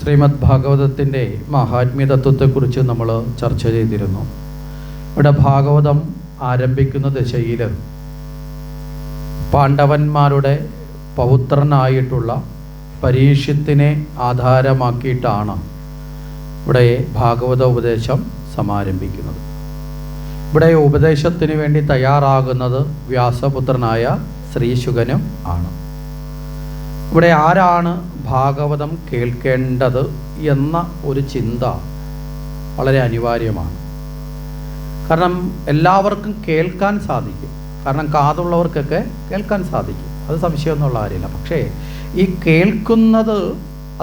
ശ്രീമദ് ഭാഗവതത്തിൻ്റെ മഹാത്മ്യ തത്വത്തെക്കുറിച്ച് നമ്മൾ ചർച്ച ചെയ്തിരുന്നു. ഇവിടെ ഭാഗവതം ആരംഭിക്കുന്ന ദശയിൽ പാണ്ഡവന്മാരുടെ പൗത്രനായിട്ടുള്ള പരീക്ഷിത്തിനെ ആധാരമാക്കിയിട്ടാണ് ഇവിടെ ഭാഗവത ഉപദേശം സമാരംഭിക്കുന്നത്. ഇവിടെ ഉപദേശത്തിന് വേണ്ടി തയ്യാറാകുന്നത് വ്യാസപുത്രനായ ശ്രീശുകനും ആണ്. ഇവിടെ ആരാണ് ഭാഗവതം കേൾക്കേണ്ടത് എന്ന ഒരു ചിന്ത വളരെ അനിവാര്യമാണ്. കാരണം എല്ലാവർക്കും കേൾക്കാൻ സാധിക്കും, കാരണം കാതുള്ളവർക്കൊക്കെ കേൾക്കാൻ സാധിക്കും, അത് സംശയമൊന്നുള്ള കാര്യമില്ല. പക്ഷേ ഈ കേൾക്കുന്നത്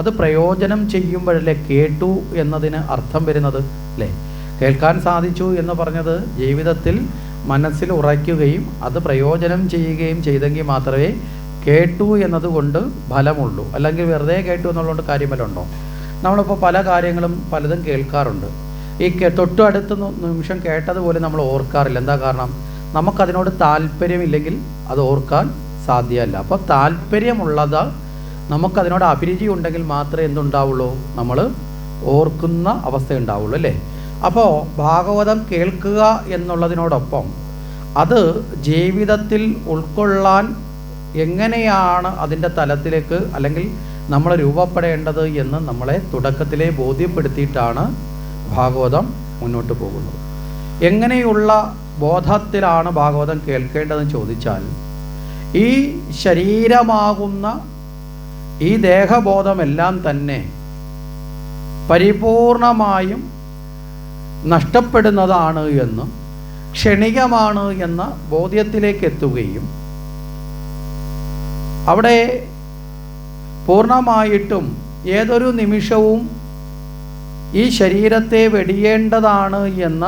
അത് പ്രയോജനം ചെയ്യുമ്പോഴല്ലേ കേട്ടു എന്നതിന് അർത്ഥം വരുന്നത് അല്ലേ? കേൾക്കാൻ സാധിച്ചു എന്ന് പറഞ്ഞത് ജീവിതത്തിൽ മനസ്സിൽ ഉറയ്ക്കുകയും അത് പ്രയോജനം ചെയ്യുകയും ചെയ്തെങ്കിൽ മാത്രമേ കേട്ടു എന്നതുകൊണ്ട് ഫലമുള്ളൂ. അല്ലെങ്കിൽ വെറുതെ കേട്ടു എന്നുള്ളതുകൊണ്ട് കാര്യമല്ലുണ്ടോ? നമ്മളിപ്പോൾ പല കാര്യങ്ങളും പലതും കേൾക്കാറുണ്ട്. ഈ തൊട്ടു അടുത്ത നിമിഷം കേട്ടതുപോലെ നമ്മൾ ഓർക്കാറില്ല. എന്താ കാരണം? നമുക്കതിനോട് താല്പര്യമില്ലെങ്കിൽ അത് ഓർക്കാൻ സാധ്യമല്ല. അപ്പോൾ താല്പര്യമുള്ളത് നമുക്കതിനോട് അഭിരുചി ഉണ്ടെങ്കിൽ മാത്രമേ എന്തുണ്ടാവുള്ളൂ, നമ്മൾ ഓർക്കുന്ന അവസ്ഥ ഉണ്ടാവുള്ളൂ അല്ലേ? അപ്പോൾ ഭാഗവതം കേൾക്കുക എന്നുള്ളതിനോടൊപ്പം അത് ജീവിതത്തിൽ ഉൾക്കൊള്ളാൻ എങ്ങനെയാണ് അതിൻ്റെ തലത്തിലേക്ക് അല്ലെങ്കിൽ നമ്മൾ രൂപപ്പെടേണ്ടത് എന്ന് നമ്മളെ തുടക്കത്തിലേ ബോധ്യപ്പെടുത്തിയിട്ടാണ് ഭാഗവതം മുന്നോട്ട് പോകുന്നത്. എങ്ങനെയുള്ള ബോധത്തിലാണ് ഭാഗവതം കേൾക്കേണ്ടതെന്ന് ചോദിച്ചാൽ, ഈ ശരീരമാകുന്ന ഈ ദേഹബോധമെല്ലാം തന്നെ പരിപൂർണമായും നഷ്ടപ്പെടുന്നതാണ് എന്നും ക്ഷണികമാണ് എന്ന ബോധ്യത്തിലേക്ക് എത്തുകയും അവിടെ പൂർണ്ണമായിട്ടും ഏതൊരു നിമിഷവും ഈ ശരീരത്തെ വെടിയേണ്ടതാണ് എന്ന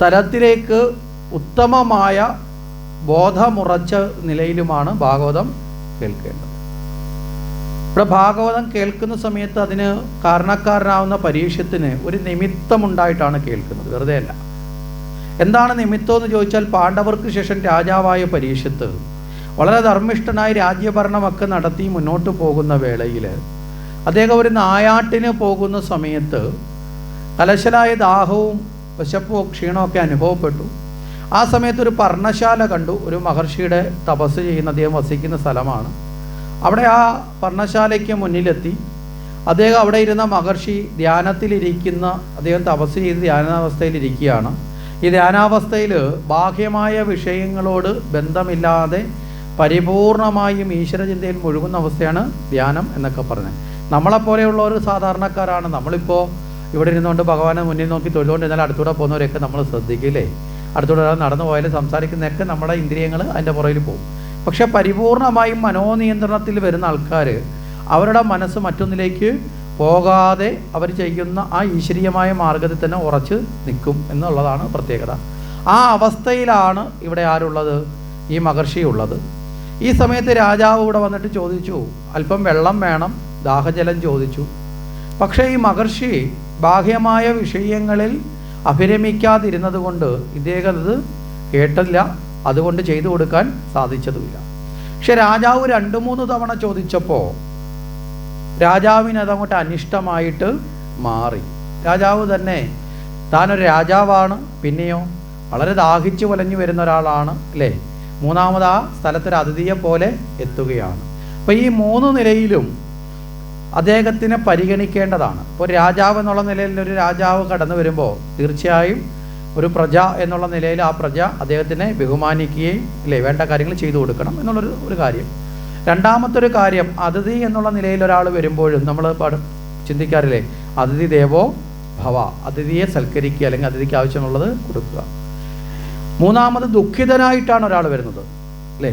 തലത്തിലേക്ക് ഉത്തമമായ ബോധമുറച്ച നിലയിലുമാണ് ഭാഗവതം കേൾക്കേണ്ടത്. ഇവിടെ ഭാഗവതം കേൾക്കുന്ന സമയത്ത് അതിന് കാരണക്കാരനാവുന്ന പരീക്ഷത്തിന് ഒരു നിമിത്തമുണ്ടായിട്ടാണ് കേൾക്കുന്നത്, വെറുതെ അല്ല. എന്താണ് നിമിത്തം എന്ന് ചോദിച്ചാൽ, പാണ്ഡവർക്ക് ശേഷം രാജാവായ പരീക്ഷത്ത് വളരെ ധർമ്മിഷ്ഠനായി രാജ്യഭരണമൊക്കെ നടത്തി മുന്നോട്ട് പോകുന്ന വേളയിൽ അദ്ദേഹം ഒരു നായാട്ടിന് പോകുന്ന സമയത്ത് കലശലായ ദാഹവും വിശപ്പും ക്ഷീണമൊക്കെ അനുഭവപ്പെട്ടു. ആ സമയത്ത് ഒരു പർണശാല കണ്ടു. ഒരു മഹർഷിയുടെ തപസ് ചെയ്യുന്ന അദ്ദേഹം വസിക്കുന്ന സ്ഥലമാണ്. അവിടെ ആ പർണശാലയ്ക്ക് മുന്നിലെത്തി അദ്ദേഹം അവിടെ ഇരുന്ന മഹർഷി ധ്യാനത്തിലിരിക്കുന്ന, അദ്ദേഹം തപസ് ചെയ്ത് ധ്യാനാവസ്ഥയിലിരിക്കുകയാണ്. ഈ ധ്യാനാവസ്ഥയിൽ ബാഹ്യമായ വിഷയങ്ങളോട് ബന്ധമില്ലാതെ പരിപൂർണമായും ഈശ്വരചിന്തയിൽ മുഴുകുന്ന അവസ്ഥയാണ് ധ്യാനം എന്നൊക്കെ പറഞ്ഞത്. നമ്മളെപ്പോലെയുള്ള ഒരു സാധാരണക്കാരാണ്. നമ്മളിപ്പോൾ ഇവിടെ ഇരുന്നുകൊണ്ട് ഭഗവാനെ മുന്നിൽ നോക്കി തൊഴുതുകൊണ്ടിരുന്നാൽ അടുത്തൂടെ പോകുന്നവരെയൊക്കെ നമ്മൾ ശ്രദ്ധിക്കില്ലേ? അടുത്തൂടെ നടന്നു പോയാലും സംസാരിക്കുന്നതൊക്കെ നമ്മുടെ ഇന്ദ്രിയങ്ങൾ അതിൻ്റെ പുറകിൽ പോകും. പക്ഷെ പരിപൂർണമായും മനോനിയന്ത്രണത്തിൽ വരുന്ന ആൾക്കാർ അവരുടെ മനസ്സ് മറ്റൊന്നിലേക്ക് പോകാതെ അവർ ചെയ്യുന്ന ആ ഈശ്വരീയമായ മാർഗത്തിൽ തന്നെ ഉറച്ച് നിൽക്കും എന്നുള്ളതാണ് പ്രത്യേകത. ആ അവസ്ഥയിലാണ് ഇവിടെ ആരുള്ളത്? ഈ മഹർഷി ഉള്ളത്. ഈ സമയത്ത് രാജാവ് ഇവിടെ വന്നിട്ട് ചോദിച്ചു, അല്പം വെള്ളം വേണം, ദാഹജലം ചോദിച്ചു. പക്ഷേ ഈ മഹർഷി ബാഹ്യമായ വിഷയങ്ങളിൽ അഭിരമിക്കാതിരുന്നത് കൊണ്ട് ഇദ്ദേഹം അത് കേട്ടില്ല, അതുകൊണ്ട് ചെയ്തു കൊടുക്കാൻ സാധിച്ചതുമില്ല. പക്ഷെ രാജാവ് 2-3 തവണ ചോദിച്ചപ്പോൾ രാജാവിന് അതങ്ങോട്ട് അനിഷ്ടമായിട്ട് മാറി. രാജാവ് തന്നെ താനൊരു രാജാവാണ്, പിന്നെയോ വളരെ ദാഹിച്ചു വലഞ്ഞു വരുന്ന ഒരാളാണ് അല്ലേ? മൂന്നാമത് ആ സ്ഥലത്തൊരു അതിഥിയെ പോലെ എത്തുകയാണ്. അപ്പോൾ ഈ 3 നിലയിലും അദ്ദേഹത്തിനെ പരിഗണിക്കേണ്ടതാണ്. ഇപ്പോൾ രാജാവ് എന്നുള്ള നിലയിൽ ഒരു രാജാവ് കടന്നു വരുമ്പോൾ തീർച്ചയായും ഒരു പ്രജ എന്നുള്ള നിലയിൽ ആ പ്രജ അദ്ദേഹത്തിനെ ബഹുമാനിക്കുകയും അല്ലേ വേണ്ട കാര്യങ്ങൾ ചെയ്തു കൊടുക്കണം എന്നുള്ളൊരു കാര്യം. രണ്ടാമത്തെ ഒരു കാര്യം, അതിഥി എന്നുള്ള നിലയിൽ ഒരാൾ വരുമ്പോഴും നമ്മൾ ചിന്തിക്കാറില്ലേ, അതിഥി ദേവോ ഭവ, അതിഥിയെ സൽക്കരിക്കുക അല്ലെങ്കിൽ അതിഥിക്ക് ആവശ്യമുള്ളത് കൊടുക്കുക. മൂന്നാമത് ദുഃഖിതനായിട്ടാണ് ഒരാൾ വരുന്നത് അല്ലേ?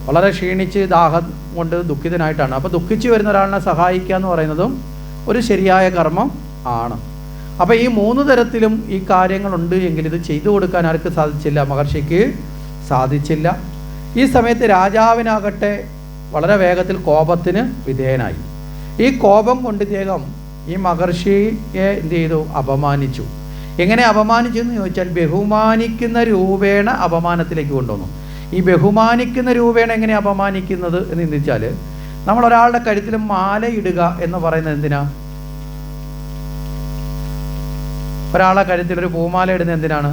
വളരെ ക്ഷീണിച്ച് ദാഹം കൊണ്ട് ദുഃഖിതനായിട്ടാണ്. അപ്പോൾ ദുഃഖിച്ച് വരുന്ന ഒരാളിനെ സഹായിക്കുക എന്ന് പറയുന്നതും ഒരു ശരിയായ കർമ്മം ആണ്. അപ്പോൾ ഈ 3 തരത്തിലും ഈ കാര്യങ്ങളുണ്ട് എങ്കിൽ ഇത് ചെയ്തു കൊടുക്കാൻ ആർക്ക് സാധിച്ചില്ല? മഹർഷിക്ക് സാധിച്ചില്ല. ഈ സമയത്ത് രാജാവിനാകട്ടെ വളരെ വേഗത്തിൽ കോപത്തിന് വിധേയനായി. ഈ കോപം കൊണ്ട് ഇദ്ദേഹം ഈ മഹർഷിയെ എന്ത് ചെയ്തു? അപമാനിച്ചു. എങ്ങനെ അപമാനിച്ചു എന്ന് ചോദിച്ചാൽ, ബഹുമാനിക്കുന്ന രൂപേണ അപമാനത്തിലേക്ക് കൊണ്ടുവന്നു. ഈ ബഹുമാനിക്കുന്ന രൂപേണ എങ്ങനെ അപമാനിക്കുന്നത് എന്ന് ചിന്തിച്ചാൽ, നമ്മൾ ഒരാളുടെ കഴുത്തിൽ മാല ഇടുക എന്ന് പറയുന്നത് എന്തിനാ? ഒരാളെ കഴുത്തിലൊരു പൂമാല ഇടുന്നത് എന്തിനാണ്?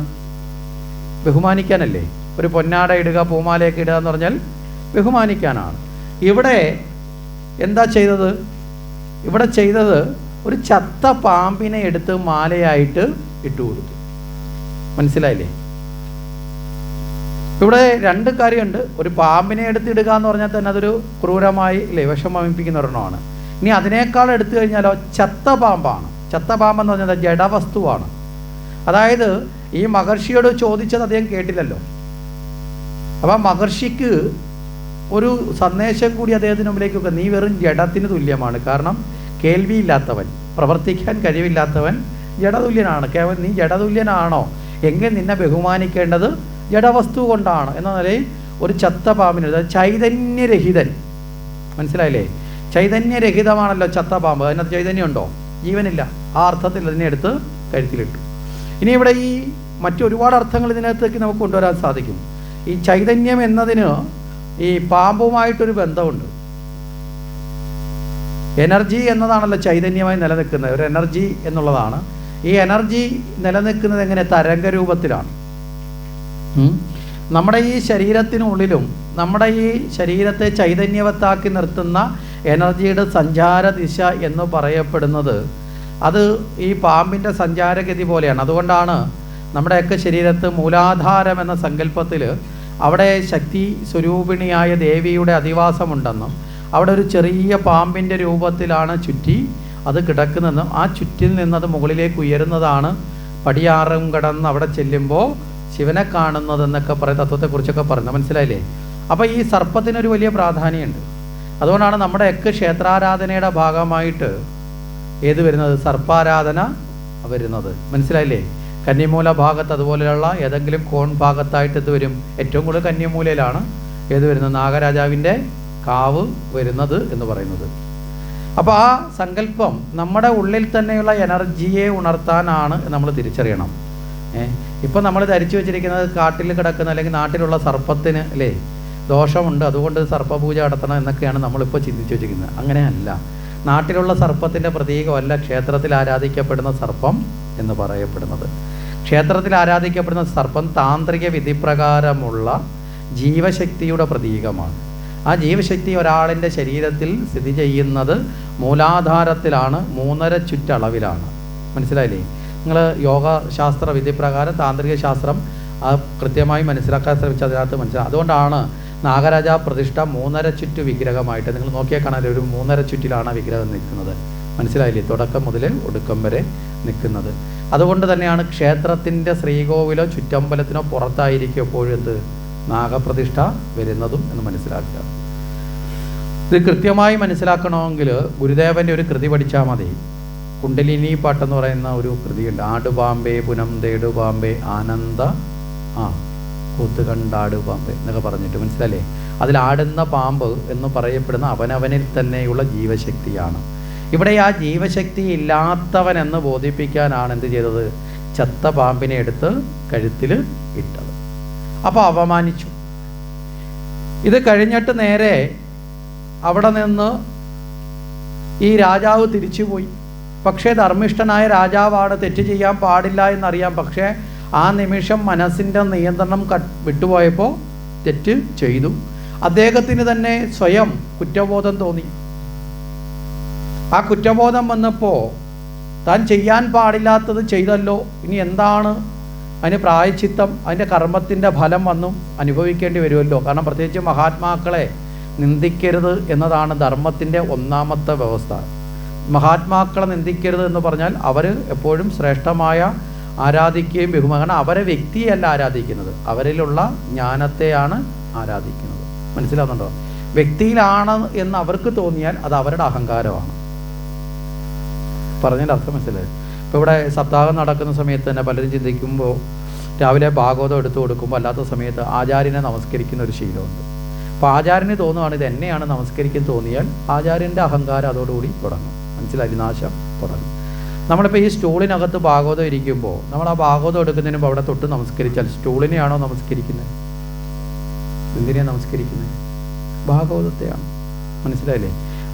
ബഹുമാനിക്കാനല്ലേ. ഒരു പൊന്നാട ഇടുക, പൂമാലയൊക്കെ ഇടുക എന്ന് പറഞ്ഞാൽ ബഹുമാനിക്കാനാണ്. ഇവിടെ എന്താ ചെയ്തത്? ഇവിടെ ചെയ്തത് ഒരു ചത്ത പാമ്പിനെ എടുത്ത് മാലയായിട്ട് ഇട്ടു കൊടുത്തു. മനസ്സിലായില്ലേ? ഇവിടെ രണ്ട് കാര്യമുണ്ട്. ഒരു പാമ്പിനെ എടുത്തിടുക എന്ന് പറഞ്ഞാൽ തന്നെ അതൊരു ക്രൂരമായി അല്ലേ വിഷം വമിപ്പിക്കുന്ന ഒരെണ്ണമാണ്. ഇനി അതിനേക്കാൾ എടുത്തു കഴിഞ്ഞാലോ ചത്ത പാമ്പാണ്. ചത്ത പാമ്പെന്ന് പറഞ്ഞാൽ ജഡവസ്തുവാണ്. അതായത് ഈ മഹർഷിയോട് ചോദിച്ചത് അദ്ദേഹം കേട്ടില്ലല്ലോ. അപ്പം മഹർഷിക്ക് ഒരു സന്ദേശം കൂടി അദ്ദേഹത്തിന് മുമ്പിലേക്ക് വെക്കുക. നീ വെറും ജഡത്തിന് തുല്യമാണ്. കാരണം കേൾവിയില്ലാത്തവൻ, പ്രവർത്തിക്കാൻ കഴിവില്ലാത്തവൻ ജഡതുല്യനാണ്. കേവലം നീ ജഡതുല്യനാണോ എങ്കിൽ നിന്നെ ബഹുമാനിക്കേണ്ടത് ജഡവസ്തു കൊണ്ടാണ് എന്ന നിലയിൽ ഒരു ചത്ത പാമ്പിന്, അതായത് ചൈതന്യരഹിതൻ. മനസ്സിലായില്ലേ? ചൈതന്യരഹിതമാണല്ലോ ചത്ത പാമ്പ്. അതിനകത്ത് ചൈതന്യമുണ്ടോ? ജീവനില്ല. ആ അർത്ഥത്തിൽ അതിനെ എടുത്ത് കഴുത്തിലിട്ടു. ഇനി ഇവിടെ ഈ മറ്റൊരുപാട് അർത്ഥങ്ങൾ ഇതിനകത്തേക്ക് നമുക്ക് കൊണ്ടുവരാൻ സാധിക്കും. ഈ ചൈതന്യം എന്നതിന് ഈ പാമ്പുമായിട്ടൊരു ബന്ധമുണ്ട്. എനർജി എന്നതാണല്ലോ ചൈതന്യമായി നിലനിൽക്കുന്നത്. ഒരു എനർജി എന്നുള്ളതാണ്. ഈ എനർജി നിലനിൽക്കുന്നത് എങ്ങനെ? തരംഗരൂപത്തിലാണ്. നമ്മുടെ ഈ ശരീരത്തിനുള്ളിലും നമ്മുടെ ഈ ശരീരത്തെ ചൈതന്യവത്താക്കി നിർത്തുന്ന എനർജിയുടെ സഞ്ചാര ദിശ എന്ന് പറയപ്പെടുന്നത് അത് ഈ പാമ്പിൻ്റെ സഞ്ചാരഗതി പോലെയാണ്. അതുകൊണ്ടാണ് നമ്മുടെയൊക്കെ ശരീരത്ത് മൂലാധാരം എന്ന സങ്കല്പത്തിൽ അവിടെ ശക്തി സ്വരൂപിണിയായ ദേവിയുടെ അധിവാസമുണ്ടെന്നും അവിടെ ഒരു ചെറിയ പാമ്പിൻ്റെ രൂപത്തിലാണ് ചുറ്റി അത് കിടക്കുന്നതെന്നും ആ ചുറ്റിൽ നിന്നത് മുകളിലേക്ക് ഉയരുന്നതാണ് പടിയാറും കടന്ന് അവിടെ ചെല്ലുമ്പോൾ ശിവനെ കാണുന്നതെന്നൊക്കെ തത്വത്തെക്കുറിച്ചൊക്കെ പറഞ്ഞു. മനസ്സിലായില്ലേ? അപ്പോൾ ഈ സർപ്പത്തിനൊരു വലിയ പ്രാധാന്യമുണ്ട്. അതുകൊണ്ടാണ് നമ്മുടെയൊക്കെ ക്ഷേത്രാരാധനയുടെ ഭാഗമായിട്ട് ഏത് വരുന്നത്? സർപ്പാരാധന വരുന്നത്. മനസ്സിലായില്ലേ? കന്നിമൂല ഭാഗത്ത് അതുപോലെയുള്ള ഏതെങ്കിലും കോൺ ഭാഗത്തായിട്ട് ഇത് വരും. ഏറ്റവും കൂടുതൽ കന്നിമൂലയിലാണ് ഏത് വരുന്നത്? നാഗരാജാവിൻ്റെ കാവ് വരുന്നത് എന്ന് പറയുന്നത്. അപ്പോൾ ആ സങ്കല്പം നമ്മുടെ ഉള്ളിൽ തന്നെയുള്ള എനർജിയെ ഉണർത്താനാണ് നമ്മൾ തിരിച്ചറിയണം. ഇപ്പം നമ്മൾ ധരിച്ചു വെച്ചിരിക്കുന്നത് കാട്ടിൽ കിടക്കുന്ന അല്ലെങ്കിൽ നാട്ടിലുള്ള സർപ്പത്തിന് അല്ലേ ദോഷമുണ്ട്, അതുകൊണ്ട് സർപ്പപൂജ നടത്തണം എന്നൊക്കെയാണ് നമ്മളിപ്പോൾ ചിന്തിച്ചു വെച്ചിരിക്കുന്നത്. അങ്ങനെയല്ല. നാട്ടിലുള്ള സർപ്പത്തിൻ്റെ പ്രതീകമല്ല ക്ഷേത്രത്തിൽ ആരാധിക്കപ്പെടുന്ന സർപ്പം എന്ന് പറയപ്പെടുന്നത്. ക്ഷേത്രത്തിൽ ആരാധിക്കപ്പെടുന്ന സർപ്പം താന്ത്രിക വിധിപ്രകാരമുള്ള ജീവശക്തിയുടെ പ്രതീകമാണ്. ആ ജീവശക്തി ഒരാളിൻ്റെ ശരീരത്തിൽ സ്ഥിതി ചെയ്യുന്നത് മൂലാധാരത്തിലാണ്, 3.5 ചുറ്റളവിലാണ്. മനസ്സിലായില്ലേ? നിങ്ങൾ യോഗശാസ്ത്ര വിധിപ്രകാരം താന്ത്രിക ശാസ്ത്രം കൃത്യമായി മനസ്സിലാക്കാൻ ശ്രമിച്ചാൽ അതിനകത്ത് മനസ്സിലാവും. അതുകൊണ്ടാണ് നാഗരാജ പ്രതിഷ്ഠ 3.5 ചുറ്റ് വിഗ്രഹമായിട്ട് നിങ്ങൾ നോക്കിയാൽ കാണാൻ ഒരു 3.5 ചുറ്റിലാണ് വിഗ്രഹം നിൽക്കുന്നത്. മനസ്സിലായില്ലേ? തുടക്കം മുതൽ ഒടുക്കം വരെ നിൽക്കുന്നത്. അതുകൊണ്ട് തന്നെയാണ് ക്ഷേത്രത്തിൻ്റെ ശ്രീകോവിലോ ചുറ്റമ്പലത്തിനോ പുറത്തായിരിക്കും എപ്പോഴും എന്ത് നാഗപ്രതിഷ്ഠ വരുന്നതും എന്ന് മനസ്സിലാക്കുക. ഇത് കൃത്യമായി മനസ്സിലാക്കണമെങ്കിൽ ഗുരുദേവൻ്റെ ഒരു കൃതി പഠിച്ചാൽ മതി. കുണ്ടലിനി പാട്ടെന്ന് പറയുന്ന ഒരു കൃതിയുണ്ട്. ആടുപാമ്പേ പുനം തേടുപാമ്പേ ആനന്ദ കൂത്തുകണ്ടാടുപാമ്പേ എന്നൊക്കെ പറഞ്ഞിട്ട്. മനസ്സിലല്ലേ? അതിലാടുന്ന പാമ്പ് എന്ന് പറയപ്പെടുന്ന അവനവനിൽ തന്നെയുള്ള ജീവശക്തിയാണ്. ഇവിടെ ആ ജീവശക്തി ഇല്ലാത്തവൻ എന്ന് ബോധിപ്പിക്കാനാണ് എന്ത് ചെയ്തത്? ചത്ത പാമ്പിനെ എടുത്ത് കഴുത്തിൽ ഇട്ടത്. അപ്പോൾ അപമാനിച്ചു. ഇത് കഴിഞ്ഞിട്ട് നേരെ അവിടെ നിന്ന് ഈ രാജാവ് തിരിച്ചുപോയി. പക്ഷേ ധർമ്മിഷ്ഠനായ രാജാവാണ്, തെറ്റ് ചെയ്യാൻ പാടില്ല എന്നറിയാം. പക്ഷേ ആ നിമിഷം മനസ്സിൻ്റെ നിയന്ത്രണം വിട്ടുപോയപ്പോൾ തെറ്റ് ചെയ്തു. അദ്ദേഹത്തിന് തന്നെ സ്വയം കുറ്റബോധം തോന്നി. ആ കുറ്റബോധം വന്നപ്പോൾ താൻ ചെയ്യാൻ പാടില്ലാത്തത് ചെയ്തല്ലോ, ഇനി എന്താണ് അതിന് പ്രായശ്ചിത്തം, അതിൻ്റെ കർമ്മത്തിൻ്റെ ഫലം വന്നും അനുഭവിക്കേണ്ടി വരുമല്ലോ. കാരണം പ്രത്യേകിച്ച് മഹാത്മാക്കളെ നിന്ദിക്കരുത് എന്നതാണ് ധർമ്മത്തിൻ്റെ ഒന്നാമത്തെ വ്യവസ്ഥ. മഹാത്മാക്കളെ നിന്ദിക്കരുത് എന്ന് പറഞ്ഞാൽ അവർ എപ്പോഴും ശ്രേഷ്ഠമായ ആരാധിക്കുകയും ബഹുമാനം. അവരെ വ്യക്തിയല്ല ആരാധിക്കുന്നത്, അവരിലുള്ള ജ്ഞാനത്തെയാണ് ആരാധിക്കുന്നത്. മനസ്സിലാവുന്നുണ്ടോ? വ്യക്തിയിലാണ് എന്ന് അവർക്ക് തോന്നിയാൽ അത് അവരുടെ അഹങ്കാരമാണ്. പറഞ്ഞതിൻ്റെ അർത്ഥം മനസ്സിലായി? ഇപ്പോൾ ഇവിടെ സപ്താഹം നടക്കുന്ന സമയത്ത് തന്നെ പലരും ചിന്തിക്കുമ്പോൾ രാവിലെ ഭാഗവതം എടുത്തു കൊടുക്കുമ്പോൾ അല്ലാത്ത സമയത്ത് ആചാര്യനെ നമസ്കരിക്കുന്ന ഒരു ശീലമുണ്ട്. അപ്പോൾ ആചാര്യന് തോന്നുകയാണ് ഇത് എന്നെയാണ് നമസ്കരിക്കാൻ തോന്നിയാൽ ആചാര്യൻ്റെ അഹങ്കാരം അതോടുകൂടി തുടങ്ങും. മനസ്സിലായി? നാശം തുടങ്ങും. നമ്മളിപ്പോൾ ഈ സ്റ്റൂളിനകത്ത് ഭാഗവതം ഇരിക്കുമ്പോൾ നമ്മൾ ആ ഭാഗവതം എടുക്കുന്നതിന് മുമ്പ് അവിടെ തൊട്ട് നമസ്കരിച്ചാൽ സ്റ്റൂളിനെയാണോ നമസ്കരിക്കുന്നത്? എന്തിനെയാണ് നമസ്കരിക്കുന്നത്? ഭാഗവതത്തെയാണ്. മനസ്സിലായില്ലേ?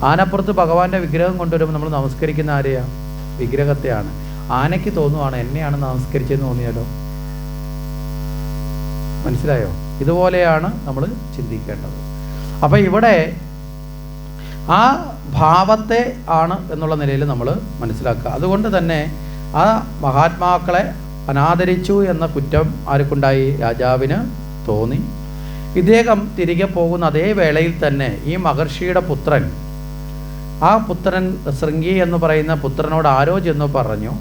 ആനപ്പുറത്ത് ഭഗവാന്റെ വിഗ്രഹം കൊണ്ടുവരുമ്പോൾ നമ്മൾ നമസ്കരിക്കുന്ന ആരെയാണ്? വിഗ്രഹത്തെയാണ്. ആനയ്ക്ക് തോന്നുവാണ് എന്നെയാണ് നമസ്കരിച്ചതെന്ന് തോന്നിയാലോ? മനസ്സിലായോ? ഇതുപോലെയാണ് നമ്മൾ ചിന്തിക്കേണ്ടത്. അപ്പം ഇവിടെ ആ ഭാവത്തെ ആണ് എന്നുള്ള നിലയിൽ നമ്മൾ മനസ്സിലാക്കുക. അതുകൊണ്ട് തന്നെ ആ മഹാത്മാക്കളെ അനാദരിച്ചു എന്ന കുറ്റം ആർക്കുണ്ടായി? രാജാവിന് തോന്നി. ഇദ്ദേഹം തിരികെ പോകുന്ന അതേ വേളയിൽ തന്നെ ഈ മഹർഷിയുടെ പുത്രൻ, ആ പുത്രൻ ശൃംഗി എന്ന് പറയുന്ന പുത്രനോട് ആരോ ചെന്ന് പറഞ്ഞു,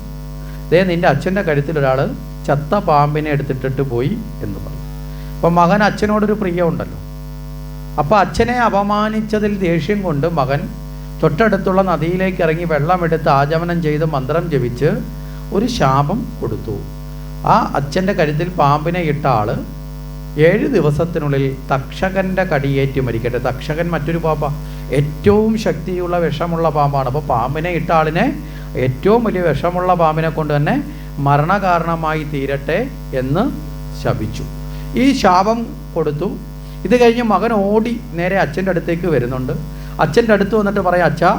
ദേ നിൻ്റെ അച്ഛൻ്റെ കഴുത്തിൽ ഒരാൾ ചത്ത പാമ്പിനെ എടുത്തിട്ടിട്ട് പോയി എന്ന് പറഞ്ഞു. അപ്പം മകൻ അച്ഛനോടൊരു പ്രിയമുണ്ടല്ലോ. അപ്പോൾ അച്ഛനെ അപമാനിച്ചതിൽ ദേഷ്യം കൊണ്ട് മകൻ തൊട്ടടുത്തുള്ള നദിയിലേക്ക് ഇറങ്ങി വെള്ളമെടുത്ത് ആചമനം ചെയ്ത് മന്ത്രം ജപിച്ച് ഒരു ശാപം കൊടുത്തു. ആ അച്ഛൻ്റെ കഴുത്തിൽ പാമ്പിനെ ഇട്ട ആൾ 7 ദിവസത്തിനുള്ളിൽ തക്ഷകൻ്റെ കടിയേറ്റ് മരിക്കട്ടെ. തക്ഷകൻ മറ്റൊരു പാമ്പ, ഏറ്റവും ശക്തിയുള്ള വിഷമുള്ള പാമ്പാണ്. അപ്പോൾ പാമ്പിനെ ഇട്ട ആളിനെ, ഏറ്റവും വലിയ വിഷമുള്ള പാമ്പിനെ കൊണ്ട് തന്നെ മരണകാരണമായി തീരട്ടെ എന്ന് ശപിച്ചു. ഈ ശാപം കൊടുത്തു. ഇത് കഴിഞ്ഞ് മകൻ ഓടി നേരെ അച്ഛൻ്റെ അടുത്തേക്ക് വരുന്നുണ്ട്. അച്ഛൻ്റെ അടുത്ത് വന്നിട്ട് പറയാം, അച്ഛാ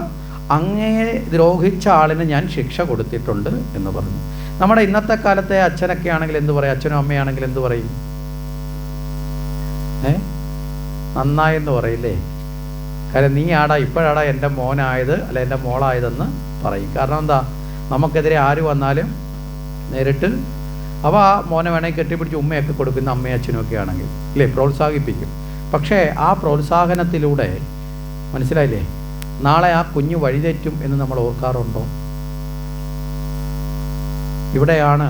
അങ്ങയെ ദ്രോഹിച്ച ആളിന് ഞാൻ ശിക്ഷ കൊടുത്തിട്ടുണ്ട് എന്ന് പറഞ്ഞു. നമ്മുടെ ഇന്നത്തെ കാലത്തെ അച്ഛനൊക്കെ ആണെങ്കിൽ എന്ത് പറയും? അച്ഛനും അമ്മയാണെങ്കിൽ എന്ത് പറയും? നന്നായെന്ന് പറയില്ലേ? കാര്യം നീ ആടാ ഇപ്പോഴാടാ എൻ്റെ മോനായത് അല്ല എൻ്റെ മോളായതെന്ന് പറയും. കാരണം എന്താ? നമുക്കെതിരെ ആര് വന്നാലും നേരിട്ട് അപ്പോൾ ആ മോനെ വേണമെങ്കിൽ കെട്ടിപ്പിടിച്ച് ഉമ്മയൊക്കെ കൊടുക്കുന്ന അമ്മയും അച്ഛനും ഒക്കെ ആണെങ്കിൽ ഇല്ലേ, പ്രോത്സാഹിപ്പിക്കും. പക്ഷേ ആ പ്രോത്സാഹനത്തിലൂടെ മനസ്സിലായില്ലേ, നാളെ ആ കുഞ്ഞ് വഴിതെറ്റും എന്ന് നമ്മൾ ഓർക്കാറുണ്ടോ? ഇവിടെയാണ്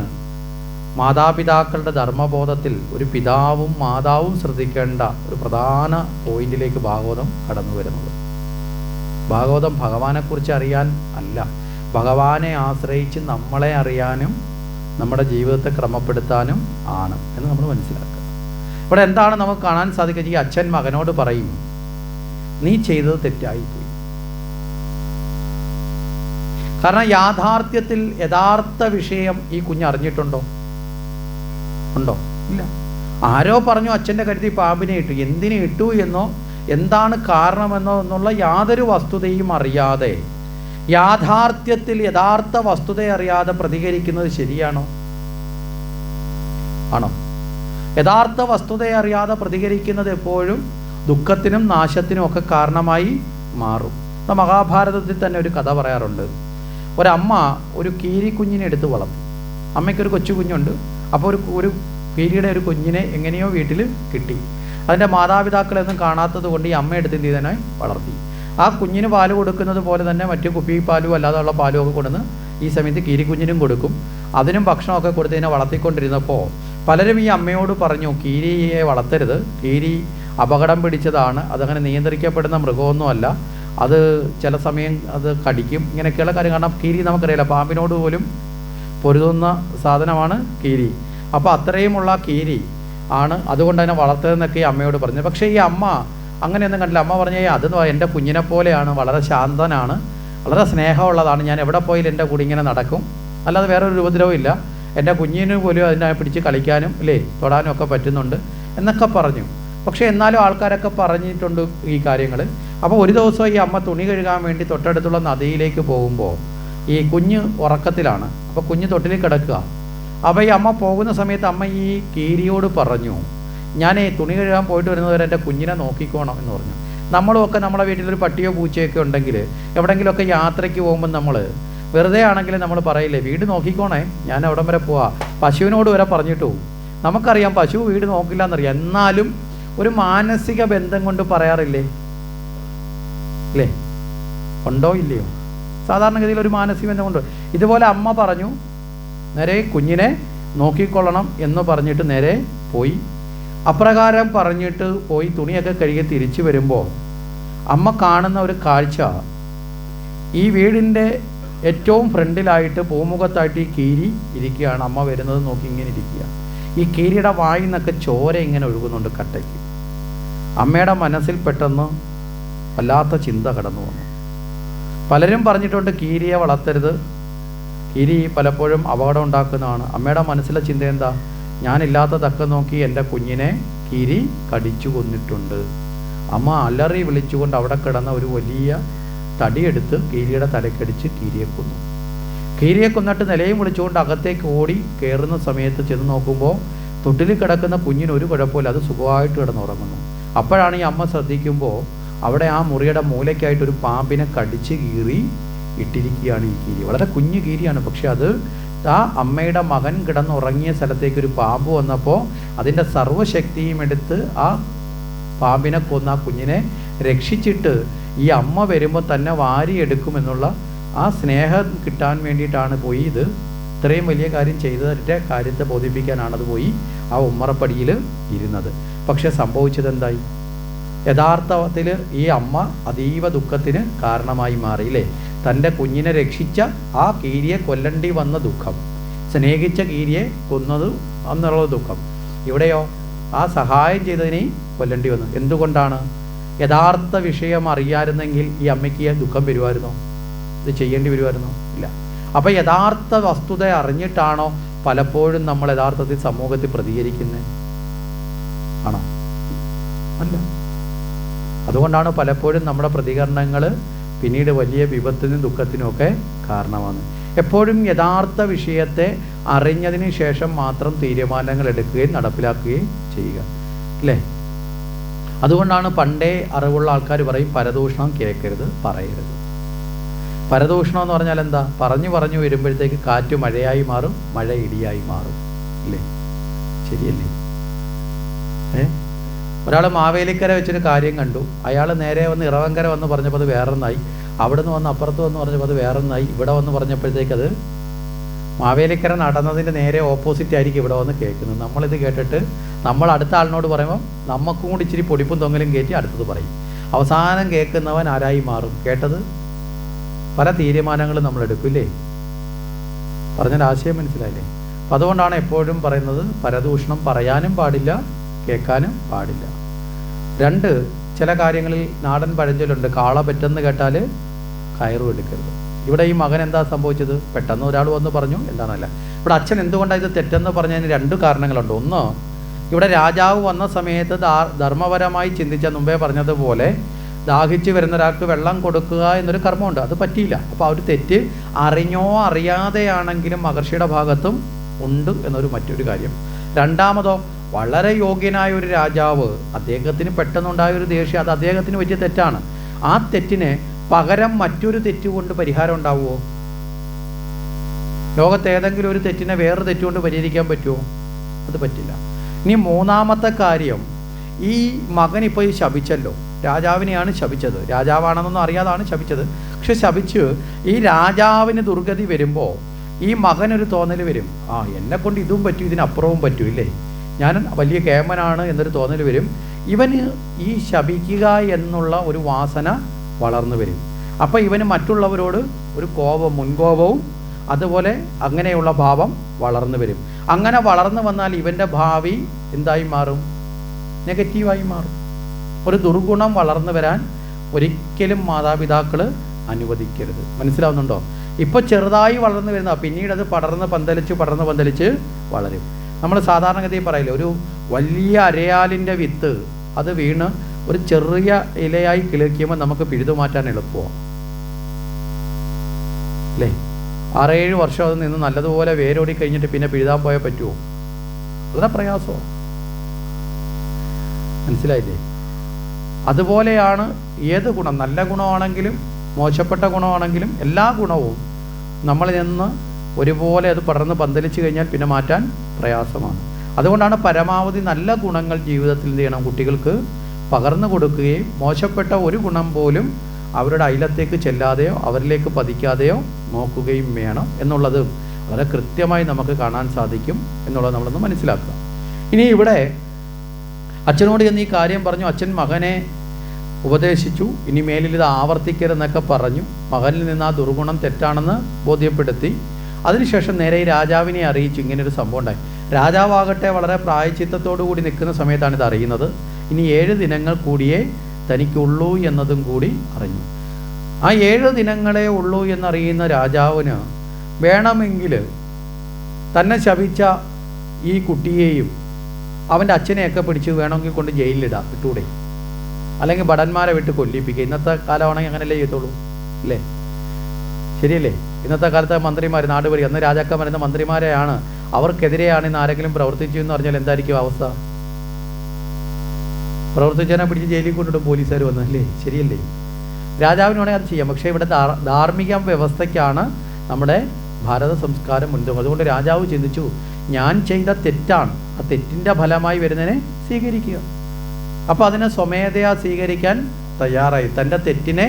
മാതാപിതാക്കളുടെ ധർമ്മബോധത്തിൽ ഒരു പിതാവും മാതാവും ശ്രദ്ധിക്കേണ്ട ഒരു പ്രധാന പോയിന്റിലേക്ക് ഭാഗവതം കടന്നു വരുന്നത്. ഭാഗവതം ഭഗവാനെക്കുറിച്ച് അറിയാൻ അല്ല, ഭഗവാനെ ആശ്രയിച്ച് നമ്മളെ അറിയാനും നമ്മുടെ ജീവിതത്തെ ക്രമപ്പെടുത്താനും ആണ് എന്ന് നമ്മൾ മനസ്സിലാക്കുക. ഇവിടെ എന്താണ് നമുക്ക് കാണാൻ സാധിക്കുക? ഈ അച്ഛൻ മകനോട് പറയും, നീ ചെയ്തത് തെറ്റായിപ്പോയി. കാരണം യാഥാർത്ഥ്യത്തിൽ യഥാർത്ഥ വിഷയം ഈ കുഞ്ഞ് അറിഞ്ഞിട്ടുണ്ടോ? ഉണ്ടോ? ഇല്ല. ആരോ പറഞ്ഞു അച്ഛൻ്റെ കഴുത്തിൽ പാമ്പിനെ ഇട്ടു, എന്തിനെ ഇട്ടു എന്നോ എന്താണ് കാരണമെന്നോ എന്നുള്ള യാതൊരു വസ്തുതയും അറിയാതെ, യാഥാർത്ഥ്യത്തിൽ യഥാർത്ഥ വസ്തുത അറിയാതെ പ്രതികരിക്കുന്നത് ശരിയാണോ? ആണോ? യഥാർത്ഥ വസ്തുതയെ അറിയാതെ പ്രതികരിക്കുന്നത് എപ്പോഴും ദുഃഖത്തിനും നാശത്തിനും ഒക്കെ കാരണമായി മാറും. മഹാഭാരതത്തിൽ തന്നെ ഒരു കഥ പറയാറുണ്ട്. ഒരമ്മ ഒരു കീരിക്കുഞ്ഞിനെ എടുത്ത് വളർത്തി. അമ്മയ്ക്കൊരു കൊച്ചു കുഞ്ഞുണ്ട്. അപ്പോൾ ഒരു കീരിയുടെ ഒരു കുഞ്ഞിനെ എങ്ങനെയോ വീട്ടിൽ കിട്ടി. അതിൻ്റെ മാതാപിതാക്കളൊന്നും കാണാത്തത് കൊണ്ട് ഈ അമ്മ എടുത്ത് ഇതിനെ വളർത്തി. ആ കുഞ്ഞിന് പാല് കൊടുക്കുന്നത് പോലെ തന്നെ മറ്റു കുപ്പിപ്പാലും അല്ലാതെയുള്ള പാലും ഒക്കെ കൊടുന്ന് ഈ സമയത്ത് കീരിക്കുഞ്ഞിനും കൊടുക്കും. അതിനും ഭക്ഷണമൊക്കെ കൊടുത്ത് ഇതിനെ വളർത്തിക്കൊണ്ടിരുന്നപ്പോൾ പലരും ഈ അമ്മയോട് പറഞ്ഞു, കീരിയെ വളർത്തരുത്, കീരി അപകടം പിടിച്ചതാണ്, അതങ്ങനെ നിയന്ത്രിക്കപ്പെടുന്ന മൃഗമൊന്നുമല്ല, അത് ചില സമയം അത് കടിക്കും, ഇങ്ങനെയൊക്കെയുള്ള കാര്യം. കാരണം കീരി നമുക്കറിയില്ല, പാമ്പിനോട് പോലും പൊരുതുന്ന സാധനമാണ് കീരി. അപ്പോൾ അത്രയുമുള്ള കീരി ആണ്, അതുകൊണ്ട് തന്നെ വളർത്തതെന്നൊക്കെ ഈ അമ്മയോട് പറഞ്ഞു. പക്ഷേ ഈ അമ്മ അങ്ങനെയൊന്നും കണ്ടില്ല. അമ്മ പറഞ്ഞേ, അത് എൻ്റെ കുഞ്ഞിനെ പോലെയാണ്, വളരെ ശാന്തനാണ്, വളരെ സ്നേഹമുള്ളതാണ്, ഞാൻ എവിടെ പോയാലും എൻ്റെ കൂടെ ഇങ്ങനെ നടക്കും, അല്ലാതെ വേറൊരു ഉപദ്രവവും ഇല്ല, എൻ്റെ കുഞ്ഞിന് പോലും അതിനെ പിടിച്ച് കളിക്കാനും ഇല്ലേ തൊടാനും ഒക്കെ പറ്റുന്നുണ്ട് എന്നൊക്കെ പറഞ്ഞു. പക്ഷേ എന്നാലും ആൾക്കാരൊക്കെ പറഞ്ഞിട്ടുണ്ട് ഈ കാര്യങ്ങൾ. അപ്പോൾ ഒരു ദിവസം ഈ അമ്മ തുണി കഴുകാൻ വേണ്ടി തൊട്ടടുത്തുള്ള നദിയിലേക്ക് പോകുമ്പോൾ ഈ കുഞ്ഞ് ഉറക്കത്തിലാണ്. അപ്പോൾ കുഞ്ഞ് തൊട്ടിൽ കിടക്കുക. അപ്പോൾ ഈ അമ്മ പോകുന്ന സമയത്ത് അമ്മ ഈ കീരിയോട് പറഞ്ഞു, ഞാൻ തുണി കഴുകാൻ പോയിട്ട് വരുന്നവരെ എൻ്റെ കുഞ്ഞിനെ നോക്കിക്കോണം എന്ന് പറഞ്ഞു. നമ്മളുമൊക്കെ നമ്മുടെ വീട്ടിലൊരു പട്ടിയോ പൂച്ചയൊക്കെ ഉണ്ടെങ്കിൽ എവിടെയെങ്കിലുമൊക്കെ യാത്രയ്ക്ക് പോകുമ്പോൾ നമ്മൾ വെറുതെ ആണെങ്കിൽ നമ്മൾ പറയില്ലേ, വീട് നോക്കിക്കോണേ, ഞാൻ അവിടം വരെ പോവാ. പശുവിനോട് വരെ പറഞ്ഞിട്ട് പോകും. നമുക്കറിയാം പശു വീട് നോക്കില്ല എന്നറിയാം, എന്നാലും ഒരു മാനസിക ബന്ധം കൊണ്ട് പറയാറില്ലേ? അല്ലേ? ഉണ്ടോ ഇല്ലയോ? സാധാരണഗതിയിൽ ഒരു മാനസിക ബന്ധം കൊണ്ട്. ഇതുപോലെ അമ്മ പറഞ്ഞു, നേരെ കുഞ്ഞിനെ നോക്കിക്കൊള്ളണം എന്ന് പറഞ്ഞിട്ട് നേരെ പോയി. അപ്രകാരം പറഞ്ഞിട്ട് പോയി തുണിയൊക്കെ കഴുകി തിരിച്ചു വരുമ്പോൾ അമ്മ കാണുന്ന ഒരു കാഴ്ച, ഈ വീടിൻ്റെ ഏറ്റവും ഫ്രണ്ടിലായിട്ട് പൂമുഖത്തായിട്ട് ഈ കീരി ഇരിക്കുകയാണ്. അമ്മ വരുന്നത് നോക്കി ഇങ്ങനെ ഇരിക്കുക. ഈ കീരിയുടെ വായിൽ നിന്നൊക്കെ ചോര ഇങ്ങനെ ഒഴുകുന്നുണ്ട് കട്ടയ്ക്ക്. അമ്മയുടെ മനസ്സിൽ പെട്ടെന്ന് വല്ലാത്ത ചിന്ത കടന്നു വന്നു. പലരും പറഞ്ഞിട്ടുണ്ട് കീരിയെ വളർത്തരുത്, കീരി പലപ്പോഴും അപകടം ഉണ്ടാക്കുന്നതാണ്. അമ്മയുടെ മനസ്സിലെ ചിന്ത എന്താ? ഞാനില്ലാത്ത തക്ക നോക്കി എൻ്റെ കുഞ്ഞിനെ കീരി കടിച്ചു കൊന്നിട്ടുണ്ട്. അമ്മ അലറി വിളിച്ചുകൊണ്ട് അവിടെ കിടന്ന ഒരു വലിയ തടിയെടുത്ത് കീരിയുടെ തലക്കടിച്ച് കീരിയെ കൊന്നു. കീരിയെ കൊന്നിട്ട് നിലയും വിളിച്ചുകൊണ്ട് അകത്തേക്ക് ഓടി കയറുന്ന സമയത്ത് ചെന്ന് നോക്കുമ്പോൾ തൊട്ടിൽ കിടക്കുന്ന കുഞ്ഞിന് ഒരു കുഴപ്പമില്ല, അത് സുഖമായിട്ട് കിടന്നുറങ്ങുന്നു. അപ്പോഴാണ് ഈ അമ്മ ശ്രദ്ധിക്കുമ്പോൾ അവിടെ ആ മുറിയുടെ മൂലയ്ക്കായിട്ടൊരു പാമ്പിനെ കടിച്ച് കീറി ഇട്ടിരിക്കുകയാണ് ഈ കീരി. വളരെ കുഞ്ഞു കീരിയാണ്, പക്ഷെ അത് ആ അമ്മയുടെ മകൻ കിടന്നുറങ്ങിയ സ്ഥലത്തേക്ക് ഒരു പാമ്പ് വന്നപ്പോൾ അതിൻ്റെ സർവ്വശക്തിയും എടുത്ത് ആ പാമ്പിനെ കൊന്ന് ആ കുഞ്ഞിനെ രക്ഷിച്ചിട്ട് ഈ അമ്മ വരുമ്പോൾ തന്നെ വാരിയെടുക്കുമെന്നുള്ള ആ സ്നേഹം കിട്ടാൻ വേണ്ടിയിട്ടാണ് പോയി ഇത് ഇത്രയും വലിയ കാര്യം ചെയ്തതിൻ്റെ കാര്യത്തെ ബോധിപ്പിക്കാനാണത് പോയി ആ ഉമ്മറപ്പടിയിൽ ഇരുന്നത്. പക്ഷെ സംഭവിച്ചത് എന്തായി? യഥാർത്ഥത്തിൽ ഈ അമ്മ അതീവ ദുഃഖത്തിന് കാരണമായി മാറിയില്ലേ? തൻ്റെ കുഞ്ഞിനെ രക്ഷിച്ച ആ കീരിയെ കൊല്ലണ്ടി വന്ന ദുഃഖം, സ്നേഹിച്ച കീരിയെ കൊന്നത് എന്നുള്ള ദുഃഖം. ഇവിടെയോ ആ സഹായം ചെയ്തതിനെ കൊല്ലണ്ടി വന്നു. എന്തുകൊണ്ടാണ്? യഥാർത്ഥ വിഷയം അറിയാമായിരുന്നെങ്കിൽ ഈ അമ്മയ്ക്ക് ദുഃഖം വരുമായിരുന്നോ? ഇത് ചെയ്യേണ്ടി വരുമായിരുന്നോ? ഇല്ല. അപ്പോൾ യഥാർത്ഥ വസ്തുത അറിഞ്ഞിട്ടാണോ പലപ്പോഴും നമ്മൾ യഥാർത്ഥത്തിൽ സമൂഹത്തിൽ പ്രതികരിക്കുന്നത്? ആണോ? അല്ല. അതുകൊണ്ടാണ് പലപ്പോഴും നമ്മുടെ പ്രതികരണങ്ങൾ പിന്നീട് വലിയ വിപത്തിനും ദുഃഖത്തിനുമൊക്കെ കാരണമാണ്. എപ്പോഴും യഥാർത്ഥ വിഷയത്തെ അറിഞ്ഞതിന് ശേഷം മാത്രം തീരുമാനങ്ങൾ എടുക്കുകയും നടപ്പിലാക്കുകയും ചെയ്യുക, അല്ലേ? അതുകൊണ്ടാണ് പണ്ടേ അറിവുള്ള ആൾക്കാർ പറയും പരദൂഷണം കേൾക്കരുത്, പറയരുത്. പരദൂഷണം എന്ന് പറഞ്ഞാൽ എന്താ? പറഞ്ഞു വരുമ്പോഴത്തേക്ക് കാറ്റ് മഴയായി മാറും, മഴ ഇടിയായി മാറും, അല്ലേ? ശരിയല്ലേ? ഒരാൾ മാവേലിക്കര വെച്ചൊരു കാര്യം കണ്ടു. അയാൾ നേരെ വന്ന് ഇറവങ്കര വന്ന് പറഞ്ഞപ്പോൾ അത് വേറൊന്നായി, അവിടെ നിന്ന് വന്ന് അപ്പുറത്ത് വന്ന് പറഞ്ഞപ്പോൾ അത് വേറൊന്നായി, ഇവിടെ വന്ന് പറഞ്ഞപ്പോഴത്തേക്ക് അത് മാവേലിക്കര നടന്നതിൻ്റെ നേരെ ഓപ്പോസിറ്റ് ആയിരിക്കും ഇവിടെ വന്ന് കേൾക്കുന്നത്. നമ്മളിത് കേട്ടിട്ട് നമ്മൾ അടുത്ത ആളിനോട് പറയുമ്പോൾ നമുക്കും കൂടി ഇച്ചിരി പൊടിപ്പും തൊങ്ങലും കയറ്റി അടുത്തത് പറയും. അവസാനം കേൾക്കുന്നവൻ ആരായി മാറും? കേട്ടത് പല തീരുമാനങ്ങളും നമ്മൾ എടുക്കില്ലേ? പറഞ്ഞാൽ ആശയം മനസ്സിലായില്ലേ? അപ്പം അതുകൊണ്ടാണ് എപ്പോഴും പറയുന്നത് പരദൂഷണം പറയാനും പാടില്ല, കേൾക്കാനും പാടില്ല. രണ്ട്, ചില കാര്യങ്ങളിൽ നാടൻ പഴഞ്ചൊല്ലുണ്ട്, കാള പെട്ടെന്ന് കേട്ടാൽ കയറും എടുക്കരുത്. ഇവിടെ ഈ മകൻ എന്താ സംഭവിച്ചത്? പെട്ടെന്ന് ഒരാൾ വന്ന് പറഞ്ഞു, എന്താണല്ല. ഇവിടെ അച്ഛൻ എന്തുകൊണ്ടാണ് ഇത് തെറ്റെന്ന് പറഞ്ഞതിന് രണ്ട് കാരണങ്ങളുണ്ട്. ഒന്ന്, ഇവിടെ രാജാവ് വന്ന സമയത്ത് ധർമ്മപരമായി ചിന്തിച്ച മുമ്പേ പറഞ്ഞതുപോലെ ദാഹിച്ച് വരുന്ന ഒരാൾക്ക് വെള്ളം കൊടുക്കുക എന്നൊരു കർമ്മമുണ്ട്, അത് പറ്റിയില്ല. അപ്പോൾ ആ ഒരു തെറ്റ് അറിഞ്ഞോ അറിയാതെയാണെങ്കിലും മഹർഷിയുടെ ഭാഗത്തും ഉണ്ട് എന്നൊരു മറ്റൊരു കാര്യം. രണ്ടാമതോ, വളരെ യോഗ്യനായ ഒരു രാജാവ്, അദ്ദേഹത്തിന് പെട്ടെന്നുണ്ടായ ഒരു ദേഷ്യം, അത് അദ്ദേഹത്തിന് വലിയ തെറ്റാണ്. ആ തെറ്റിന് പകരം മറ്റൊരു തെറ്റുകൊണ്ട് പരിഹാരം ഉണ്ടാവുമോ? ലോകത്ത് ഏതെങ്കിലും ഒരു തെറ്റിനെ വേറൊരു തെറ്റുകൊണ്ട് പരിഹരിക്കാൻ പറ്റുമോ? അത് പറ്റില്ല. ഇനി മൂന്നാമത്തെ കാര്യം, ഈ മകൻ ഇപ്പോൾ ഈ ശപിച്ചല്ലോ, രാജാവിനെയാണ് ശപിച്ചത്, രാജാവാണെന്നൊന്നും അറിയാതാണ് ശപിച്ചത്. പക്ഷെ ശപിച്ച് ഈ രാജാവിന് ദുർഗതി വരുമ്പോൾ ഈ മകനൊരു തോന്നൽ വരും, ആ എന്നെക്കൊണ്ട് ഇതും പറ്റും, ഇതിനപ്പുറവും പറ്റും, ഇല്ലേ, ഞാൻ വലിയ കേമനാണ് എന്നൊരു തോന്നൽ വരും. ഇവന് ഈ ശപിക്കുക എന്നുള്ള ഒരു വാസന വളർന്നു വരും. അപ്പോൾ ഇവന് മറ്റുള്ളവരോട് ഒരു കോപം, മുൻകോപവും അതുപോലെ അങ്ങനെയുള്ള ഭാവം വളർന്നു വരും. അങ്ങനെ വളർന്നു വന്നാൽ ഇവൻ്റെ ഭാവി എന്തായി മാറും? നെഗറ്റീവായി മാറും. ഒരു ദുർഗുണം വളർന്നു വരാൻ ഒരിക്കലും മാതാപിതാക്കൾ അനുവദിക്കരുത്. മനസ്സിലാവുന്നുണ്ടോ? ഇപ്പോൾ ചെറുതായി വളർന്നു വരുന്ന, പിന്നീട് അത് പടർന്ന് പന്തലിച്ച് വളരും. നമ്മൾ സാധാരണഗതിയിൽ പറയില്ല, ഒരു വലിയ അരയാലിൻ്റെ വിത്ത് അത് വീണ് ഒരു ചെറിയ ഇലയായി കിളിക്കുമ്പോൾ നമുക്ക് പിഴുതു മാറ്റാൻ എളുപ്പമാണ്, അല്ലേ? 6-7 വർഷം അത് നിന്ന് നല്ലതുപോലെ വേരോടി കഴിഞ്ഞിട്ട് പിന്നെ പിഴുതാൻ പോയാൽ പറ്റുമോ? വളരെ പ്രയാസമാണ്. മനസ്സിലായില്ലേ? അതുപോലെയാണ് ഏത് ഗുണം, നല്ല ഗുണമാണെങ്കിലും മോശപ്പെട്ട ഗുണമാണെങ്കിലും എല്ലാ ഗുണവും നമ്മളിൽ നിന്ന് ഒരുപോലെ അത് പടർന്ന് പന്തലിച്ച് കഴിഞ്ഞാൽ പിന്നെ മാറ്റാൻ പ്രയാസമാണ്. അതുകൊണ്ടാണ് പരമാവധി നല്ല ഗുണങ്ങൾ ജീവിതത്തിൽ എന്ത് ചെയ്യണം, കുട്ടികൾക്ക് പകർന്നു കൊടുക്കുകയും മോശപ്പെട്ട ഒരു ഗുണം പോലും അവരുടെ അയലത്തേക്ക് ചെല്ലാതെയോ അവരിലേക്ക് പതിക്കാതെയോ നോക്കുകയും വേണം എന്നുള്ളത് വളരെ കൃത്യമായി നമുക്ക് കാണാൻ സാധിക്കും എന്നുള്ളത് നമ്മളൊന്ന് മനസ്സിലാക്കുക. ഇനി ഇവിടെ അച്ഛനോട് ചെന്ന് ഈ കാര്യം പറഞ്ഞു, അച്ഛൻ മകനെ ഉപദേശിച്ചു, ഇനി മേലിൽ ഇത് ആവർത്തിക്കരുതെന്നൊക്കെ പറഞ്ഞു, മകനിൽ നിന്ന് ആ ദുർഗുണം തെറ്റാണെന്ന് ബോധ്യപ്പെടുത്തി. അതിനുശേഷം നേരെ ഈ രാജാവിനെ അറിയിച്ചു ഇങ്ങനൊരു സംഭവം ഉണ്ടായി. രാജാവാകട്ടെ വളരെ പ്രായച്ചിത്തത്തോടു കൂടി നിൽക്കുന്ന സമയത്താണ് ഇത് അറിയുന്നത്. ഇനി 7 ദിനങ്ങൾ കൂടിയേ തനിക്കുള്ളൂ എന്നതും കൂടി അറിഞ്ഞു. ആ 7 ദിനങ്ങളേ ഉള്ളൂ എന്നറിയുന്ന രാജാവിന് വേണമെങ്കിൽ തന്നെ ശപിച്ച ഈ കുട്ടിയെയും അവൻ്റെ അച്ഛനെയൊക്കെ പിടിച്ച് വേണമെങ്കിൽ കൊണ്ട് ജയിലിലിടാം, ഇട്ടൂടെ, അല്ലെങ്കിൽ ഭടന്മാരെ വിട്ട് കൊല്ലിപ്പിക്കുക. ഇന്നത്തെ കാലമാണെങ്കിൽ അങ്ങനെയല്ലേ ചെയ്യത്തുള്ളൂ, അല്ലേ? ശരിയല്ലേ? ഇന്നത്തെ കാലത്തെ മന്ത്രിമാർ, നാട് ഭരിക്കുക, അന്ന് രാജാക്കന്മാർ, എന്ന മന്ത്രിമാരെയാണ്, അവർക്കെതിരെയാണ് ഇന്ന് ആരെങ്കിലും പ്രവർത്തിച്ചു എന്ന് പറഞ്ഞാൽ എന്തായിരിക്കും അവസ്ഥ? പ്രവർത്തിച്ചതിനെ പിടിച്ച് ജയിലിൽ കൊണ്ടിടും പോലീസുകാർ വന്നല്ലേ? ശരിയല്ലേ? രാജാവിനാണെങ്കിൽ അത് ചെയ്യാം. പക്ഷേ ഇവിടെ ധാർമ്മിക വ്യവസ്ഥയ്ക്കാണ് നമ്മുടെ ഭാരത സംസ്കാരം മുൻതൂക്കം. അതുകൊണ്ട് രാജാവ് ചിന്തിച്ചു, ഞാൻ ചെയ്ത തെറ്റാണ്, ആ തെറ്റിൻ്റെ ഫലമായി വരുന്നതിനെ സ്വീകരിക്കുക. അപ്പോൾ അതിനെ സ്വമേധയാ സ്വീകരിക്കാൻ തയ്യാറായി. തൻ്റെ തെറ്റിനെ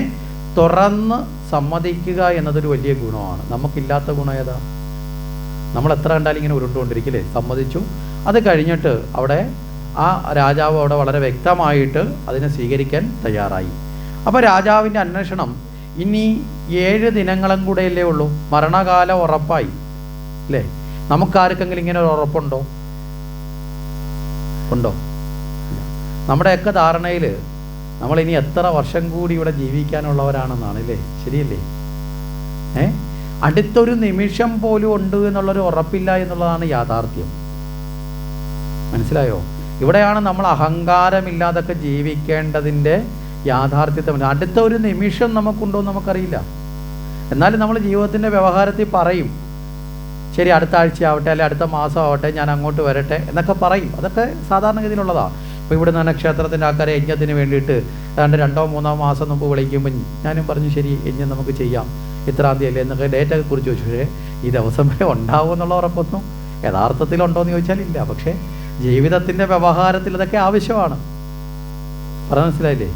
തുറന്ന് സമ്മതിക്കുക എന്നതൊരു വലിയ ഗുണമാണ്. നമുക്കില്ലാത്ത ഗുണം ഏതാ? നമ്മൾ എത്ര കണ്ടാലും ഇങ്ങനെ ഉരുണ്ടുകൊണ്ടിരിക്കില്ലേ? സമ്മതിച്ചു. അത് കഴിഞ്ഞിട്ട് അവിടെ ആ രാജാവ് അവിടെ വളരെ വ്യക്തമായിട്ട് അതിനെ സ്വീകരിക്കാൻ തയ്യാറായി. അപ്പോൾ രാജാവിൻ്റെ അന്വേഷണം ഇനി 7 ദിനങ്ങളും കൂടെയല്ലേ ഉള്ളൂ, മരണകാലം ഉറപ്പായി അല്ലേ? നമുക്കാർക്കെങ്കിലും ഇങ്ങനെ ഒരു ഉറപ്പുണ്ടോ? ഉണ്ടോ? നമ്മുടെയൊക്കെ ധാരണയിൽ നമ്മളിനി എത്ര വർഷം കൂടി ഇവിടെ ജീവിക്കാനുള്ളവരാണെന്നാണ് അല്ലേ? ശരിയല്ലേ? അടുത്തൊരു നിമിഷം പോലും ഉണ്ട് എന്നുള്ളൊരു ഉറപ്പില്ല എന്നുള്ളതാണ് യാഥാർത്ഥ്യം. മനസ്സിലായോ? ഇവിടെയാണ് നമ്മൾ അഹങ്കാരമില്ലാതൊക്കെ ജീവിക്കേണ്ടതിൻ്റെ യാഥാർത്ഥ്യത്തെ. അടുത്ത ഒരു നിമിഷം നമുക്കുണ്ടോ എന്ന് നമുക്കറിയില്ല. എന്നാലും നമ്മൾ ജീവിതത്തിൻ്റെ വ്യവഹാരത്തിൽ പറയും, ശരി അടുത്ത ആഴ്ച ആവട്ടെ, അല്ലെ അടുത്ത മാസം ആവട്ടെ, ഞാൻ അങ്ങോട്ട് വരട്ടെ എന്നൊക്കെ പറയും. അതൊക്കെ സാധാരണഗതിയിലുള്ളതാണ്. ഇപ്പോൾ ഇവിടെ നിന്ന് ക്ഷേത്രത്തിൻ്റെ ആൾക്കാരെ യജ്ഞത്തിന് വേണ്ടിയിട്ട് 2-3 മാസം മുമ്പ് വിളിക്കുമ്പോൾ ഞാനും പറഞ്ഞു ശരി യജ്ഞം നമുക്ക് ചെയ്യാം, ഇത്രാം തീയതി അല്ലേ എന്നൊക്കെ ഡേറ്റൊക്കെ കുറിച്ച് ചോദിച്ചു. പക്ഷേ ഈ ദിവസം വരെ ഉണ്ടാവും എന്നുള്ള ഉറപ്പൊന്നും യഥാർത്ഥത്തിലുണ്ടോ എന്ന് ചോദിച്ചാൽ ഇല്ല. പക്ഷേ ജീവിതത്തിൻ്റെ വ്യവഹാരത്തിൽ ഇതൊക്കെ ആവശ്യമാണ്. പറഞ്ഞ മനസ്സിലായില്ലേ?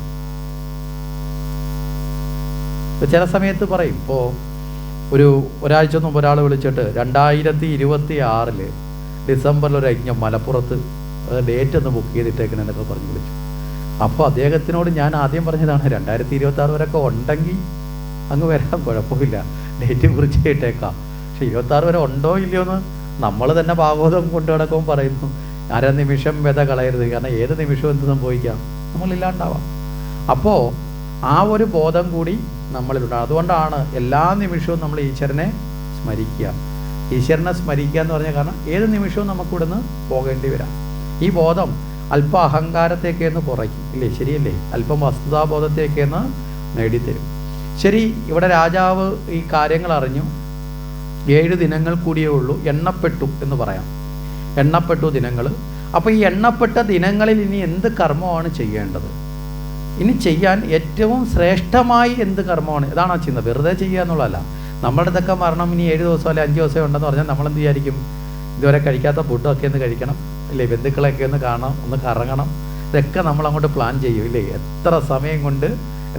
ഇപ്പോൾ ചില സമയത്ത് പറയും, ഇപ്പോൾ ഒരാഴ്ച മുമ്പ് ഒരാൾ വിളിച്ചിട്ട് 2026 ഡിസംബറിൽ ഒരു യജ്ഞം മലപ്പുറത്ത് ഡേറ്റ് ഒന്ന് ബുക്ക് ചെയ്തിട്ടേക്കണെന്നൊക്കെ പറഞ്ഞ് വിളിച്ചു. അപ്പോൾ അദ്ദേഹത്തിനോട് ഞാൻ ആദ്യം പറഞ്ഞതാണ് 2026 വരെയൊക്കെ ഉണ്ടെങ്കിൽ അങ്ങ് വരാൻ കുഴപ്പമില്ല, ഡേറ്റ് കുറിച്ച് ഇട്ടേക്കാം. പക്ഷെ 26 വരെ ഉണ്ടോ ഇല്ലയോ എന്ന് നമ്മൾ തന്നെ ഭാഗവതം കൊണ്ടു നടക്കുമ്പോൾ പറയുന്നു, അര നിമിഷം വ്യത കളയരുത്, കാരണം ഏത് നിമിഷവും എന്ത് സംഭവിക്കാം, നമ്മളില്ലാണ്ടാവാം. അപ്പോൾ ആ ഒരു ബോധം കൂടി നമ്മളിലുണ്ടാകും. അതുകൊണ്ടാണ് എല്ലാ നിമിഷവും നമ്മൾ ഈശ്വരനെ സ്മരിക്കുക. ഈശ്വരനെ സ്മരിക്കുക എന്ന് പറഞ്ഞാൽ കാരണം ഏത് നിമിഷവും നമുക്കിവിടെ നിന്ന് പോകേണ്ടി വരാം. ഈ ബോധം അല്പം അഹങ്കാരത്തേക്കെന്ന് കുറയ്ക്കും ഇല്ലേ? ശരിയല്ലേ? അല്പം വസ്തുതാബോധത്തേക്കെന്ന് നേടിത്തരും. ശരി, ഇവിടെ രാജാവ് ഈ കാര്യങ്ങൾ അറിഞ്ഞു. 7 ദിനങ്ങൾ കൂടിയേ ഉള്ളൂ, എണ്ണപ്പെട്ടു എന്ന് പറയാം. എണ്ണപ്പെട്ടു ദിനങ്ങൾ. അപ്പോൾ ഈ എണ്ണപ്പെട്ട ദിനങ്ങളിൽ ഇനി എന്ത് കർമ്മമാണ് ചെയ്യേണ്ടത്? ഇനി ചെയ്യാൻ ഏറ്റവും ശ്രേഷ്ഠമായി എന്ത് കർമ്മമാണ്? ഇതാണ് ആ ചിന്ത. വെറുതെ ചെയ്യുക എന്നുള്ളതല്ല. നമ്മുടെ ഇതൊക്കെ മരണം ഇനി 7 ദിവസം അല്ലെ 5 ദിവസം ഉണ്ടെന്ന് പറഞ്ഞാൽ നമ്മളെന്ത് വിചാരിക്കും? ഇതുവരെ കഴിക്കാത്ത ഫുഡൊക്കെ ഒന്ന് കഴിക്കണം അല്ലേ, ബന്ധുക്കളൊക്കെ ഒന്ന് കാണണം, ഒന്ന് കറങ്ങണം, ഇതൊക്കെ നമ്മളങ്ങോട്ട് പ്ലാൻ ചെയ്യും ഇല്ലേ? എത്ര സമയം കൊണ്ട്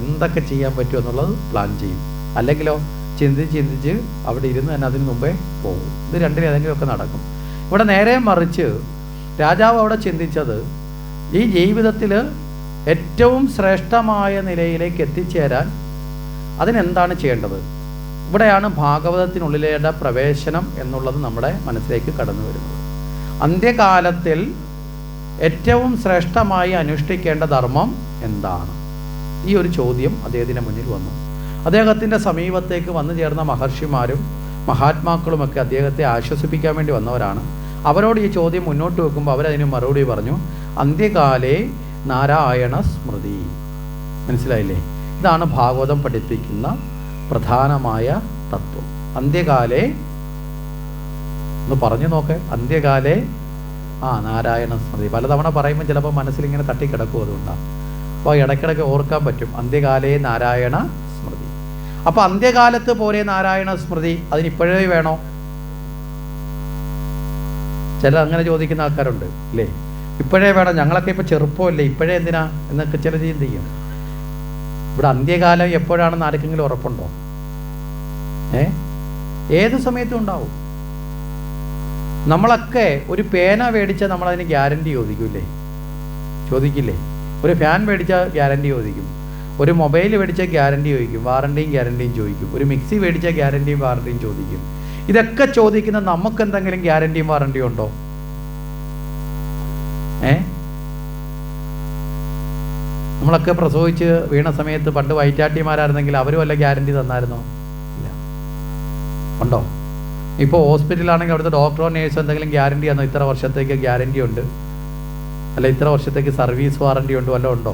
എന്തൊക്കെ ചെയ്യാൻ പറ്റുമെന്നുള്ളത് പ്ലാൻ ചെയ്യും. അല്ലെങ്കിലോ ചിന്തിച്ച് അവിടെ ഇരുന്ന് തന്നെ അതിന് മുമ്പേ പോകും. ഇത് രണ്ടിനും ഏതെങ്കിലുമൊക്കെ നടക്കും. ഇവിടെ നേരെ മറിച്ച് രാജാവ് അവിടെ ചിന്തിച്ചത് ഈ ജീവിതത്തിൽ ഏറ്റവും ശ്രേഷ്ഠമായ നിലയിലേക്ക് എത്തിച്ചേരാൻ അതിനെന്താണ് ചെയ്യേണ്ടത്? ഇവിടെയാണ് ഭാഗവതത്തിനുള്ളിലേടെ പ്രവേശനം എന്നുള്ളത് നമ്മുടെ മനസ്സിലേക്ക് കടന്നു വരുന്നത്. അന്ത്യകാലത്തിൽ ഏറ്റവും ശ്രേഷ്ഠമായി അനുഷ്ഠിക്കേണ്ട ധർമ്മം എന്താണ്? ഈ ഒരു ചോദ്യം അദ്ദേഹത്തിൻ്റെ മുന്നിൽ വന്നു. അദ്ദേഹത്തിൻ്റെ സമീപത്തേക്ക് വന്നു ചേർന്ന മഹർഷിമാരും മഹാത്മാക്കളുമൊക്കെ അദ്ദേഹത്തെ ആശ്വസിപ്പിക്കാൻ വേണ്ടി വന്നവരാണ്. അവരോട് ഈ ചോദ്യം മുന്നോട്ട് വെക്കുമ്പോൾ അവരതിന് മറുപടി പറഞ്ഞു, അന്ത്യകാലേ നാരായണ സ്മൃതി. മനസ്സിലായില്ലേ? ഇതാണ് ഭാഗവതം പഠിപ്പിക്കുന്ന പ്രധാനമായ തത്വം. അന്ത്യകാലേ ഒന്ന് പറഞ്ഞു നോക്കേ, അന്ത്യകാലേ നാരായണ സ്മൃതി. പലതവണ പറയുമ്പോൾ ചിലപ്പോൾ മനസ്സിലിങ്ങനെ തട്ടിക്കിടക്കും, അതുകൊണ്ടാണ്. അപ്പോൾ ഇടയ്ക്കിടയ്ക്ക് ഓർക്കാൻ പറ്റും, അന്ത്യകാലേ നാരായണ സ്മൃതി. അപ്പോൾ അന്ത്യകാലത്ത് പോരെ നാരായണ സ്മൃതി, അതിനിപ്പോഴേ വേണോ? ചില അങ്ങനെ ചോദിക്കുന്ന ആൾക്കാരുണ്ട് അല്ലേ, ഇപ്പോഴേ വേണം, ഞങ്ങളൊക്കെ ഇപ്പോൾ ചെറുപ്പമല്ലേ, ഇപ്പോഴേ എന്തിനാ എന്നൊക്കെ ചില ചിന്തിക്കും. ഇവിടെ അന്ത്യകാലം എപ്പോഴാണെന്ന് ആർക്കെങ്കിലും ഉറപ്പുണ്ടോ? ഏത് സമയത്തും ഉണ്ടാവും. നമ്മളൊക്കെ ഒരു പേന മേടിച്ചാൽ നമ്മളതിന് ഗ്യാരണ്ടി ചോദിക്കില്ലേ? ഒരു ഫാൻ മേടിച്ചാൽ ഗ്യാരണ്ടി ചോദിക്കും. ഒരു മൊബൈൽ മേടിച്ചാൽ ഗ്യാരണ്ടി ചോദിക്കും, വാറണ്ടിയും ഗ്യാരണ്ടിയും ചോദിക്കും. ഒരു മിക്സി മേടിച്ചാൽ ഗ്യാരണ്ടിയും വാറണ്ടിയും ചോദിക്കും. ഇതൊക്കെ ചോദിക്കുന്ന നമുക്ക് എന്തെങ്കിലും ഗ്യാരണ്ടിയും വാറണ്ടിയും ഉണ്ടോ? നമ്മളൊക്കെ പ്രസവിച്ച് വീണ സമയത്ത് പണ്ട് വൈറ്റാട്ടിമാരായിരുന്നെങ്കിൽ അവരും വല്ല ഗ്യാരണ്ടി തന്നായിരുന്നോ? ഇല്ല. ഉണ്ടോ? ഇപ്പോൾ ഹോസ്പിറ്റലാണെങ്കിൽ അവിടുത്തെ ഡോക്ടറോ നേഴ്സോ എന്തെങ്കിലും ഗ്യാരണ്ടി തന്നോ? ഇത്ര വർഷത്തേക്ക് ഗ്യാരണ്ടി ഉണ്ട്, അല്ല ഇത്ര വർഷത്തേക്ക് സർവീസ് വാറണ്ടി ഉണ്ട്, വല്ലതും ഉണ്ടോ?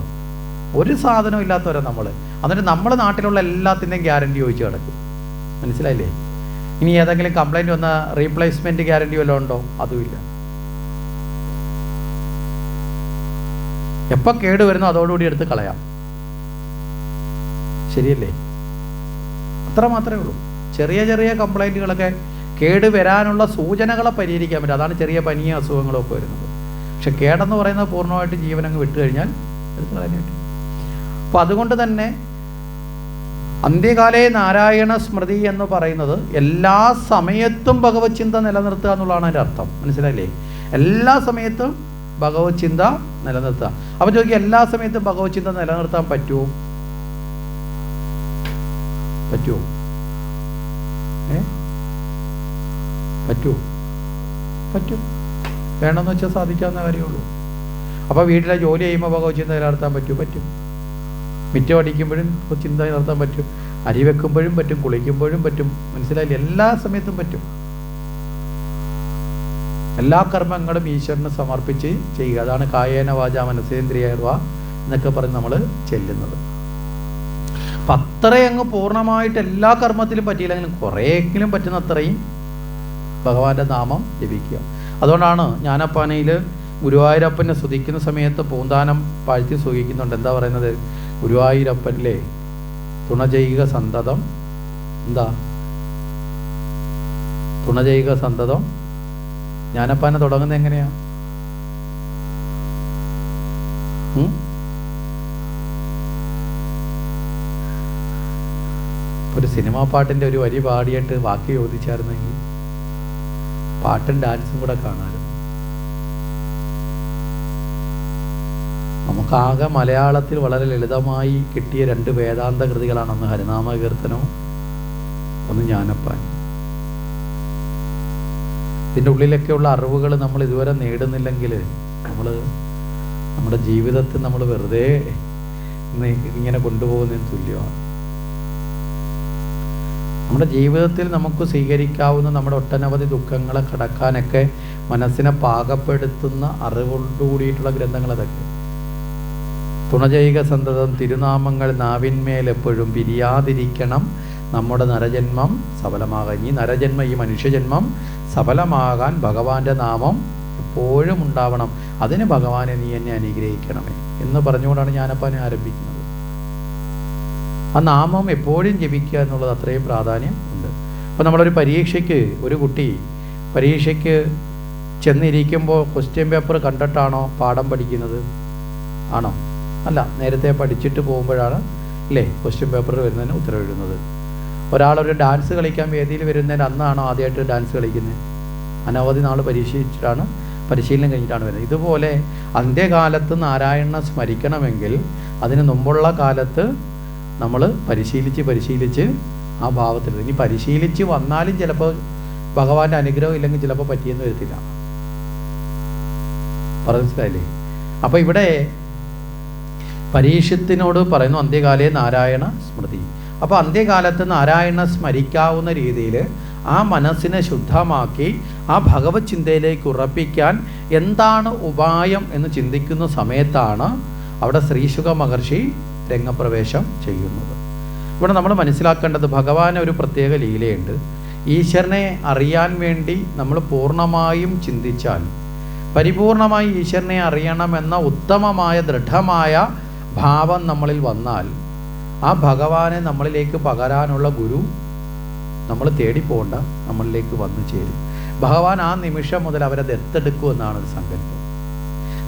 ഒരു സാധനവും ഇല്ലാത്തവരാ നമ്മൾ. എന്നിട്ട് നമ്മൾ നാട്ടിലുള്ള എല്ലാത്തിൻ്റെയും ഗ്യാരണ്ടി ചോദിച്ച് കിടക്കും. മനസ്സിലായില്ലേ? ഇനി ഏതെങ്കിലും കംപ്ലൈൻറ്റ് വന്ന റീപ്ലേസ്മെൻറ്റ് ഗ്യാരണ്ടി വല്ലതും ഉണ്ടോ? അതുമില്ല. എപ്പോൾ കേട് വരുന്നോ അതോടുകൂടി എടുത്ത് കളയാം. ശരിയല്ലേ? അത്ര മാത്രമേ ഉള്ളൂ. ചെറിയ ചെറിയ കംപ്ലൈൻറ്റുകളൊക്കെ കേട് വരാനുള്ള സൂചനകളെ പരിഹരിക്കാൻ പറ്റും. അതാണ് ചെറിയ പനിയും അസുഖങ്ങളും ഒക്കെ വരുന്നത്. പക്ഷെ കേടെന്ന് പറയുന്നത് പൂർണ്ണമായിട്ട് ജീവനങ്ങ് വിട്ടു കഴിഞ്ഞാൽ എടുത്ത് കളയാൻ പറ്റും. അപ്പോൾ അതുകൊണ്ട് തന്നെ അന്ത്യകാലേ നാരായണ സ്മൃതി എന്ന് പറയുന്നത് എല്ലാ സമയത്തും ഭഗവത് ചിന്ത നിലനിർത്തുക എന്നുള്ളതാണ് അതിൻ്റെ അർത്ഥം. മനസ്സിലായില്ലേ? എല്ലാ സമയത്തും ഭഗവത് ചിന്ത നിലനിർത്തുക. അപ്പം ചോദിക്കുക, എല്ലാ സമയത്തും ഭഗവത് ചിന്ത നിലനിർത്താൻ പറ്റുമോ? പറ്റുമോ? പറ്റും. വേണമെന്ന് വെച്ചാൽ സാധിക്കാവുന്ന കാര്യമുള്ളൂ. അപ്പോൾ വീട്ടിലെ ജോലി ചെയ്യുമ്പോൾ ഭഗവത് ചിന്ത നിലനിർത്താൻ പറ്റും. മിറ്റം അടിക്കുമ്പോഴും ചിന്ത നിലനിർത്താൻ പറ്റും. അരി വെക്കുമ്പോഴും പറ്റും, കുളിക്കുമ്പോഴും പറ്റും. മനസ്സിലായില്ലേ? എല്ലാ സമയത്തും പറ്റും. എല്ലാ കർമ്മങ്ങളും ഈശ്വരന് സമർപ്പിച്ച് ചെയ്യുക. അതാണ് കായേന വാചാ മനസേന്ദ്രിയർവ എന്നൊക്കെ പറഞ്ഞ് നമ്മൾ ചെല്ലുന്നത്. അപ്പം അത്രയും അങ്ങ് പൂർണ്ണമായിട്ട് എല്ലാ കർമ്മത്തിലും പറ്റിയില്ലെങ്കിലും കുറേയെങ്കിലും പറ്റുന്ന അത്രയും ഭഗവാന്റെ നാമം ജപിക്കുക. അതുകൊണ്ടാണ് ജ്ഞാനപ്പാനയിൽ ഗുരുവായൂരപ്പനെ സ്തുതിക്കുന്ന സമയത്ത് പൂന്താനം പാഴ്ത്തി സുഖിക്കുന്നുണ്ട്. എന്താ പറയുന്നത്? ഗുരുവായൂരപ്പനിലെ തുണ ചെയ്യുക സന്തതം. എന്താ തുണ ചെയ്യുക സന്തതം? ജ്ഞാനപ്പാന തുടങ്ങുന്നത് എങ്ങനെയാ? ഒരു സിനിമാ പാട്ടിൻ്റെ ഒരു വരി പാടിയിട്ട് ബാക്കി ചോദിച്ചായിരുന്നെങ്കിൽ പാട്ടും ഡാൻസും കൂടെ കാണാമായിരുന്നു. നമുക്കാകെ മലയാളത്തിൽ വളരെ ലളിതമായി കിട്ടിയ 2 വേദാന്ത കൃതികളാണ്. ഒന്ന് ഹരിനാമ കീർത്തനവും ഒന്ന് ജ്ഞാനപ്പാൻ. ഇതിൻ്റെ ഉള്ളിലൊക്കെയുള്ള അറിവുകൾ നമ്മൾ ഇതുവരെ നേടുന്നില്ലെങ്കിൽ നമ്മുടെ ജീവിതത്തിൽ നമ്മൾ വെറുതെ ഇങ്ങനെ കൊണ്ടുപോകുന്നതിന് തുല്യമാണ്. നമ്മുടെ ജീവിതത്തിൽ നമുക്ക് സ്വീകരിക്കാവുന്ന നമ്മുടെ ഒട്ടനവധി ദുഃഖങ്ങളെ കടക്കാനൊക്കെ മനസ്സിനെ പാകപ്പെടുത്തുന്ന അറിവോടുകൂടിയിട്ടുള്ള ഗ്രന്ഥങ്ങൾ അതൊക്കെ. തുണ ചെയ്യുക സന്തതം തിരുനാമങ്ങൾ നാവിന്മേൽ എപ്പോഴും പിരിയാതിരിക്കണം നമ്മുടെ നരജന്മം സഫലമാകാൻ. ഈ നരജന്മം, ഈ മനുഷ്യജന്മം സഫലമാകാൻ ഭഗവാന്റെ നാമം എപ്പോഴും ഉണ്ടാവണം. അതിന് ഭഗവാനെ നീ എന്നെ അനുഗ്രഹിക്കണമേ എന്ന് പറഞ്ഞുകൊണ്ടാണ് ജ്ഞാനപ്പാനെ ആരംഭിക്കുന്നത്. ആ നാമം എപ്പോഴും ജപിക്കുക എന്നുള്ളത് അത്രയും പ്രാധാന്യം ഉണ്ട്. അപ്പോൾ നമ്മളൊരു പരീക്ഷയ്ക്ക്, ഒരു കുട്ടി പരീക്ഷയ്ക്ക് ചെന്നിരിക്കുമ്പോൾ ക്വസ്റ്റ്യൻ പേപ്പർ കണ്ടിട്ടാണോ പാഠം പഠിക്കുന്നത്? ആണോ? അല്ല, നേരത്തെ പഠിച്ചിട്ട് പോകുമ്പോഴാണ് അല്ലേ ക്വസ്റ്റ്യൻ പേപ്പർ വരുന്നതിന് ഉത്തരം എഴുതുന്നത്. ഒരാളൊരു ഡാൻസ് കളിക്കാൻ വേദിയിൽ വരുന്നതിന് അന്നാണോ ആദ്യമായിട്ട് ഡാൻസ് കളിക്കുന്നത്? അനവധി നാൾ പരിശീലനം കഴിഞ്ഞിട്ടാണ് വരുന്നത്. ഇതുപോലെ അന്ത്യകാലത്ത് നാരായണനെ സ്മരിക്കണമെങ്കിൽ അതിന് മുമ്പുള്ള കാലത്ത് നമ്മൾ പരിശീലിച്ച് ആ ഭാവത്തിൽ, ഇനി പരിശീലിച്ച് വന്നാലും ചിലപ്പോൾ ഭഗവാന്റെ അനുഗ്രഹം ഇല്ലെങ്കിൽ ചിലപ്പോൾ പറ്റിയെന്ന് വരത്തില്ല. മനസ്സിലായില്ലേ? അപ്പോൾ ഇവിടെ പരീക്ഷത്തിനോട് പറയുന്നു അന്ത്യകാലേ നാരായണ സ്മൃതി. അപ്പോൾ അന്ത്യകാലത്ത് നാരായണ സ്മരിക്കാവുന്ന രീതിയിൽ ആ മനസ്സിനെ ശുദ്ധമാക്കി ആ ഭഗവത് ചിന്തയിലേക്ക് ഉറപ്പിക്കാൻ എന്താണ് ഉപായം എന്ന് ചിന്തിക്കുന്ന സമയത്താണ് അവിടെ ശ്രീശുക മഹർഷി രംഗപ്രവേശം ചെയ്യുന്നത്. ഇവിടെ നമ്മൾ മനസ്സിലാക്കേണ്ടത് ഭഗവാന് ഒരു പ്രത്യേക ലീലയുണ്ട്. ഈശ്വരനെ അറിയാൻ വേണ്ടി നമ്മൾ പൂർണ്ണമായും ചിന്തിച്ചാൽ, പരിപൂർണമായി ഈശ്വരനെ അറിയണമെന്ന ഉത്തമമായ ദൃഢമായ ഭാവം നമ്മളിൽ വന്നാൽ ആ ഭഗവാനെ നമ്മളിലേക്ക് പകരാനുള്ള ഗുരു നമ്മൾ തേടിപ്പോണ്ട, നമ്മളിലേക്ക് വന്നു ചേരും. ഭഗവാൻ ആ നിമിഷം മുതൽ അവരെ ദത്തെടുക്കുമെന്നാണ് ഒരു സങ്കല്പം.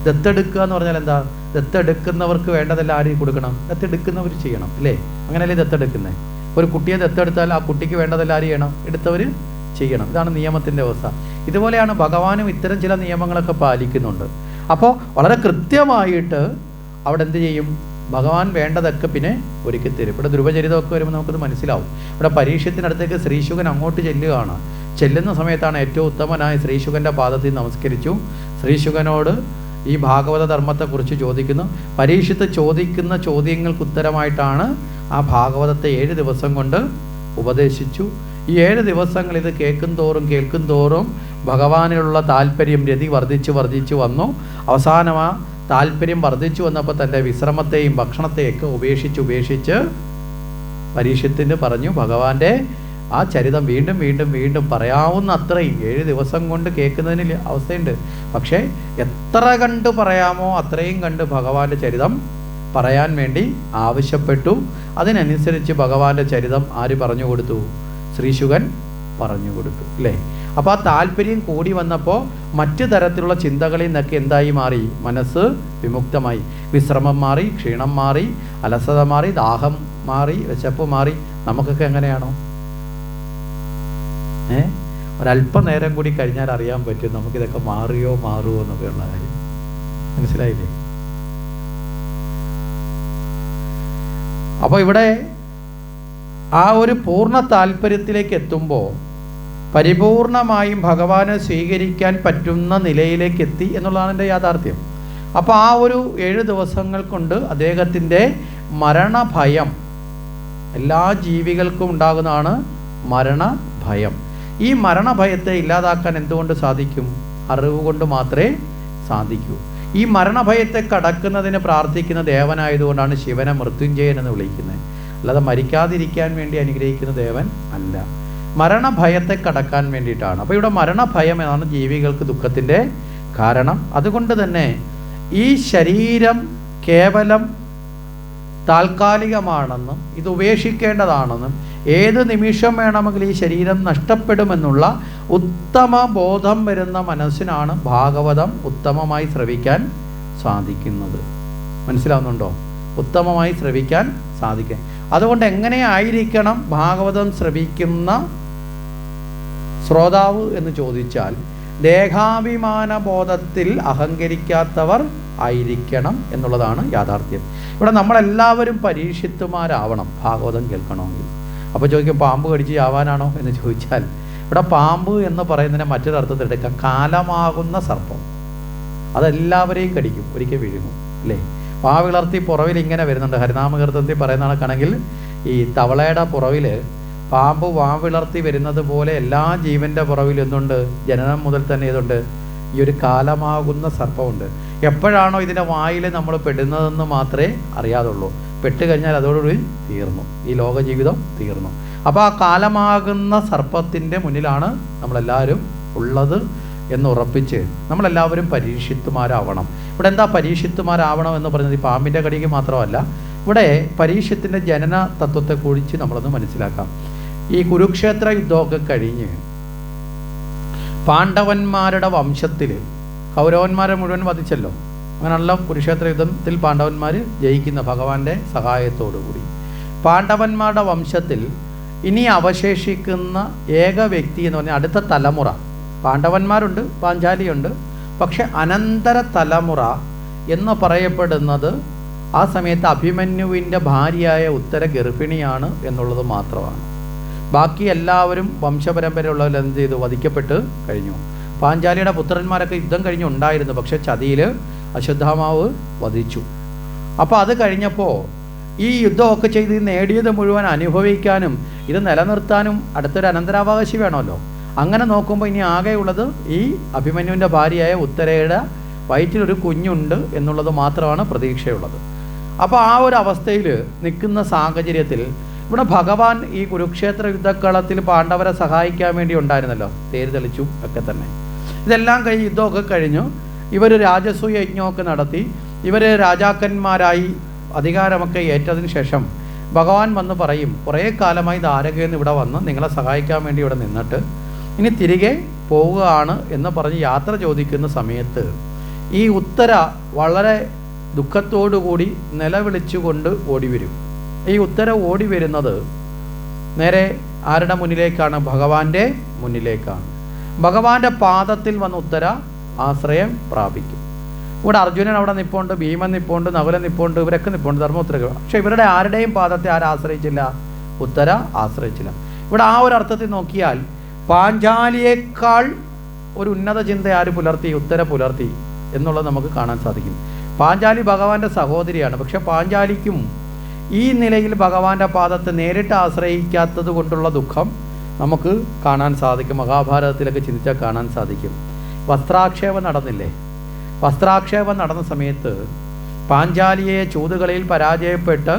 ദത്തെടുക്കുക എന്ന് പറഞ്ഞാൽ എന്താ? ദത്തെടുക്കുന്നവർക്ക് വേണ്ടതെല്ലാം ആരും കൊടുക്കണം, ദത്തെടുക്കുന്നവർ ചെയ്യണം, അല്ലേ? അങ്ങനെയല്ലേ ദത്തെടുക്കുന്നത്? ഒരു കുട്ടിയെ ദത്തെടുത്താൽ ആ കുട്ടിക്ക് വേണ്ടതെല്ലാം ആര് ചെയ്യണം? എടുത്തവർ ചെയ്യണം. ഇതാണ് നിയമത്തിൻ്റെ അവസ്ഥ. ഇതുപോലെയാണ് ഭഗവാനും ഇത്തരം ചില നിയമങ്ങളൊക്കെ പാലിക്കുന്നുണ്ട്. അപ്പോൾ വളരെ കൃത്യമായിട്ട് അവിടെ എന്ത് ചെയ്യും? ഭഗവാൻ വേണ്ടതൊക്കെ പിന്നെ ഒരുക്കി തരും. ഇവിടെ ധ്രുവചരിതമൊക്കെ വരുമ്പോൾ നമുക്കത് മനസ്സിലാവും. ഇവിടെ പരീക്ഷത്തിനടുത്തേക്ക് ശ്രീശുകൻ അങ്ങോട്ട് ചെല്ലുകയാണ്. ചെല്ലുന്ന സമയത്താണ് ഏറ്റവും ഉത്തമനായ ശ്രീശുകൻ്റെ പാദത്തിൽ നമസ്കരിച്ചു. ശ്രീശുകനോട് ഈ ഭാഗവത ധർമ്മത്തെക്കുറിച്ച് ചോദിക്കുന്നു. പരീക്ഷത്ത് ചോദിക്കുന്ന ചോദ്യങ്ങൾക്ക് ഉത്തരമായിട്ടാണ് ആ ഭാഗവതത്തെ 7 ദിവസം കൊണ്ട് ഉപദേശിച്ചു. ഈ 7 ദിവസങ്ങൾ ഇത് കേൾക്കും തോറും ഭഗവാനിലുള്ള താല്പര്യം രതി വർദ്ധിച്ചു വന്നു. അവസാനം ആ താല്പര്യം വർദ്ധിച്ചു വന്നപ്പോൾ തൻ്റെ വിശ്രമത്തെയും ഭക്ഷണത്തെയൊക്കെ ഉപേക്ഷിച്ച് പരീക്ഷത്തിന് പറഞ്ഞു ഭഗവാന്റെ ആ ചരിതം വീണ്ടും വീണ്ടും വീണ്ടും പറയാവുന്ന അത്രയും 7 ദിവസം കൊണ്ട് കേൾക്കുന്നതിന് അവസ്ഥയുണ്ട്. പക്ഷേ എത്ര കണ്ട് പറയാമോ അത്രയും കണ്ട് ഭഗവാന്റെ ചരിതം പറയാൻ വേണ്ടി ആവശ്യപ്പെട്ടു. അതിനനുസരിച്ച് ഭഗവാന്റെ ചരിതം ആര് പറഞ്ഞു കൊടുത്തു? ശ്രീശുകൻ പറഞ്ഞു കൊടുത്തു, അല്ലേ? അപ്പോൾ ആ താല്പര്യം കൂടി വന്നപ്പോൾ മറ്റു തരത്തിലുള്ള ചിന്തകളിൽ നിന്നൊക്കെ എന്തായി മാറി? മനസ്സ് വിമുക്തമായി. വിശ്രമം മാറി, ക്ഷീണം മാറി, അലസത മാറി, ദാഹം മാറി, വിശപ്പ് മാറി. നമുക്കൊക്കെ എങ്ങനെയാണോ? ഒരല്പനേരം കൂടി കഴിഞ്ഞാൽ അറിയാൻ പറ്റും നമുക്കിതൊക്കെ മാറുമോ എന്നൊക്കെയുള്ള കാര്യം. മനസ്സിലായില്ലേ? അപ്പോൾ ഇവിടെ ആ ഒരു പൂർണ്ണ താല്പര്യത്തിലേക്ക് എത്തുമ്പോൾ പരിപൂർണമായും ഭഗവാനെ സ്വീകരിക്കാൻ പറ്റുന്ന നിലയിലേക്ക് എത്തി എന്നുള്ളതാണ് എൻ്റെ യാഥാർത്ഥ്യം. അപ്പോൾ ആ ഒരു 7 ദിവസങ്ങൾ കൊണ്ട് അദ്ദേഹത്തിൻ്റെ മരണഭയം, എല്ലാ ജീവികൾക്കും ഉണ്ടാകുന്നതാണ് മരണഭയം. ഈ മരണഭയത്തെ ഇല്ലാതാക്കാൻ എന്തുകൊണ്ട് സാധിക്കും? അറിവ് കൊണ്ട് മാത്രമേ സാധിക്കൂ. ഈ മരണഭയത്തെ കടക്കുന്നതിന് പ്രാർത്ഥിക്കുന്ന ദേവനായതുകൊണ്ടാണ് ശിവനെ മൃത്യുഞ്ജയൻ എന്ന് വിളിക്കുന്നത്. അല്ലാതെ മരിക്കാതിരിക്കാൻ വേണ്ടി അനുഗ്രഹിക്കുന്ന ദേവൻ അല്ല, മരണഭയത്തെ കടക്കാൻ വേണ്ടിയിട്ടാണ്. അപ്പോൾ ഇവിടെ മരണഭയം എന്നാണ് ജീവികൾക്ക് ദുഃഖത്തിൻ്റെ കാരണം. അതുകൊണ്ട് തന്നെ ഈ ശരീരം കേവലം താൽക്കാലികമാണെന്നും ഇത് ഉപേക്ഷിക്കേണ്ടതാണെന്നും ഏത് നിമിഷം വേണമെങ്കിലും ഈ ശരീരം നഷ്ടപ്പെടുമെന്നുള്ള ഉത്തമ ബോധം വരുന്ന മനസ്സിനാണ് ഭാഗവതം ഉത്തമമായി ശ്രവിക്കാൻ സാധിക്കുന്നത്. മനസ്സിലാവുന്നുണ്ടോ? ഉത്തമമായി ശ്രവിക്കാൻ സാധിക്കാൻ. അതുകൊണ്ട് എങ്ങനെയായിരിക്കണം ഭാഗവതം ശ്രവിക്കുന്ന ശ്രോതാവ് എന്ന് ചോദിച്ചാൽ ദേഹാഭിമാന ബോധത്തിൽ അഹങ്കരിക്കാത്തവർ ആയിരിക്കണം എന്നുള്ളതാണ് യാഥാർത്ഥ്യം. ഇവിടെ നമ്മളെല്ലാവരും പരീക്ഷിത്തുമാരാവണം ഭാഗവതം കേൾക്കണമെങ്കിൽ. അപ്പോൾ ചോദിക്കും പാമ്പ് കടിച്ച് ചാവാനാണോ എന്ന് ചോദിച്ചാൽ ഇവിടെ പാമ്പ് എന്ന് പറയുന്നതിനെ മറ്റൊരർത്ഥത്തിൽ എടുക്കാം, കാലമാകുന്ന സർപ്പം. അതെല്ലാവരെയും കടിക്കും, ഒരിക്കൽ വിഴുങ്ങും, അല്ലേ? പാവിളർത്തി പുറവിൽ ഇങ്ങനെ വരുന്നുണ്ട്. ഹരിനാമകീർത്തനത്തിൽ പറയുന്ന കണക്കിൽ ഈ തവളയുടെ പുറവിൽ പാമ്പ് വാവിളർത്തി വരുന്നത് പോലെ എല്ലാ ജീവൻ്റെ പുറവിൽ എന്തുണ്ട്? ജനനം മുതൽ തന്നെ ഇതുണ്ട്, ഈ ഒരു കാലമാകുന്ന സർപ്പമുണ്ട്. എപ്പോഴാണോ ഇതിൻ്റെ വായിൽ നമ്മൾ പെടുന്നതെന്ന് മാത്രമേ അറിയാതുള്ളൂ. പെട്ട് കഴിഞ്ഞാൽ അതോടുകൂടി തീർന്നു, ഈ ലോക ജീവിതം തീർന്നു. അപ്പോൾ ആ കാലമാകുന്ന സർപ്പത്തിൻ്റെ മുന്നിലാണ് നമ്മളെല്ലാവരും ഉള്ളത് എന്ന് ഉറപ്പിച്ച് നമ്മളെല്ലാവരും പരീക്ഷിത്തുമാരാവണം. ഇവിടെ എന്താ പരീക്ഷിത്തുമാരാവണം എന്ന് പറയുന്നത്? ഈ പാമ്പിൻ്റെ കടിക്ക് മാത്രമല്ല, ഇവിടെ പരീക്ഷത്തിൻ്റെ ജനന തത്വത്തെക്കുറിച്ച് നമ്മളൊന്ന് മനസ്സിലാക്കാം. ഈ കുരുക്ഷേത്ര യുദ്ധമൊക്കെ കഴിഞ്ഞ് പാണ്ഡവന്മാരുടെ വംശത്തിൽ കൗരവന്മാരെ മുഴുവൻ വധിച്ചല്ലോ. അങ്ങനെയുള്ള കുരുക്ഷേത്ര യുദ്ധത്തിൽ പാണ്ഡവന്മാർ ജയിക്കുന്ന ഭഗവാന്റെ സഹായത്തോടുകൂടി. പാണ്ഡവന്മാരുടെ വംശത്തിൽ ഇനി അവശേഷിക്കുന്ന ഏക വ്യക്തി എന്ന് പറഞ്ഞാൽ അടുത്ത തലമുറ, പാണ്ഡവന്മാരുണ്ട്, പാഞ്ചാലിയുണ്ട്, പക്ഷെ അനന്തര തലമുറ എന്ന് പറയപ്പെടുന്നത് ആ സമയത്ത് അഭിമന്യുവിൻ്റെ ഭാര്യയായ ഉത്തര ഗർഭിണിയാണ് എന്നുള്ളത് മാത്രമാണ്. ബാക്കി എല്ലാവരും വംശപരമ്പരയുള്ളവർ എന്ത് ചെയ്തു? വധിക്കപ്പെട്ട് കഴിഞ്ഞു. പാഞ്ചാലിയുടെ പുത്രന്മാരൊക്കെ യുദ്ധം കഴിഞ്ഞുണ്ടായിരുന്നു, പക്ഷെ ചതിയിൽ അശ്വത്ഥാമാവ് വധിച്ചു. അപ്പോൾ അത് കഴിഞ്ഞപ്പോൾ ഈ യുദ്ധമൊക്കെ ചെയ്ത് നേടിയത് മുഴുവൻ അനുഭവിക്കാനും ഇത് നിലനിർത്താനും അടുത്തൊരു അനന്തരാവകാശി വേണമല്ലോ. അങ്ങനെ നോക്കുമ്പോൾ ഇനി ആകെയുള്ളത് ഈ അഭിമന്യുവിൻ്റെ ഭാര്യയായ ഉത്തരയുടെ വയറ്റിലൊരു കുഞ്ഞുണ്ട് എന്നുള്ളത് മാത്രമാണ് പ്രതീക്ഷയുള്ളത്. അപ്പോൾ ആ ഒരു അവസ്ഥയിൽ നിൽക്കുന്ന സാഹചര്യത്തിൽ ഇവിടെ ഭഗവാൻ ഈ കുരുക്ഷേത്ര യുദ്ധക്കളത്തിൽ പാണ്ഡവരെ സഹായിക്കാൻ വേണ്ടി ഉണ്ടായിരുന്നല്ലോ, തേര് തെളിച്ചു ഒക്കെ തന്നെ. ഇതെല്ലാം കഴിഞ്ഞ് യുദ്ധമൊക്കെ കഴിഞ്ഞു ഇവർ രാജസൂയ യജ്ഞമൊക്കെ നടത്തി ഇവർ രാജാക്കന്മാരായി അധികാരമൊക്കെ ഏറ്റതിന് ശേഷം ഭഗവാൻ വന്ന് പറയും, കുറേ കാലമായി ദ്വാരകയിൽ നിന്ന് ഇവിടെ വന്ന് നിങ്ങളെ സഹായിക്കാൻ വേണ്ടി ഇവിടെ നിന്നിട്ട് ഇനി തിരികെ പോവുകയാണ് എന്ന് പറഞ്ഞ് യാത്ര ചോദിക്കുന്ന സമയത്ത് ഈ ഉത്തര വളരെ ദുഃഖത്തോടുകൂടി നിലവിളിച്ചുകൊണ്ട് ഓടി വരും. ഈ ഉത്തര ഓടി വരുന്നത് നേരെ ആരുടെ മുന്നിലേക്കാണ്? ഭഗവാന്റെ മുന്നിലേക്കാണ്. ഭഗവാന്റെ പാദത്തിൽ വന്ന് ഉത്തര ആശ്രയം പ്രാപിക്കും. ഇവിടെ അർജുനൻ അവിടെ നിൽപ്പുണ്ട്, ഭീമൻ നിൽപ്പുണ്ട്, നകുലൻ നിൽപ്പുണ്ട്, ഇവരൊക്കെ നിൽപ്പുണ്ട്, ധർമ്മപുത്രകൾ. പക്ഷെ ഇവരുടെ ആരുടെയും പാദത്തെ ആശ്രയിച്ചില്ല? ഉത്തര ആശ്രയിച്ചില്ല. ഇവിടെ ആ ഒരു അർത്ഥത്തിൽ നോക്കിയാൽ പാഞ്ചാലിയേക്കാൾ ഒരു ഉന്നത ചിന്ത ആര് പുലർത്തി? ഉത്തര പുലർത്തി എന്നുള്ളത് നമുക്ക് കാണാൻ സാധിക്കും. പാഞ്ചാലി ഭഗവാന്റെ സഹോദരിയാണ്, പക്ഷെ പാഞ്ചാലിക്കും ഈ നിലയിൽ ഭഗവാന്റെ പാദത്തെ നേരിട്ട് ആശ്രയിക്കാത്തത് കൊണ്ടുള്ള ദുഃഖം നമുക്ക് കാണാൻ സാധിക്കും. മഹാഭാരതത്തിലൊക്കെ ചിന്തിച്ചാൽ കാണാൻ സാധിക്കും. വസ്ത്രാക്ഷേപം നടന്നില്ലേ? വസ്ത്രാക്ഷേപം നടന്ന സമയത്ത് പാഞ്ചാലിയെ ചൂതുകളിയിൽ പരാജയപ്പെട്ട്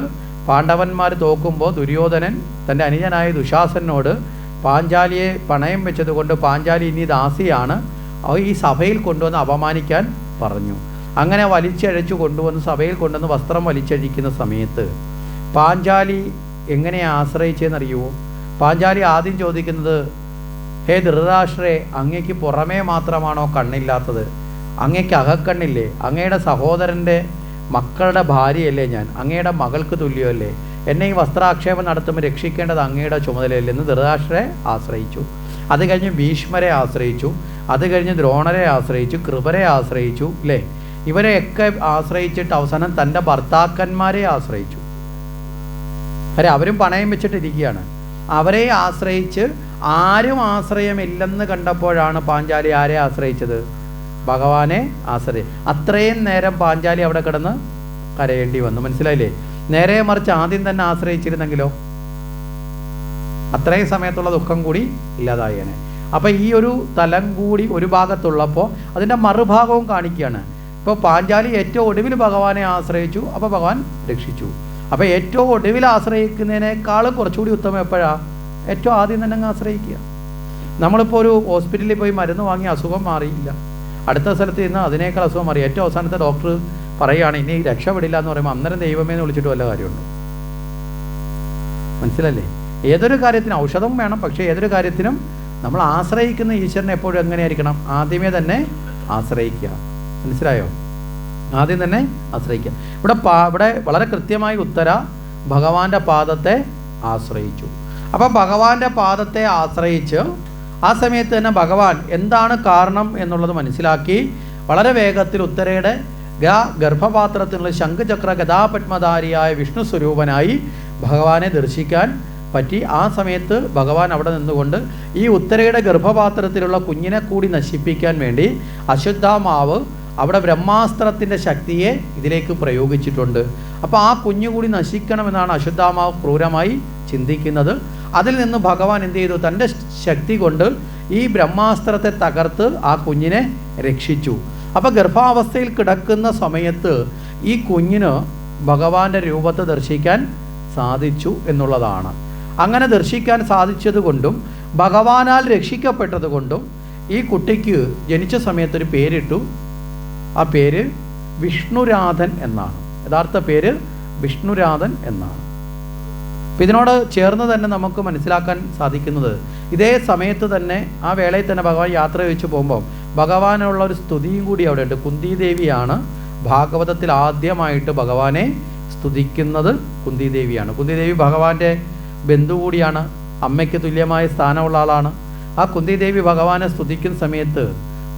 പാണ്ഡവന്മാർ തോക്കുമ്പോൾ ദുര്യോധനൻ തൻ്റെ അനുജനായ ദുശാസനോട് പാഞ്ചാലിയെ പണയം വെച്ചതുകൊണ്ട് പാഞ്ചാലി ഇനി ദാസിയാണ്, ഈ സഭയിൽ കൊണ്ടുവന്ന് അപമാനിക്കാൻ പറഞ്ഞു. അങ്ങനെ വലിച്ചഴച്ചു കൊണ്ടുവന്ന് സഭയിൽ കൊണ്ടുവന്ന് വസ്ത്രം വലിച്ചഴിക്കുന്ന സമയത്ത് പാഞ്ചാലി എങ്ങനെയാണ് ആശ്രയിച്ചതെന്നറിയുമോ? പാഞ്ചാലി ആദ്യം ചോദിക്കുന്നത്, ഹേ ധൃതരാഷ്ട്രേ, അങ്ങയ്ക്ക് പുറമേ മാത്രമാണോ കണ്ണില്ലാത്തത്? അങ്ങയ്ക്ക് അകക്കണ്ണില്ലേ? അങ്ങയുടെ സഹോദരൻ്റെ മക്കളുടെ ഭാര്യയല്ലേ ഞാൻ? അങ്ങയുടെ മകൾക്ക് തുല്യമല്ലേ? എന്നെ ഈ വസ്ത്രാക്ഷേപം നടത്തുമ്പോൾ രക്ഷിക്കേണ്ടത് അങ്ങയുടെ ചുമതലയല്ലേ എന്ന് ധൃതരാഷ്ട്രരെ ആശ്രയിച്ചു. അത് കഴിഞ്ഞ് ഭീഷ്മരെ ആശ്രയിച്ചു, അത് കഴിഞ്ഞ് ദ്രോണരെ ആശ്രയിച്ചു, കൃപരെ ആശ്രയിച്ചു, അല്ലേ? ഇവരെയൊക്കെ ആശ്രയിച്ചിട്ട് അവസാനം തൻ്റെ ഭർത്താക്കന്മാരെ ആശ്രയിച്ചു. അവരും പണയം വെച്ചിട്ടിരിക്കുകയാണ്. അവരെ ആശ്രയിച്ച് ആരും ആശ്രയമില്ലെന്ന് കണ്ടപ്പോഴാണ് പാഞ്ചാലി ആരെ ആശ്രയിച്ചത്? ഭഗവാനെ അത്രയും നേരം പാഞ്ചാലി അവിടെ കിടന്ന് കരയേണ്ടി വന്നു. മനസ്സിലായില്ലേ? നേരെ മറിച്ച് ആദ്യം തന്നെ ആശ്രയിച്ചിരുന്നെങ്കിലോ അത്രയും സമയത്തുള്ള ദുഃഖം കൂടി ഇല്ലാതായേനെ. അപ്പം ഈ ഒരു തലം കൂടി ഒരു ഭാഗത്തുള്ളപ്പോൾ അതിൻ്റെ മറുഭാഗവും കാണിക്കുകയാണ്. ഇപ്പോൾ പാഞ്ചാലി ഏറ്റവും ഒടുവിൽ ഭഗവാനെ ആശ്രയിച്ചു, അപ്പോൾ ഭഗവാൻ രക്ഷിച്ചു. അപ്പോൾ ഏറ്റവും ഒടുവിൽ ആശ്രയിക്കുന്നതിനേക്കാളും കുറച്ചുകൂടി ഉത്തമം എപ്പോഴാണ്? ഏറ്റവും ആദ്യം തന്നെ അങ്ങ് ആശ്രയിക്കുക. നമ്മളിപ്പോൾ ഒരു ഹോസ്പിറ്റലിൽ പോയി മരുന്ന് വാങ്ങി അസുഖം മാറിയില്ല, അടുത്ത സ്ഥലത്ത് നിന്ന് അതിനേക്കാൾ അസുഖം മാറി, ഏറ്റവും അവസാനത്തെ ഡോക്ടർ പറയുകയാണ് ഇനി രക്ഷപ്പെടില്ല എന്ന് പറയുമ്പോൾ അന്നേരം ദൈവമേ എന്ന് വിളിച്ചിട്ട് വല്ല കാര്യമുണ്ടോ? മനസ്സിലല്ലേ? ഏതൊരു കാര്യത്തിനും ഔഷധം വേണം, പക്ഷേ ഏതൊരു കാര്യത്തിനും നമ്മൾ ആശ്രയിക്കുന്ന ഈശ്വരനെ എപ്പോഴും എങ്ങനെയായിരിക്കണം? ആദ്യമേ തന്നെ ആശ്രയിക്കുക. മനസ്സിലായോ? ആദ്യം തന്നെ ആശ്രയിക്കുക. ഇവിടെ വളരെ കൃത്യമായി ഉത്തര ഭഗവാന്റെ പാദത്തെ ആശ്രയിച്ചു. അപ്പം ഭഗവാന്റെ പാദത്തെ ആശ്രയിച്ച് ആ സമയത്ത് തന്നെ ഭഗവാൻ എന്താണ് കാരണം എന്നുള്ളത് മനസ്സിലാക്കി വളരെ വേഗത്തിൽ ഉത്തരയുടെ ഗർഭപാത്രത്തിനുള്ള ശംഖചക്ര ഗദാപത്മധാരിയായ വിഷ്ണു സ്വരൂപനായി ഭഗവാനെ ദർശിക്കാൻ പറ്റി. ആ സമയത്ത് ഭഗവാൻ അവിടെ നിന്നുകൊണ്ട് ഈ ഉത്തരയുടെ ഗർഭപാത്രത്തിലുള്ള കുഞ്ഞിനെ കൂടി നശിപ്പിക്കാൻ വേണ്ടി അശ്വത്ഥാമാവ് അവിടെ ബ്രഹ്മാസ്ത്രത്തിൻ്റെ ശക്തിയെ ഇതിലേക്ക് പ്രയോഗിച്ചിട്ടുണ്ട്. അപ്പോൾ ആ കുഞ്ഞുകൂടി നശിക്കണമെന്നാണ് അശ്വത്ഥാമാവ് ക്രൂരമായി ചിന്തിക്കുന്നത്. അതിൽ നിന്ന് ഭഗവാൻ എന്ത് ചെയ്തു? തൻ്റെ ശക്തി കൊണ്ട് ഈ ബ്രഹ്മാസ്ത്രത്തെ തകർത്ത് ആ കുഞ്ഞിനെ രക്ഷിച്ചു. അപ്പോൾ ഗർഭാവസ്ഥയിൽ കിടക്കുന്ന സമയത്ത് ഈ കുഞ്ഞിന് ഭഗവാന്റെ രൂപത്തെ ദർശിക്കാൻ സാധിച്ചു എന്നുള്ളതാണ്. അങ്ങനെ ദർശിക്കാൻ സാധിച്ചത് കൊണ്ടും ഭഗവാനാൽ രക്ഷിക്കപ്പെട്ടത് കൊണ്ടും ഈ കുട്ടിക്ക് ജനിച്ച സമയത്തൊരു പേരിട്ടു. ആ പേര് വിഷ്ണുരാധൻ എന്നാണ്. യഥാർത്ഥ പേര് വിഷ്ണുരാധൻ എന്നാണ്. അപ്പം ഇതിനോട് ചേർന്ന് തന്നെ നമുക്ക് മനസ്സിലാക്കാൻ സാധിക്കുന്നത് ഇതേ സമയത്ത് തന്നെ ആ വേളയിൽ തന്നെ ഭഗവാൻ യാത്ര വെച്ച് പോകുമ്പോൾ ഭഗവാനുള്ള ഒരു സ്തുതിയും കൂടി അവിടെ ഉണ്ട്. കുന്തിദേവിയാണ് ഭാഗവതത്തിൽ ആദ്യമായിട്ട് ഭഗവാനെ സ്തുതിക്കുന്നത്. കുന്തിദേവിയാണ്. കുന്തിദേവി ഭഗവാന്റെ ബന്ധു കൂടിയാണ്, അമ്മയ്ക്ക് തുല്യമായ സ്ഥാനമുള്ള ആളാണ്. ആ കുന്തിദേവി ഭഗവാനെ സ്തുതിക്കുന്ന സമയത്ത്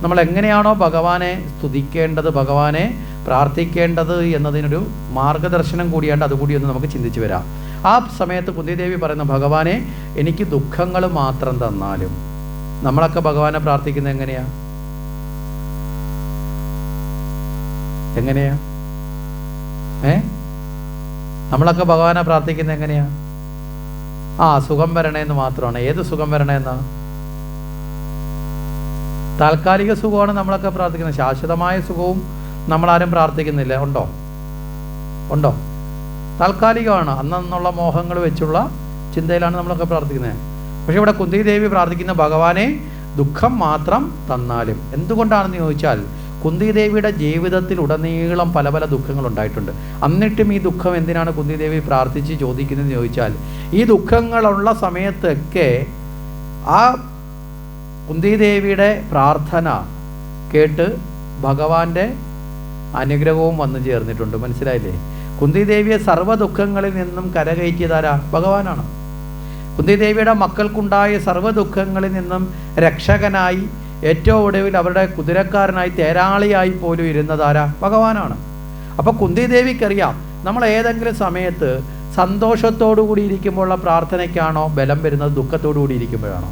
നമ്മൾ എങ്ങനെയാണോ ഭഗവാനെ സ്തുതിക്കേണ്ടത്, ഭഗവാനെ പ്രാർത്ഥിക്കേണ്ടത് എന്നതിനൊരു മാർഗദർശനം കൂടിയാണ്ട് അതുകൂടി ഒന്ന് നമുക്ക് ചിന്തിച്ചു വരാം. ആ സമയത്ത് കുന്തിദേവി പറയുന്ന, ഭഗവാനെ എനിക്ക് ദുഃഖങ്ങൾ മാത്രം തന്നാലും. നമ്മളൊക്കെ ഭഗവാനെ പ്രാർത്ഥിക്കുന്നത് എങ്ങനെയാ? നമ്മളൊക്കെ ഭഗവാനെ പ്രാർത്ഥിക്കുന്നത് എങ്ങനെയാ? സുഖം വരണേന്ന് മാത്രമാണ്. ഏത് സുഖം വരണേന്നാ? താൽക്കാലിക സുഖമാണ് നമ്മളൊക്കെ പ്രാർത്ഥിക്കുന്നത്. ശാശ്വതമായ സുഖവും നമ്മളാരും പ്രാർത്ഥിക്കുന്നില്ല. ഉണ്ടോ? താൽക്കാലികമാണ്. അന്നുള്ള മോഹങ്ങൾ വെച്ചുള്ള ചിന്തയിലാണ് നമ്മളൊക്കെ പ്രാർത്ഥിക്കുന്നത്. പക്ഷെ ഇവിടെ കുന്തിദേവി പ്രാർത്ഥിക്കുന്ന, ഭഗവാനെ ദുഃഖം മാത്രം തന്നാലും. എന്തുകൊണ്ടാണെന്ന് ചോദിച്ചാൽ കുന്തിദേവിയുടെ ജീവിതത്തിൽ ഉടനീളം പല പല ദുഃഖങ്ങൾ ഉണ്ടായിട്ടുണ്ട്. എന്നിട്ടും ഈ ദുഃഖം എന്തിനാണ് കുന്തിദേവി പ്രാർത്ഥിച്ച് ചോദിക്കുന്നതെന്ന് ചോദിച്ചാൽ, ഈ ദുഃഖങ്ങളുള്ള സമയത്തൊക്കെ ആ കുന്തിദേവിയുടെ പ്രാർത്ഥന കേട്ട് ഭഗവാന്റെ അനുഗ്രഹവും വന്നു ചേർന്നിട്ടുണ്ട്. മനസ്സിലായില്ലേ? കുന്തിദേവിയെ സർവ്വ ദുഃഖങ്ങളിൽ നിന്നും കരകയറ്റിയതാരാ? ഭഗവാനാണ്. കുന്തിദേവിയുടെ മക്കൾക്കുണ്ടായ സർവ്വ ദുഃഖങ്ങളിൽ നിന്നും രക്ഷകനായി ഏറ്റവും ഒടുവിൽ അവരുടെ കുതിരക്കാരനായി തേരാളിയായി പോലും ഇരുന്നതാരാ? ഭഗവാനാണ്. അപ്പോൾ കുന്തിദേവിക്കറിയാം നമ്മൾ ഏതെങ്കിലും സമയത്ത് സന്തോഷത്തോടു കൂടി ഇരിക്കുമ്പോഴുള്ള പ്രാർത്ഥനയ്ക്കാണോ ബലം വരുന്നത്, ദുഃഖത്തോടു കൂടി ഇരിക്കുമ്പോഴാണോ?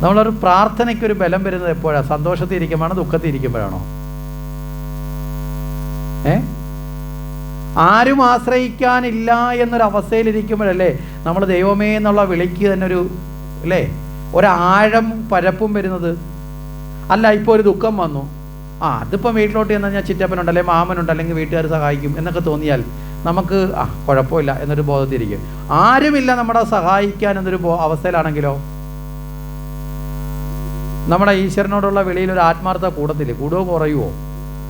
നമ്മളൊരു പ്രാർത്ഥനയ്ക്കൊരു ബലം വരുന്നത് എപ്പോഴാണ്? സന്തോഷത്തിൽ ഇരിക്കുമ്പോഴാണോ ദുഃഖത്തിൽ ഇരിക്കുമ്പോഴാണോ? ആരും ആശ്രയിക്കാനില്ല എന്നൊരവസ്ഥയിലിരിക്കുമ്പോഴല്ലേ നമ്മൾ ദൈവമേ എന്നുള്ള വിളിക്ക് തന്നെ ഒരാഴം പരപ്പും വരുന്നത്. അല്ല, ഇപ്പോൾ ഒരു ദുഃഖം വന്നു, അതിപ്പം വീട്ടിലോട്ട് ചെന്നാൽ ഞാൻ ചിറ്റപ്പനുണ്ട്, അല്ലെങ്കിൽ മാമനുണ്ട്, അല്ലെങ്കിൽ വീട്ടുകാർ സഹായിക്കും എന്നൊക്കെ തോന്നിയാൽ നമുക്ക് കുഴപ്പമില്ല എന്നൊരു ബോധത്തിരിക്കും. ആരുമില്ല നമ്മളെ സഹായിക്കാൻ എന്നൊരു അവസ്ഥയിലാണെങ്കിലോ നമ്മുടെ ഈശ്വരനോടുള്ള വിളിയിൽ ഒരു ആത്മാർത്ഥത കൂടത്തില്ലേ? കൂടുവോ കുറയുമോ?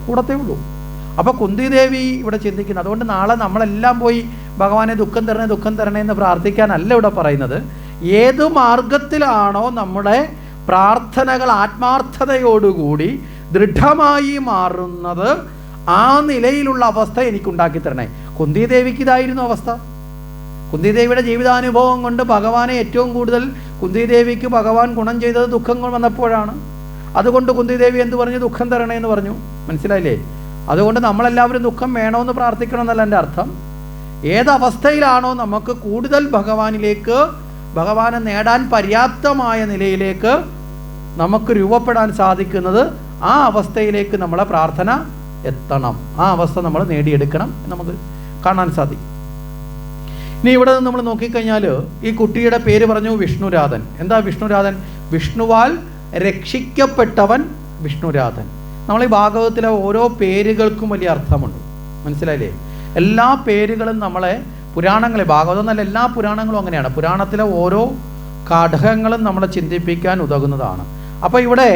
കൂടത്തേ ഉള്ളൂ. അപ്പോൾ കുന്തിദേവി ഇവിടെ ചിന്തിക്കുന്നത്, അതുകൊണ്ട് നാളെ നമ്മളെല്ലാം പോയി ഭഗവാനെ ദുഃഖം തരണേ എന്ന് പ്രാർത്ഥിക്കാനല്ല ഇവിടെ പറയുന്നത്. ഏതു മാർഗത്തിലാണോ നമ്മുടെ പ്രാർത്ഥനകൾ ആത്മാർത്ഥതയോടുകൂടി ദൃഢമായി മാറുന്നത്, ആ നിലയിലുള്ള അവസ്ഥ എനിക്കുണ്ടാക്കി തരണേ. കുന്തിദേവിക്ക് ഇതായിരുന്നു അവസ്ഥ. കുന്തിദേവിയുടെ ജീവിതാനുഭവം കൊണ്ട് ഭഗവാനെ ഏറ്റവും കൂടുതൽ കുന്തിദേവിക്ക് ഭഗവാൻ ഗുണം ചെയ്തത് ദുഃഖങ്ങൾ വന്നപ്പോഴാണ്. അതുകൊണ്ട് കുന്തിദേവി എന്ത് പറഞ്ഞു? ദുഃഖം തരണേ എന്ന് പറഞ്ഞു. മനസ്സിലായില്ലേ? അതുകൊണ്ട് നമ്മളെല്ലാവരും ദുഃഖം വേണമെന്ന് പ്രാർത്ഥിക്കണമെന്നല്ല എൻ്റെ അർത്ഥം. ഏതവസ്ഥയിലാണോ നമുക്ക് കൂടുതൽ ഭഗവാനിലേക്ക്, ഭഗവാനെ നേടാൻ പര്യാപ്തമായ നിലയിലേക്ക് നമുക്ക് രൂപപ്പെടാൻ സാധിക്കുന്നത്, ആ അവസ്ഥയിലേക്ക് നമ്മളെ പ്രാർത്ഥന എത്തണം. ആ അവസ്ഥ നമ്മൾ നേടിയെടുക്കണം എന്ന് നമുക്ക് കാണാൻ സാധിക്കും. ഇനി ഇവിടെ നിന്ന് നമ്മൾ നോക്കിക്കഴിഞ്ഞാൽ ഈ കുട്ടിയുടെ പേര് പറഞ്ഞു വിഷ്ണുരാധൻ. എന്താ വിഷ്ണുരാധൻ? വിഷ്ണുവാൽ രക്ഷിക്കപ്പെട്ടവൻ വിഷ്ണുരാധൻ. നമ്മൾ ഈ ഭാഗവതത്തിലെ ഓരോ പേരുകൾക്കും വലിയ അർത്ഥമുണ്ട്. മനസ്സിലായില്ലേ? എല്ലാ പേരുകളും നമ്മളെ പുരാണങ്ങളെ, ഭാഗവതം എന്നല്ല എല്ലാ പുരാണങ്ങളും അങ്ങനെയാണ്. പുരാണത്തിലെ ഓരോ ഘടകങ്ങളും നമ്മളെ ചിന്തിപ്പിക്കാൻ ഉതകുന്നതാണ്. അപ്പോൾ ഇവിടെ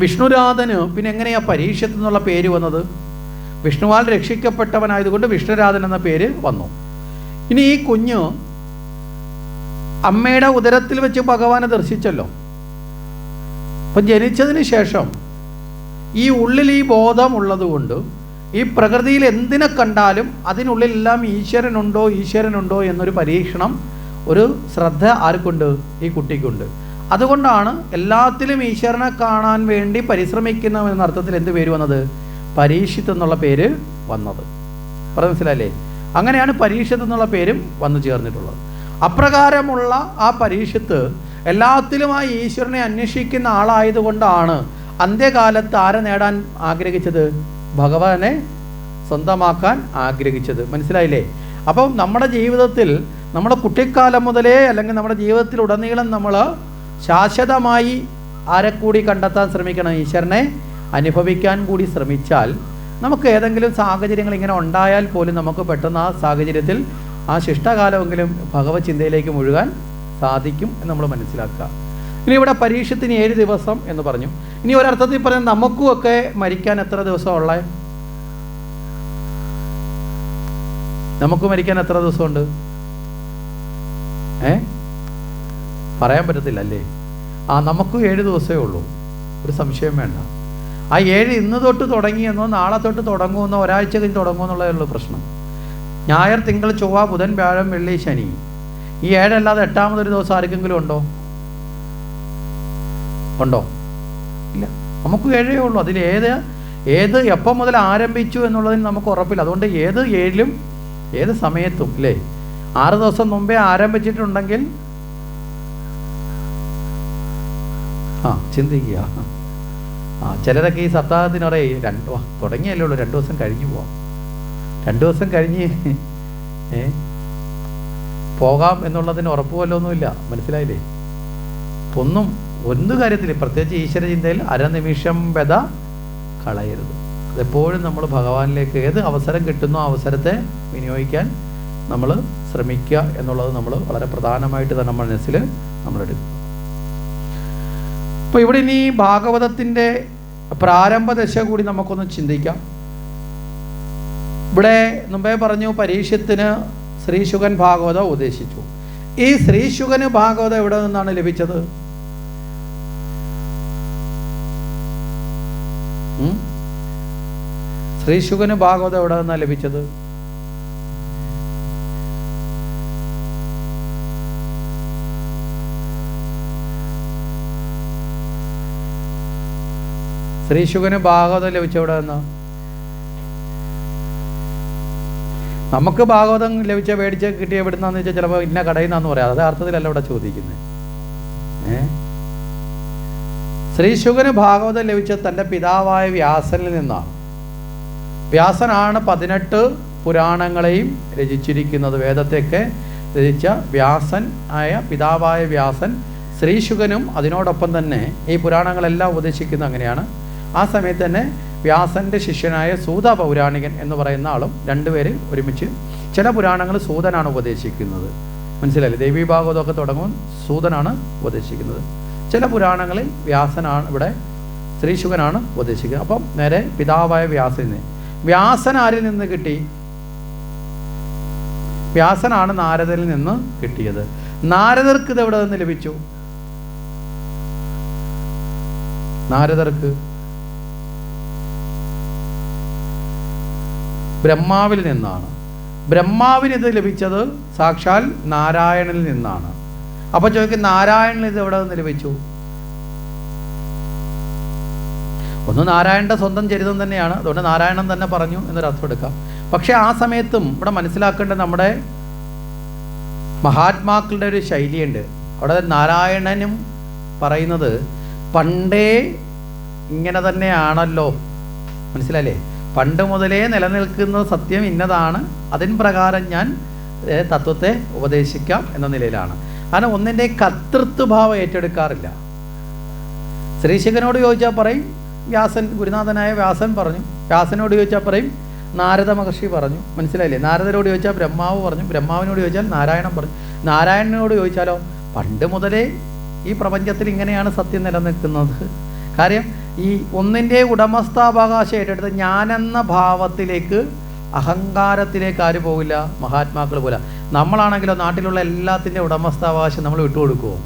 വിഷ്ണുരാധന് പിന്നെ എങ്ങനെയാണ് പരീക്ഷത്ത് എന്നുള്ള പേര് വന്നത്? വിഷ്ണുവാൽ രക്ഷിക്കപ്പെട്ടവനായതുകൊണ്ട് വിഷ്ണുരാധൻ എന്ന പേര് വന്നു. ഇനി ഈ കുഞ്ഞ് അമ്മയുടെ ഉദരത്തിൽ വെച്ച് ഭഗവാനെ ദർശിച്ചല്ലോ. അപ്പം ജനിച്ചതിന് ശേഷം ഈ ഉള്ളിൽ ഈ ബോധമുള്ളത് കൊണ്ട് ഈ പ്രകൃതിയിൽ എന്തിനെ കണ്ടാലും അതിനുള്ളിലെല്ലാം ഈശ്വരനുണ്ടോ എന്നൊരു പരീക്ഷണം, ഒരു ശ്രദ്ധ ആർക്കുണ്ട്? ഈ കുട്ടിക്കുണ്ട്. അതുകൊണ്ടാണ് എല്ലാത്തിലും ഈശ്വരനെ കാണാൻ വേണ്ടി പരിശ്രമിക്കുന്ന എന്ന അർത്ഥത്തിൽ എന്ത് പേര് വന്നത്? പരീക്ഷിത്ത് എന്നുള്ള പേര് വന്നത്. മനസ്സിലല്ലേ? അങ്ങനെയാണ് പരീക്ഷിത്ത് എന്നുള്ള പേരും വന്നു ചേർന്നിട്ടുള്ളത്. അപ്രകാരമുള്ള ആ പരീക്ഷിത്ത് എല്ലാത്തിലുമായി ഈശ്വരനെ അന്വേഷിക്കുന്ന ആളായതുകൊണ്ടാണ് അന്ത്യകാലത്ത് ആരെ നേടാൻ ആഗ്രഹിച്ചത്? ഭഗവാനെ സ്വന്തമാക്കാൻ ആഗ്രഹിച്ചത്. മനസ്സിലായില്ലേ? അപ്പം നമ്മുടെ ജീവിതത്തിൽ, നമ്മുടെ കുട്ടിക്കാലം മുതലേ അല്ലെങ്കിൽ നമ്മുടെ ജീവിതത്തിലുടനീളം നമ്മൾ ശാശ്വതമായി ആരെ കൂടി കണ്ടെത്താൻ ശ്രമിക്കണം? ഈശ്വരനെ അനുഭവിക്കാൻ കൂടി ശ്രമിച്ചാൽ നമുക്ക് ഏതെങ്കിലും സാഹചര്യങ്ങൾ ഇങ്ങനെ ഉണ്ടായാൽ പോലും നമുക്ക് പെട്ടെന്ന് ആ സാഹചര്യത്തിൽ ആ ശിഷ്ടകാലമെങ്കിലും ഭഗവത് ചിന്തയിലേക്ക് മുഴുകാൻ സാധിക്കും എന്ന് നമ്മൾ മനസ്സിലാക്കുക. ഇനി ഇവിടെ പരീക്ഷത്തിന് 7 ദിവസം എന്ന് പറഞ്ഞു. ഇനി ഒരർത്ഥത്തിൽ പറയാൻ നമുക്കുമൊക്കെ മരിക്കാൻ എത്ര ദിവസം ഉള്ളത്? നമുക്ക് മരിക്കാൻ എത്ര ദിവസമുണ്ട്? പറയാൻ പറ്റത്തില്ല അല്ലേ? നമുക്ക് 7 ദിവസമേ ഉള്ളൂ. ഒരു സംശയം വേണ്ട. ആ 7 ഇന്ന് തൊട്ട് തുടങ്ങിയെന്നോ നാളെ തൊട്ട് തുടങ്ങുമെന്നോ ഒരാഴ്ച കഴിഞ്ഞ് തുടങ്ങുമെന്നുള്ളതുള്ള പ്രശ്നം. ഞായർ, തിങ്കൾ, ചൊവ്വ, ബുധൻ, വ്യാഴം, വെള്ളി, ശനി, ഈ 7 അല്ലാതെ 8ാമതൊരു ദിവസം ആർക്കെങ്കിലും ഉണ്ടോ? ഇല്ല. നമുക്ക് 7 ഉള്ളൂ. അതിൽ ഏത് എപ്പം മുതൽ ആരംഭിച്ചു എന്നുള്ളതിന് നമുക്ക് ഉറപ്പില്ല. അതുകൊണ്ട് ഏത് 7ലും ഏത് സമയത്തും അല്ലേ, 6 ദിവസം മുമ്പേ ആരംഭിച്ചിട്ടുണ്ടെങ്കിൽ ചിന്തിക്കുക. ചിലരൊക്കെ ഈ സപ്താഹത്തിന് പറയും തുടങ്ങിയല്ലേ ഉള്ളൂ, 2 ദിവസം കഴിഞ്ഞ് പോവാം, 2 ദിവസം കഴിഞ്ഞ് പോകാം എന്നുള്ളതിന് ഉറപ്പ് വല്ലൊന്നുമില്ല. മനസ്സിലായില്ലേ? ഒന്നും കാര്യത്തിൽ, പ്രത്യേകിച്ച് ഈശ്വര ചിന്തയിൽ അരനിമിഷം വ്യത കളയരുത്. അതെപ്പോഴും നമ്മൾ ഭഗവാനിലേക്ക് ഏത് അവസരം കിട്ടുന്നോ അവസരത്തെ വിനിയോഗിക്കാൻ നമ്മൾ ശ്രമിക്കുക എന്നുള്ളത് നമ്മൾ വളരെ പ്രധാനമായിട്ട് തന്നെ മനസ്സിൽ നമ്മളെടുക്കും. അപ്പോൾ ഇവിടെ ഇനി ഭാഗവതത്തിൻ്റെ പ്രാരംഭ ദശ കൂടി നമുക്കൊന്ന് ചിന്തിക്കാം. ഇവിടെ മുമ്പേ പറഞ്ഞു പരീക്ഷത്തിന് ശ്രീശുകൻ ഭാഗവതം ഉപദേശിച്ചു. ഈ ശ്രീശുകന് ഭാഗവതം എവിടെ നിന്നാണ് ലഭിച്ചത്? ശ്രീശുകന് ഭാഗവതം എവിടെ നിന്നാണ് ലഭിച്ചത്? ശ്രീശുകന് ഭാഗവതം ലഭിച്ച എവിടെ നിന്ന്? നമുക്ക് ഭാഗവതം ലഭിച്ച മേടിച്ച് കിട്ടിയ എവിടുന്നാന്ന് വെച്ചാൽ ചിലപ്പോൾ ഇന്ന കടയിൽ നിന്നാന്ന് പറയാം. അതേ അർത്ഥത്തിലല്ല ഇവിടെ ചോദിക്കുന്നത്. ശ്രീശുകന് ഭാഗവതം ലഭിച്ച തൻ്റെ പിതാവായ വ്യാസനിൽ നിന്നാണ്. വ്യാസനാണ് 18 പുരാണങ്ങളെയും രചിച്ചിരിക്കുന്നത്. വേദത്തെയൊക്കെ രചിച്ച വ്യാസൻ ആയ പിതാവായ വ്യാസൻ ശ്രീശുകനും അതിനോടൊപ്പം തന്നെ ഈ പുരാണങ്ങളെല്ലാം ഉപദേശിക്കുന്നത് അങ്ങനെയാണ്. ആ സമയത്ത് തന്നെ വ്യാസൻ്റെ ശിഷ്യനായ സൂത പൗരാണികൻ എന്ന് പറയുന്ന ആളും രണ്ടുപേര് ഒരുമിച്ച്. ചില പുരാണങ്ങൾ സൂതനാണ് ഉപദേശിക്കുന്നത്, മനസ്സിലായില്ലേ? ദേവീ ഭാഗവതമൊക്കെ തുടങ്ങും സൂതനാണ് ഉപദേശിക്കുന്നത്. ചില പുരാണങ്ങളിൽ വ്യാസനാണ്, ഇവിടെ ശ്രീശുകനാണ് ഉപദേശിക്കുന്നത്. അപ്പം നേരെ പിതാവായ വ്യാസന്. വ്യാസൻ ആരിൽ നിന്ന് കിട്ടി? വ്യാസനാണ് നാരദരിൽ നിന്ന് കിട്ടിയത്. നാരദർക്ക് ഇത് എവിടെ നിന്ന് ലഭിച്ചു? നാരദർക്ക് ബ്രഹ്മാവിൽ നിന്നാണ്. ബ്രഹ്മാവിന് ഇത് ലഭിച്ചത് സാക്ഷാൽ നാരായണനിൽ നിന്നാണ്. അപ്പൊ ചോദിക്കും, നാരായണൻ ഇത് എവിടെ നിന്ന് ലഭിച്ചു? ഒന്ന് നാരായണന്റെ സ്വന്തം ചരിതം തന്നെയാണ്, അതുകൊണ്ട് നാരായണൻ തന്നെ പറഞ്ഞു എന്നൊരർത്ഥം എടുക്കാം. പക്ഷെ ആ സമയത്തും ഇവിടെ മനസ്സിലാക്കേണ്ട നമ്മുടെ മഹാത്മാക്കളുടെ ഒരു ശൈലിയുണ്ട്. അവിടെ നാരായണനും പറയുന്നത് പണ്ടേ ഇങ്ങനെ തന്നെയാണല്ലോ, മനസ്സിലല്ലേ? പണ്ട് മുതലേ നിലനിൽക്കുന്ന സത്യം ഇന്നതാണ്, അതിൻ പ്രകാരം ഞാൻ തത്വത്തെ ഉപദേശിക്കാം എന്ന നിലയിലാണ്. കാരണം ഒന്നിൻ്റെ കർത്തൃത്വഭാവം ഏറ്റെടുക്കാറില്ല. ശ്രീശുകനോട് ചോദിച്ചാൽ പറയും വ്യാസൻ, ഗുരുനാഥനായ വ്യാസൻ പറഞ്ഞു. വ്യാസനോട് ചോദിച്ചാൽ പറയും നാരദ മഹർഷി പറഞ്ഞു, മനസ്സിലായില്ലേ? നാരദരോട് ചോദിച്ചാൽ ബ്രഹ്മാവ് പറഞ്ഞു, ബ്രഹ്മാവിനോട് ചോദിച്ചാൽ നാരായണൻ പറഞ്ഞു, നാരായണനോട് ചോദിച്ചാലോ പണ്ട് മുതലേ ഈ പ്രപഞ്ചത്തിൽ ഇങ്ങനെയാണ് സത്യം നിലനിൽക്കുന്നത്. കാര്യം ഈ ഒന്നിൻ്റെ ഉടമസ്ഥാവകാശം ഏറ്റെടുത്ത് ഞാനെന്ന ഭാവത്തിലേക്ക്, അഹങ്കാരത്തിലേക്ക് ആര് പോകില്ല? മഹാത്മാക്കൾ പോലെ. നമ്മളാണെങ്കിലോ നാട്ടിലുള്ള എല്ലാത്തിൻ്റെ ഉടമസ്ഥാവകാശം നമ്മൾ വിട്ടുകൊടുക്കുമോ?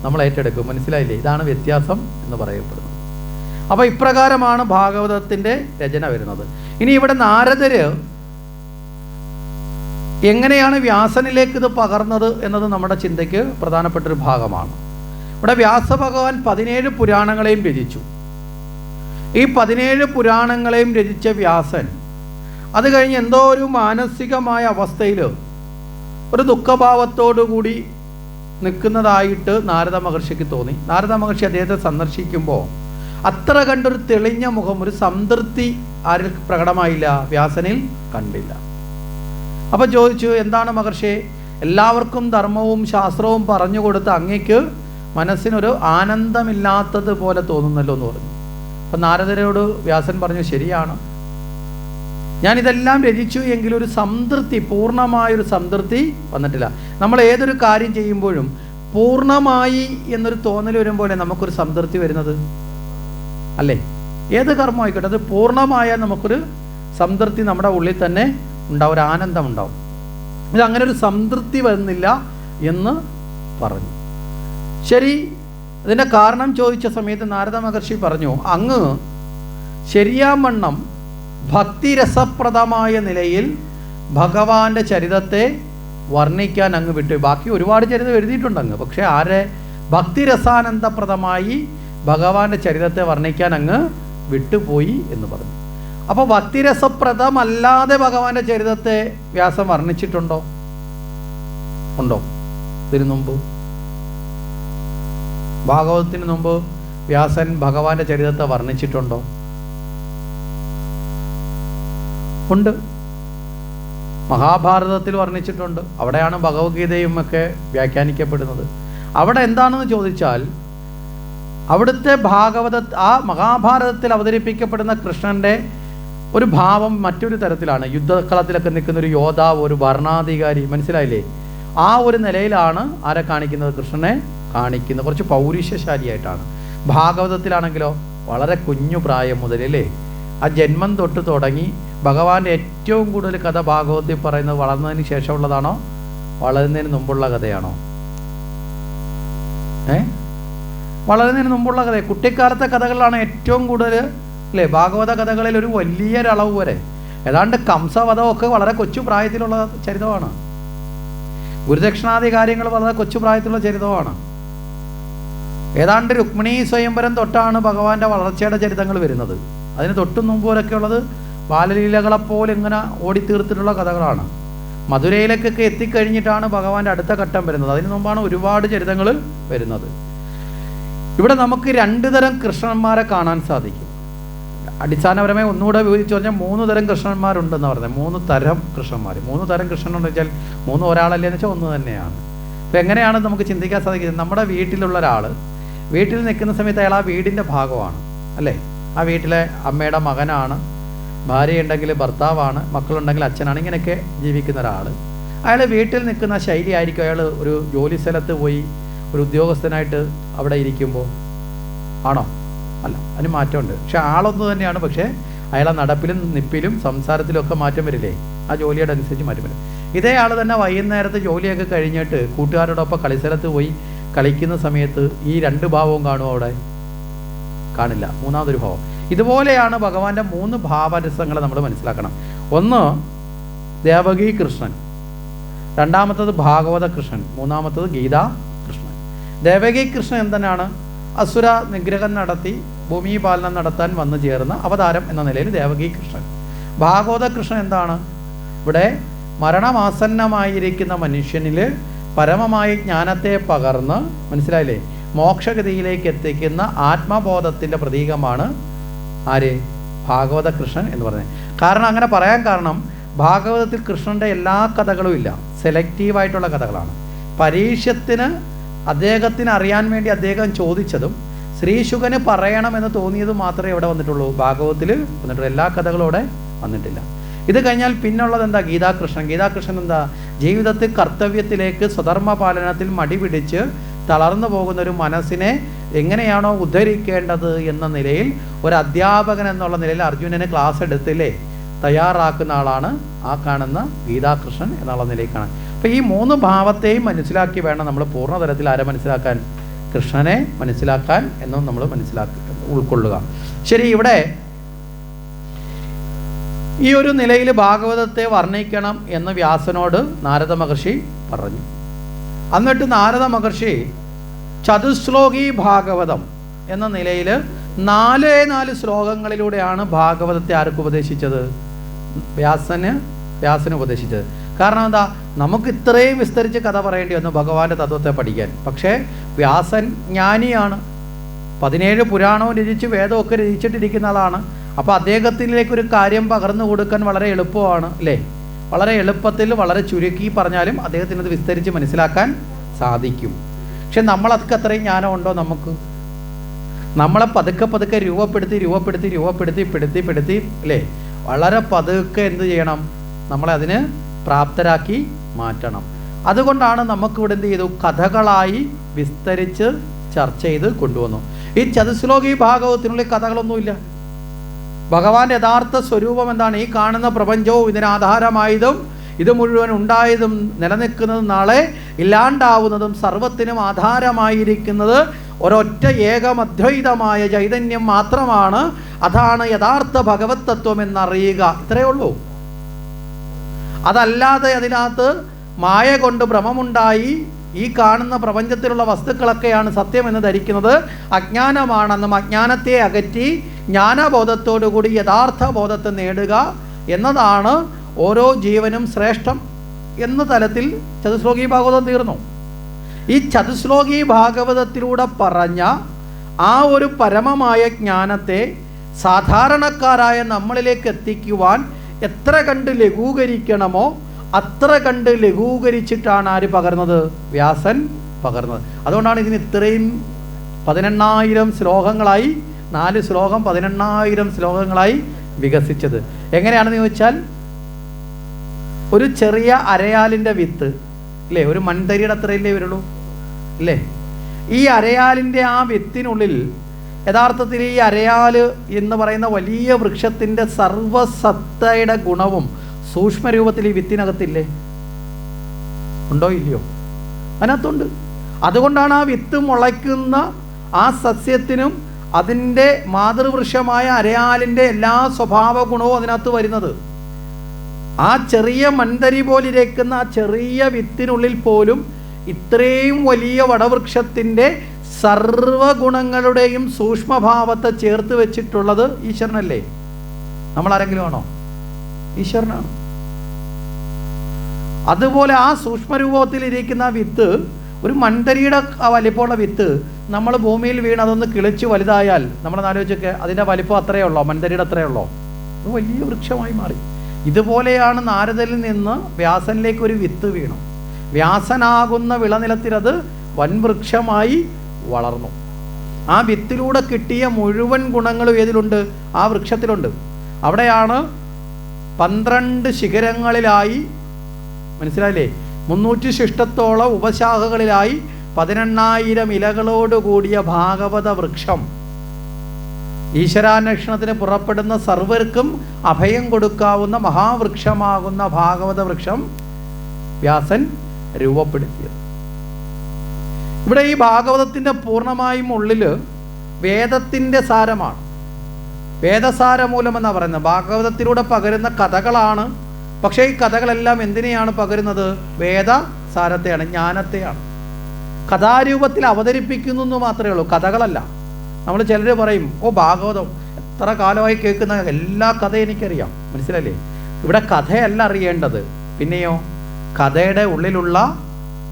നമ്മൾ ഏറ്റെടുക്കും, മനസ്സിലായില്ലേ? ഇതാണ് വ്യത്യാസം എന്ന് പറയപ്പെടുന്നത്. അപ്പോൾ ഇപ്രകാരമാണ് ഭാഗവതത്തിൻ്റെ രചന വരുന്നത്. ഇനി ഇവിടെ നാരദര് എങ്ങനെയാണ് വ്യാസനിലേക്ക് ഇത് പകർന്നത് എന്നത് നമ്മുടെ ചിന്തയ്ക്ക് പ്രധാനപ്പെട്ടൊരു ഭാഗമാണ്. ഇവിടെ വ്യാസഭഗവാൻ 17 പുരാണങ്ങളെയും രചിച്ചു. ഈ 17 പുരാണങ്ങളെയും രചിച്ച വ്യാസൻ അത് കഴിഞ്ഞ് എന്തോ ഒരു മാനസികമായ അവസ്ഥയിൽ ഒരു ദുഃഖഭാവത്തോടു കൂടി നിൽക്കുന്നതായിട്ട് നാരദ മഹർഷിക്ക് തോന്നി. നാരദ മഹർഷി അദ്ദേഹത്തെ സന്ദർശിക്കുമ്പോൾ അത്ര കണ്ടൊരു തെളിഞ്ഞ മുഖം, ഒരു സംതൃപ്തി ആരിൽ പ്രകടമായില്ല? വ്യാസനിൽ കണ്ടില്ല. അപ്പം ചോദിച്ചു, എന്താണ് മഹർഷി, എല്ലാവർക്കും ധർമ്മവും ശാസ്ത്രവും പറഞ്ഞു കൊടുത്ത് അങ്ങേക്ക് മനസ്സിനൊരു ആനന്ദമില്ലാത്തത് പോലെ തോന്നുന്നല്ലോ എന്ന് പറഞ്ഞു. അപ്പം നാരദരോട് വ്യാസൻ പറഞ്ഞു, ശരിയാണ്, ഞാനിതെല്ലാം രചിച്ചു എങ്കിലും ഒരു സംതൃപ്തി, പൂർണ്ണമായൊരു സംതൃപ്തി വന്നിട്ടില്ല. നമ്മൾ ഏതൊരു കാര്യം ചെയ്യുമ്പോഴും പൂർണ്ണമായി എന്നൊരു തോന്നൽ വരുമ്പോലെ നമുക്കൊരു സംതൃപ്തി വരുന്നത് അല്ലേ? ഏത് കർമ്മം ആയിക്കോട്ടെ, അത് പൂർണ്ണമായാൽ നമുക്കൊരു സംതൃപ്തി നമ്മുടെ ഉള്ളിൽ തന്നെ ഉണ്ടാവും, ഒരു ആനന്ദം ഉണ്ടാവും. ഇത് അങ്ങനെ ഒരു സംതൃപ്തി വരുന്നില്ല എന്ന് പറഞ്ഞു. ശരി, ഇതിൻ്റെ കാരണം ചോദിച്ച സമയത്ത് നാരദ മഹർഷി പറഞ്ഞു, അങ്ങ് ശരിയാവണ്ണം ഭക്തിരസപ്രദമായ നിലയിൽ ഭഗവാന്റെ ചരിതത്തെ വർണ്ണിക്കാൻ അങ്ങ് വിട്ടു. ബാക്കി ഒരുപാട് ചരിതം എഴുതിയിട്ടുണ്ട് അങ്ങ്, പക്ഷേ ആരെ ഭക്തിരസാനന്ദപ്രദമായി ഭഗവാന്റെ ചരിതത്തെ വർണ്ണിക്കാൻ അങ്ങ് വിട്ടുപോയി എന്ന് പറഞ്ഞു. അപ്പോൾ ഭക്തിരസപ്രദമല്ലാതെ ഭഗവാന്റെ ചരിതത്തെ വ്യാസൻ വർണ്ണിച്ചിട്ടുണ്ടോ? ഉണ്ടോ? ഇതിനു മുമ്പ് ഭാഗവതത്തിന് മുമ്പ് വ്യാസൻ ഭഗവാന്റെ ചരിതത്തെ വർണ്ണിച്ചിട്ടുണ്ടോ? ഉണ്ട്. മഹാഭാരതത്തിൽ വർണ്ണിച്ചിട്ടുണ്ട്. അവിടെയാണ് ഭഗവത്ഗീതയും ഒക്കെ വ്യാഖ്യാനിക്കപ്പെടുന്നത്. അവിടെ എന്താണെന്ന് ചോദിച്ചാൽ അവിടുത്തെ ആ മഹാഭാരതത്തിൽ അവതരിപ്പിക്കപ്പെടുന്ന കൃഷ്ണൻ്റെ ഒരു ഭാവം മറ്റൊരു തരത്തിലാണ്. യുദ്ധക്കളത്തിലൊക്കെ നിൽക്കുന്ന ഒരു യോദ്ധാവ്, ഒരു ഭരണാധികാരി, മനസ്സിലായില്ലേ? ആ ഒരു നിലയിലാണ് ആരെ കാണിക്കുന്നത്? കൃഷ്ണനെ കാണിക്കുന്നത് കുറച്ച് പൗരുഷശാലിയായിട്ടാണ്. ഭാഗവതത്തിലാണെങ്കിലോ വളരെ കുഞ്ഞു പ്രായം മുതലല്ലേ, ആ ജന്മം തൊട്ട് തുടങ്ങി ഭഗവാന്റെ ഏറ്റവും കൂടുതൽ കഥ ഭാഗവതത്തിൽ പറയുന്നത് വളർന്നതിന് ശേഷമുള്ളതാണോ വളരുന്നതിന് മുമ്പുള്ള കഥയാണോ? വളരുന്നതിന് മുമ്പുള്ള കഥ. കുട്ടിക്കാലത്തെ കഥകളിലാണ് ഏറ്റവും കൂടുതൽ അല്ലേ? ഭാഗവത കഥകളിൽ ഒരു വലിയൊരളവ് വരെ, ഏതാണ്ട് കംസവധമൊക്കെ വളരെ കൊച്ചു പ്രായത്തിലുള്ള ചരിതമാണ്. ഗുരുദക്ഷിണാദി കാര്യങ്ങൾ വളരെ കൊച്ചു പ്രായത്തിലുള്ള ചരിതമാണ്. ഏതാണ്ട് രുക്മിണി സ്വയംവരം തൊട്ടാണ് ഭഗവാന്റെ വളർച്ചയുടെ ചരിതങ്ങൾ വരുന്നത്. അതിന് തൊട്ടും മുമ്പോലൊക്കെ ഉള്ളത് ബാലലീലകളെപ്പോലെ ഇങ്ങനെ ഓടിത്തീർത്തിട്ടുള്ള കഥകളാണ്. മധുരയിലേക്കൊക്കെ എത്തിക്കഴിഞ്ഞിട്ടാണ് ഭഗവാന്റെ അടുത്ത ഘട്ടം വരുന്നത്. അതിന് മുമ്പാണ് ഒരുപാട് ചരിതങ്ങൾ വരുന്നത്. ഇവിടെ നമുക്ക് 2 തരം കൃഷ്ണന്മാരെ കാണാൻ സാധിക്കും. അടിസ്ഥാനപരമായി ഒന്നുകൂടെ വിവരിച്ചു പറഞ്ഞാൽ 3 തരം കൃഷ്ണന്മാരുണ്ടെന്ന് പറഞ്ഞത്. 3 തരം കൃഷ്ണന്മാർ. 3 തരം കൃഷ്ണനുണ്ടെന്ന് വെച്ചാൽ 3 ഒരാളല്ലേ എന്ന് വെച്ചാൽ ഒന്ന് തന്നെയാണ്. അപ്പോൾ എങ്ങനെയാണ് നമുക്ക് ചിന്തിക്കാൻ സാധിക്കുന്നത്? നമ്മുടെ വീട്ടിലുള്ള ഒരാൾ വീട്ടിൽ നിൽക്കുന്ന സമയത്ത് അയാൾ ആ വീടിൻ്റെ ഭാഗമാണ് അല്ലേ? ആ വീട്ടിലെ അമ്മയുടെ മകനാണ്, ഭാര്യയുണ്ടെങ്കിൽ ഭർത്താവാണ്, മക്കളുണ്ടെങ്കിൽ അച്ഛനാണ്, ഇങ്ങനെയൊക്കെ ജീവിക്കുന്ന ഒരാൾ. അയാൾ വീട്ടിൽ നിൽക്കുന്ന ശൈലി ആയിരിക്കും അയാൾ ഒരു ജോലി സ്ഥലത്ത് പോയി ഒരു ഉദ്യോഗസ്ഥനായിട്ട് അവിടെ ഇരിക്കുമ്പോൾ ആണോ? അല്ല, അതിന് മാറ്റമുണ്ട്. പക്ഷെ ആളൊന്നു തന്നെയാണ്, പക്ഷേ അയാളെ നടപ്പിലും നിപ്പിലും സംസാരത്തിലും ഒക്കെ മാറ്റം വരില്ലേ? ആ ജോലിയുടെ അനുസരിച്ച് മാറ്റം വരും. ഇതേ ആൾ തന്നെ വൈകുന്നേരത്ത് ജോലിയൊക്കെ കഴിഞ്ഞിട്ട് കൂട്ടുകാരോടൊപ്പം കളിസ്ഥലത്ത് പോയി കളിക്കുന്ന സമയത്ത് ഈ രണ്ട് ഭാവവും കാണുമോ? അവിടെ കാണില്ല, മൂന്നാമതൊരു ഭാവം. ഇതുപോലെയാണ് ഭഗവാന്റെ 3 ഭാവരസങ്ങൾ നമ്മൾ മനസ്സിലാക്കണം. ഒന്ന് ദേവകി കൃഷ്ണൻ, രണ്ടാമത്തത് ഭാഗവത കൃഷ്ണൻ, മൂന്നാമത്തത് ഗീതാ കൃഷ്ണൻ. ദേവകി കൃഷ്ണൻ എന്തിനാണ്? അസുര നിഗ്രഹം നടത്തി ഭൂമി പാലനം നടത്താൻ വന്നു ചേർന്ന അവതാരം എന്ന നിലയിൽ ദേവകി കൃഷ്ണൻ. ഭാഗവത കൃഷ്ണൻ എന്താണ്? ഇവിടെ മരണമാസന്നമായിരിക്കുന്ന മനുഷ്യനിൽ പരമമായ ജ്ഞാനത്തെ പകർന്ന്, മനസ്സിലായില്ലേ, മോക്ഷഗതിയിലേക്ക് എത്തിക്കുന്ന ആത്മബോധത്തിൻ്റെ പ്രതീകമാണ് ആര്? ഭാഗവത കൃഷ്ണൻ എന്ന് പറയുന്നത്. കാരണം അങ്ങനെ പറയാൻ കാരണം ഭാഗവതത്തിൽ കൃഷ്ണൻ്റെ എല്ലാ കഥകളും ഇല്ല, സെലക്റ്റീവായിട്ടുള്ള കഥകളാണ്. പരീക്ഷത്തിന് അദ്ദേഹത്തിന് അറിയാൻ വേണ്ടി അദ്ദേഹം ചോദിച്ചതും ശ്രീശുകന് പറയണമെന്ന് തോന്നിയത് മാത്രമേ ഇവിടെ വന്നിട്ടുള്ളൂ. ഭാഗവതത്തിൽ വന്നിട്ടുള്ളൂ, എല്ലാ കഥകളും ഇവിടെ വന്നിട്ടില്ല. ഇത് കഴിഞ്ഞാൽ പിന്നുള്ളത് എന്താ? ഗീതാകൃഷ്ണൻ. ഗീതാകൃഷ്ണൻ എന്താ? ജീവിതത്തിൽ കർത്തവ്യത്തിലേക്ക് സ്വധർമ്മ പാലനത്തിൽ മടി പിടിച്ച് തളർന്നു പോകുന്ന ഒരു മനസ്സിനെ എങ്ങനെയാണോ ഉദ്ധരിക്കേണ്ടത് എന്ന നിലയിൽ ഒരു അധ്യാപകൻ എന്നുള്ള നിലയിൽ അർജുനന് ക്ലാസ് എടുത്തില്ലേ തയ്യാറാക്കുന്ന ആളാണ് ആ കാണുന്ന ഗീതാകൃഷ്ണൻ എന്നുള്ള നിലയിൽ കാണാൻ. അപ്പോൾ ഈ 3 ഭാവത്തെയും മനസ്സിലാക്കി വേണം നമ്മൾ പൂർണ്ണതലത്തിൽ ആരെ മനസ്സിലാക്കാൻ? കൃഷ്ണനെ മനസ്സിലാക്കാൻ എന്നും നമ്മൾ ഉൾക്കൊള്ളുക. ശരി, ഇവിടെ ഈ ഒരു നിലയിൽ ഭാഗവതത്തെ വർണ്ണിക്കണം എന്ന് വ്യാസനോട് നാരദ മഹർഷി പറഞ്ഞു. എന്നിട്ട് നാരദ മഹർഷി ചതുശ്ലോകി ഭാഗവതം എന്ന നിലയിൽ 4 ശ്ലോകങ്ങളിലൂടെയാണ് ഭാഗവതത്തെ ആർക്ക് ഉപദേശിച്ചത്? വ്യാസന് ഉപദേശിച്ചത്. കാരണം എന്താ? നമുക്ക് ഇത്രയും വിസ്തരിച്ച് കഥ പറയേണ്ടി വന്നു ഭഗവാന്റെ തത്വത്തെ പഠിക്കാൻ. പക്ഷേ വ്യാസൻ ജ്ഞാനിയാണ്, 17 പുരാണവും രചിച്ച് വേദമൊക്കെ രചിച്ചിട്ടിരിക്കുന്ന ആളാണ്. അപ്പോൾ അദ്ദേഹത്തിലേക്കൊരു കാര്യം പകർന്നു കൊടുക്കാൻ വളരെ എളുപ്പമാണ് അല്ലേ? വളരെ എളുപ്പത്തിൽ വളരെ ചുരുക്കി പറഞ്ഞാലും അദ്ദേഹത്തിനത് വിസ്തരിച്ച് മനസ്സിലാക്കാൻ സാധിക്കും. പക്ഷെ നമ്മളതൊക്കെ അത്രയും ജ്ഞാനമുണ്ടോ നമുക്ക്? നമ്മളെ പതുക്കെ രൂപപ്പെടുത്തി അല്ലേ? വളരെ പതുക്കെ എന്ത് ചെയ്യണം? നമ്മളെ അതിന് പ്രാപ്തരാക്കി മാറ്റണം. അതുകൊണ്ടാണ് നമുക്കിവിടെ എന്ത് ചെയ്തു? കഥകളായി വിസ്തരിച്ച് ചർച്ച ചെയ്ത് കൊണ്ടുവന്നു. ഈ ചതുശ്ലോകി ഭാഗവത്തിനുള്ളിൽ കഥകളൊന്നുമില്ല. ഭഗവാന്റെ യഥാർത്ഥ സ്വരൂപം എന്താണ്? ഈ കാണുന്ന പ്രപഞ്ചവും ഇതിനാധാരമായതും ഇത് മുഴുവൻ ഉണ്ടായതും നിലനിൽക്കുന്നതും നാളെ ഇല്ലാണ്ടാവുന്നതും സർവത്തിനും ആധാരമായിരിക്കുന്നത് ഒരൊറ്റ ഏകമദ്വൈതമായ ചൈതന്യം മാത്രമാണ്. അതാണ് യഥാർത്ഥ ഭഗവത് തത്വം എന്നറിയുക. ഇത്രയേ ഉള്ളൂ. അതല്ലാതെ അതിനകത്ത് മായ കൊണ്ട് ഭ്രമമുണ്ടായി ഈ കാണുന്ന പ്രപഞ്ചത്തിലുള്ള വസ്തുക്കളൊക്കെയാണ് സത്യമെന്ന് ധരിക്കുന്നത് അജ്ഞാനമാണെന്നും അജ്ഞാനത്തെ അകറ്റി ജ്ഞാനബോധത്തോടുകൂടി യഥാർത്ഥ ബോധത്തെ നേടുക എന്നതാണ് ഓരോ ജീവനും ശ്രേഷ്ഠം എന്ന തലത്തിൽ ചതുശ്ലോകി ഭാഗവതം തീർന്നു. ഈ ചതുശ്ലോകി ഭാഗവതത്തിലൂടെ പറഞ്ഞ ആ ഒരു പരമമായ ജ്ഞാനത്തെ സാധാരണക്കാരായ നമ്മളിലേക്ക് എത്തിക്കുവാൻ എത്ര കണ്ട് ലഘൂകരിക്കണമോ അത്ര കണ്ട് ലഘൂകരിച്ചിട്ടാണ് ആര് പകർന്നത്? വ്യാസൻ പകർന്നത്. അതുകൊണ്ടാണ് ഇതിന് ഇത്രയും 18,000 ശ്ലോകങ്ങളായി, 4 ശ്ലോകം 18,000 ശ്ലോകങ്ങളായി വികസിച്ചത്. എങ്ങനെയാണെന്ന് ചോദിച്ചാൽ, ഒരു ചെറിയ അരയാലിൻ്റെ വിത്ത് അല്ലേ, ഒരു മൺതരിയുടെ അത്രയല്ലേ വരുള്ളൂ അല്ലേ? ഈ അരയാലിൻ്റെ ആ വിത്തിനുള്ളിൽ യഥാർത്ഥത്തിൽ ഈ അരയാൽ എന്ന് പറയുന്ന വലിയ വൃക്ഷത്തിൻ്റെ സർവസത്തയുടെ ഗുണവും സൂക്ഷ്മരൂപത്തിൽ ഈ വിത്തിനകത്തില്ലേ? ഉണ്ടോ ഇല്ലയോ? അതിനകത്തുണ്ട്. അതുകൊണ്ടാണ് ആ വിത്ത് മുളയ്ക്കുന്ന ആ സസ്യത്തിനും അതിൻ്റെ മാതൃവൃക്ഷമായ അരയാലിൻ്റെ എല്ലാ സ്വഭാവ ഗുണവും അതിനകത്ത് വരുന്നത്. ആ ചെറിയ മൺതരി പോലിരിക്കുന്ന ആ ചെറിയ വിത്തിനുള്ളിൽ പോലും ഇത്രയും വലിയ വടവൃക്ഷത്തിൻ്റെ സർവഗുണങ്ങളുടെയും സൂക്ഷ്മഭാവത്തെ ചേർത്ത് വെച്ചിട്ടുള്ളത് ഈശ്വരനല്ലേ? നമ്മളാരെങ്കിലും ആണോ? ഈശ്വരനാണ്. അതുപോലെ ആ സൂക്ഷ്മരൂപത്തിലിരിക്കുന്ന വിത്ത്, ഒരു മൺതരിയുടെ വലിപ്പമുള്ള വിത്ത് നമ്മൾ ഭൂമിയിൽ വീണ് അതൊന്ന് കിളിച്ച് വലുതായാൽ നമ്മളൊന്ന് ആലോചിച്ചൊക്കെ അതിൻ്റെ വലിപ്പം അത്രയേ ഉള്ളോ? മൺതരിയുടെ അത്രയേ ഉള്ളോ? അത് വലിയ വൃക്ഷമായി മാറി. ഇതുപോലെയാണ് നാരദരിൽ നിന്ന് വ്യാസനിലേക്ക് ഒരു വിത്ത് വീണു. വ്യാസനാകുന്ന വിളനിലത്തിൽ അത് വൻവൃക്ഷമായി വളർന്നു. ആ വിത്തിലൂടെ കിട്ടിയ മുഴുവൻ ഗുണങ്ങളും ഏതിലുണ്ട്? ആ വൃക്ഷത്തിലുണ്ട്. അവിടെയാണ് 12 ശിഖരങ്ങളിലായി, മനസ്സിലായില്ലേ, 300 ശിഷ്ടത്തോളം ഉപശാഖകളിലായി 18,000 ഇലകളോട് കൂടിയ ഭാഗവത വൃക്ഷം, ഈശ്വരാന്വേഷണത്തിന് പുറപ്പെടുന്ന സർവർക്കും അഭയം കൊടുക്കാവുന്ന മഹാവൃക്ഷമാകുന്ന ഭാഗവത വൃക്ഷം വ്യാസൻ രൂപപ്പെടുത്തിയത്. ഇവിടെ ഈ ഭാഗവതത്തിൻ്റെ പൂർണ്ണമായും ഉള്ളിൽ വേദത്തിൻ്റെ സാരമാണ്. വേദസാരമൂലം എന്നാണ് പറയുന്നത്. ഭാഗവതത്തിലൂടെ പകരുന്ന കഥകളാണ്. പക്ഷേ ഈ കഥകളെല്ലാം എന്തിനെയാണ് പകരുന്നത്? വേദസാരത്തെയാണ്, ജ്ഞാനത്തെയാണ്. കഥാരൂപത്തിൽ അവതരിപ്പിക്കുന്നു എന്ന് മാത്രമേ ഉള്ളൂ, കഥകളല്ല. നമ്മൾ ചിലർ പറയും, ഓ ഭാഗവതം എത്ര കാലമായി കേൾക്കുന്ന എല്ലാ കഥയും എനിക്കറിയാം. മനസ്സിലല്ലേ? ഇവിടെ കഥയല്ല അറിയേണ്ടത്, പിന്നെയോ കഥയുടെ ഉള്ളിലുള്ള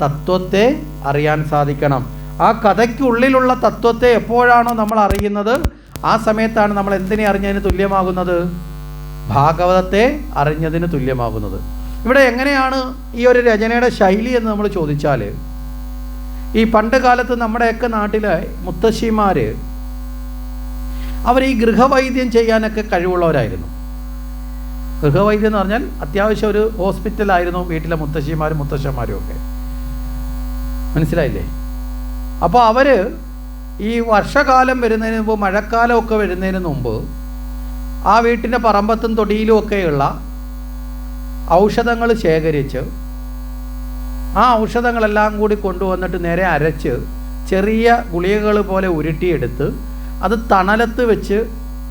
തത്വത്തെ അറിയാൻ സാധിക്കണം. ആ കഥയ്ക്കുള്ളിലുള്ള തത്വത്തെ എപ്പോഴാണോ നമ്മൾ അറിയുന്നത്, ആ സമയത്താണ് നമ്മൾ എന്തിനെ അറിഞ്ഞതിന് തുല്യമാകുന്നത്? ഭാഗവതത്തെ അറിഞ്ഞതിന് തുല്യമാകുന്നത്. ഇവിടെ എങ്ങനെയാണ് ഈ ഒരു രചനയുടെ ശൈലി എന്ന് നമ്മൾ ചോദിച്ചാൽ, ഈ പണ്ട് കാലത്ത് നമ്മുടെയൊക്കെ നാട്ടിലെ മുത്തശ്ശിമാർ അവർ ഈ ഗൃഹവൈദ്യം ചെയ്യാനൊക്കെ കഴിവുള്ളവരായിരുന്നു. ഗൃഹവൈദ്യം എന്ന് പറഞ്ഞാൽ അത്യാവശ്യം ഒരു ഹോസ്പിറ്റലായിരുന്നു വീട്ടിലെ മുത്തശ്ശിമാരും മുത്തശ്ശന്മാരും ഒക്കെ. മനസ്സിലായില്ലേ? അപ്പോൾ അവർ ഈ വർഷകാലം വരുന്നതിന് മുമ്പ്, മഴക്കാലമൊക്കെ വരുന്നതിന് മുമ്പ് ആ വീട്ടിൻ്റെ പറമ്പത്തും തൊടിയിലും ഒക്കെയുള്ള ഔഷധങ്ങൾ ശേഖരിച്ച് ആ ഔഷധങ്ങളെല്ലാം കൂടി കൊണ്ടുവന്നിട്ട് നേരെ അരച്ച് ചെറിയ ഗുളികകൾ പോലെ ഉരുട്ടിയെടുത്ത് അത് തണലത്ത് വെച്ച്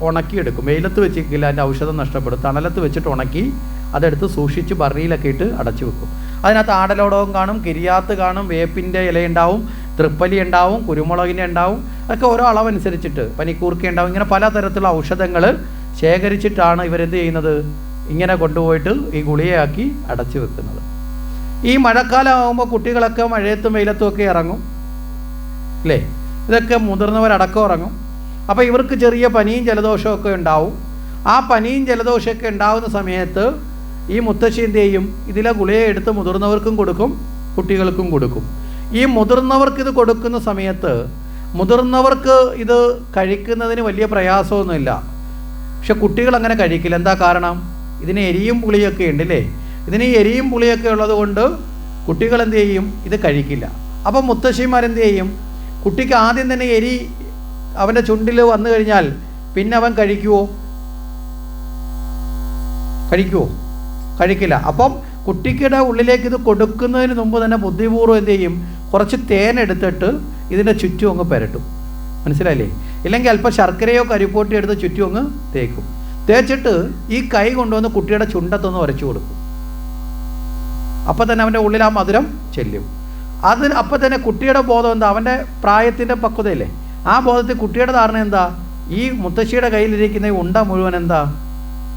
ഉണക്കിയെടുക്കും. വെയിലത്ത് വെച്ചിരിക്കില്ല, അതിൻ്റെ ഔഷധം നഷ്ടപ്പെടും. തണലത്ത് വെച്ചിട്ട് ഉണക്കി അതെടുത്ത് സൂക്ഷിച്ച് ബറിയിലൊക്കെ ഇട്ട് അടച്ചു വെക്കും. അതിനകത്ത് ആടലോടകം കാണും, കിരിയാത്ത് കാണും, വേപ്പിൻ്റെ ഇലയുണ്ടാവും, തൃപ്പലി ഉണ്ടാവും, കുരുമുളകിൻ്റെ ഉണ്ടാവും. അതൊക്കെ ഓരോ അളവനുസരിച്ചിട്ട്, പനിക്കൂർക്ക ഉണ്ടാവും. ഇങ്ങനെ പലതരത്തിലുള്ള ഔഷധങ്ങൾ ശേഖരിച്ചിട്ടാണ് ഇവരെന്ത് ചെയ്യുന്നത്? ഇങ്ങനെ കൊണ്ടുപോയിട്ട് ഈ ഗുളികയാക്കി അടച്ചു വെക്കുന്നത്. ഈ മഴക്കാലം ആകുമ്പോൾ കുട്ടികളൊക്കെ മഴയത്തും വെയിലത്തും ഒക്കെ ഇറങ്ങും അല്ലേ? ഇതൊക്കെ മുതിർന്നവരടക്കം ഇറങ്ങും. അപ്പോൾ ഇവർക്ക് ചെറിയ പനിയും ജലദോഷമൊക്കെ ഉണ്ടാവും. ആ പനിയും ജലദോഷമൊക്കെ ഉണ്ടാകുന്ന സമയത്ത് ഈ മുത്തശ്ശി എന്ത് ചെയ്യും? ഇതിലെ ഗുളിക എടുത്ത് മുതിർന്നവർക്കും കൊടുക്കും, കുട്ടികൾക്കും കൊടുക്കും. ഈ മുതിർന്നവർക്ക് ഇത് കൊടുക്കുന്ന സമയത്ത് മുതിർന്നവർക്ക് ഇത് കഴിക്കുന്നതിന് വലിയ പ്രയാസമൊന്നുമില്ല. പക്ഷെ കുട്ടികൾ അങ്ങനെ കഴിക്കില്ല. എന്താ കാരണം? ഇതിന് എരിയും പുളിയൊക്കെ ഉണ്ട് അല്ലേ? ഇതിന് എരിയും പുളിയൊക്കെ ഉള്ളത് കൊണ്ട് കുട്ടികൾ എന്ത് ചെയ്യും? ഇത് കഴിക്കില്ല. അപ്പം മുത്തശ്ശിമാരെന്ത് ചെയ്യും? കുട്ടിക്ക് ആദ്യം തന്നെ എരി അവൻ്റെ ചുണ്ടിൽ വന്നു കഴിഞ്ഞാൽ പിന്നെ അവൻ കഴിക്കുമോ? കഴിക്കില്ല. അപ്പം കുട്ടിയുടെ ഉള്ളിലേക്ക് ഇത് കൊടുക്കുന്നതിന് മുമ്പ് തന്നെ ബുദ്ധിപൂർവ്വം എന്ത് ചെയ്യും? കുറച്ച് തേനെടുത്തിട്ട് ഇതിൻ്റെ ചുറ്റും അങ്ങ് പുരട്ടും. മനസ്സിലായില്ലേ? ഇല്ലെങ്കിൽ അല്പം ശർക്കരയോ കരിപ്പോട്ടി എടുത്ത് ചുറ്റും അങ്ങ് തേക്കും. തേച്ചിട്ട് ഈ കൈ കൊണ്ടുവന്ന് കുട്ടിയുടെ ചുണ്ടത്തൊന്ന് ഉരച്ചു കൊടുക്കും. അപ്പം തന്നെ അവൻ്റെ ഉള്ളിൽ ആ മധുരം ചെല്ലും. അപ്പം തന്നെ കുട്ടിയുടെ ബോധം എന്താ? അവൻ്റെ പ്രായത്തിൻ്റെ പക്വതയല്ലേ? ആ ബോധത്തിൽ കുട്ടിയുടെ ധാരണ എന്താ? ഈ മുത്തശ്ശിയുടെ കയ്യിലിരിക്കുന്ന ഈ ഉണ്ട മുഴുവൻ എന്താ?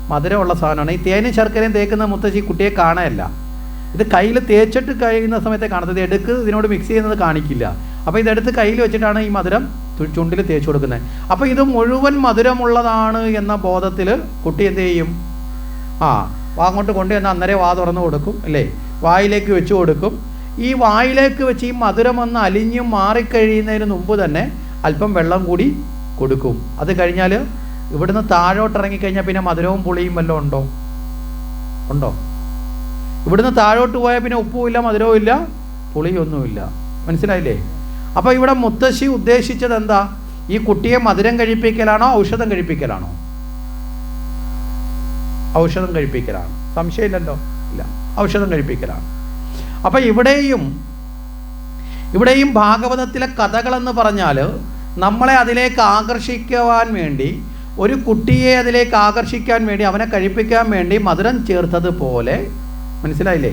മധുരമുള്ള സാധനമാണ്. ഈ തേനും ശർക്കരയും തേക്കുന്ന മുത്തശ്ശി കുട്ടിയെ കാണാനല്ല, ഇത് കയ്യിൽ തേച്ചിട്ട് കഴിയുന്ന സമയത്തെ കാണുന്നത്. എടുക്ക് ഇതിനോട് മിക്സ് ചെയ്യുന്നത് കാണിക്കില്ല. അപ്പോൾ ഇതെടുത്ത് കയ്യിൽ വെച്ചിട്ടാണ് ഈ മധുരം ചുണ്ടിൽ തേച്ച് കൊടുക്കുന്നത്. അപ്പോൾ ഇത് മുഴുവൻ മധുരമുള്ളതാണ് എന്ന ബോധത്തിൽ കുട്ടി എന്ത് ചെയ്യും? അങ്ങോട്ട് കൊണ്ടുവന്ന് അന്നേരം വാ തുറന്ന് കൊടുക്കും അല്ലേ? വായിലേക്ക് വെച്ച് കൊടുക്കും. ഈ വായിലേക്ക് വെച്ച് ഈ മധുരം ഒന്ന് അലിഞ്ഞു മാറിക്കഴിയുന്നതിന് മുമ്പ് തന്നെ അല്പം വെള്ളം കൂടി കൊടുക്കും. അത് കഴിഞ്ഞാൽ ഇവിടുന്ന് താഴോട്ട് ഇറങ്ങിക്കഴിഞ്ഞാൽ പിന്നെ മധുരവും പുളിയും വല്ലതും ഉണ്ടോ? ഇവിടുന്ന് താഴോട്ട് പോയാൽ പിന്നെ ഉപ്പുമില്ല, മധുരവും ഇല്ല, പുളിയൊന്നുമില്ല. മനസ്സിലായില്ലേ? അപ്പോൾ ഇവിടെ മുത്തശ്ശി ഉദ്ദേശിച്ചത് എന്താ? ഈ കുട്ടിയെ മധുരം കഴിപ്പിക്കലാണോ ഔഷധം കഴിപ്പിക്കലാണോ? ഔഷധം കഴിപ്പിക്കലാണ്. സംശയമില്ലല്ലോ? ഇല്ല, ഔഷധം കഴിപ്പിക്കലാണ്. അപ്പം ഇവിടെയും ഭാഗവതത്തിലെ കഥകളെന്ന് പറഞ്ഞാൽ നമ്മളെ അതിലേക്ക് ആകർഷിക്കുവാൻ വേണ്ടി, ഒരു കുട്ടിയെ അതിലേക്ക് ആകർഷിക്കാൻ വേണ്ടി, അവനെ കഴിപ്പിക്കാൻ വേണ്ടി മധുരം ചേർത്തതുപോലെ, മനസ്സിലായില്ലേ?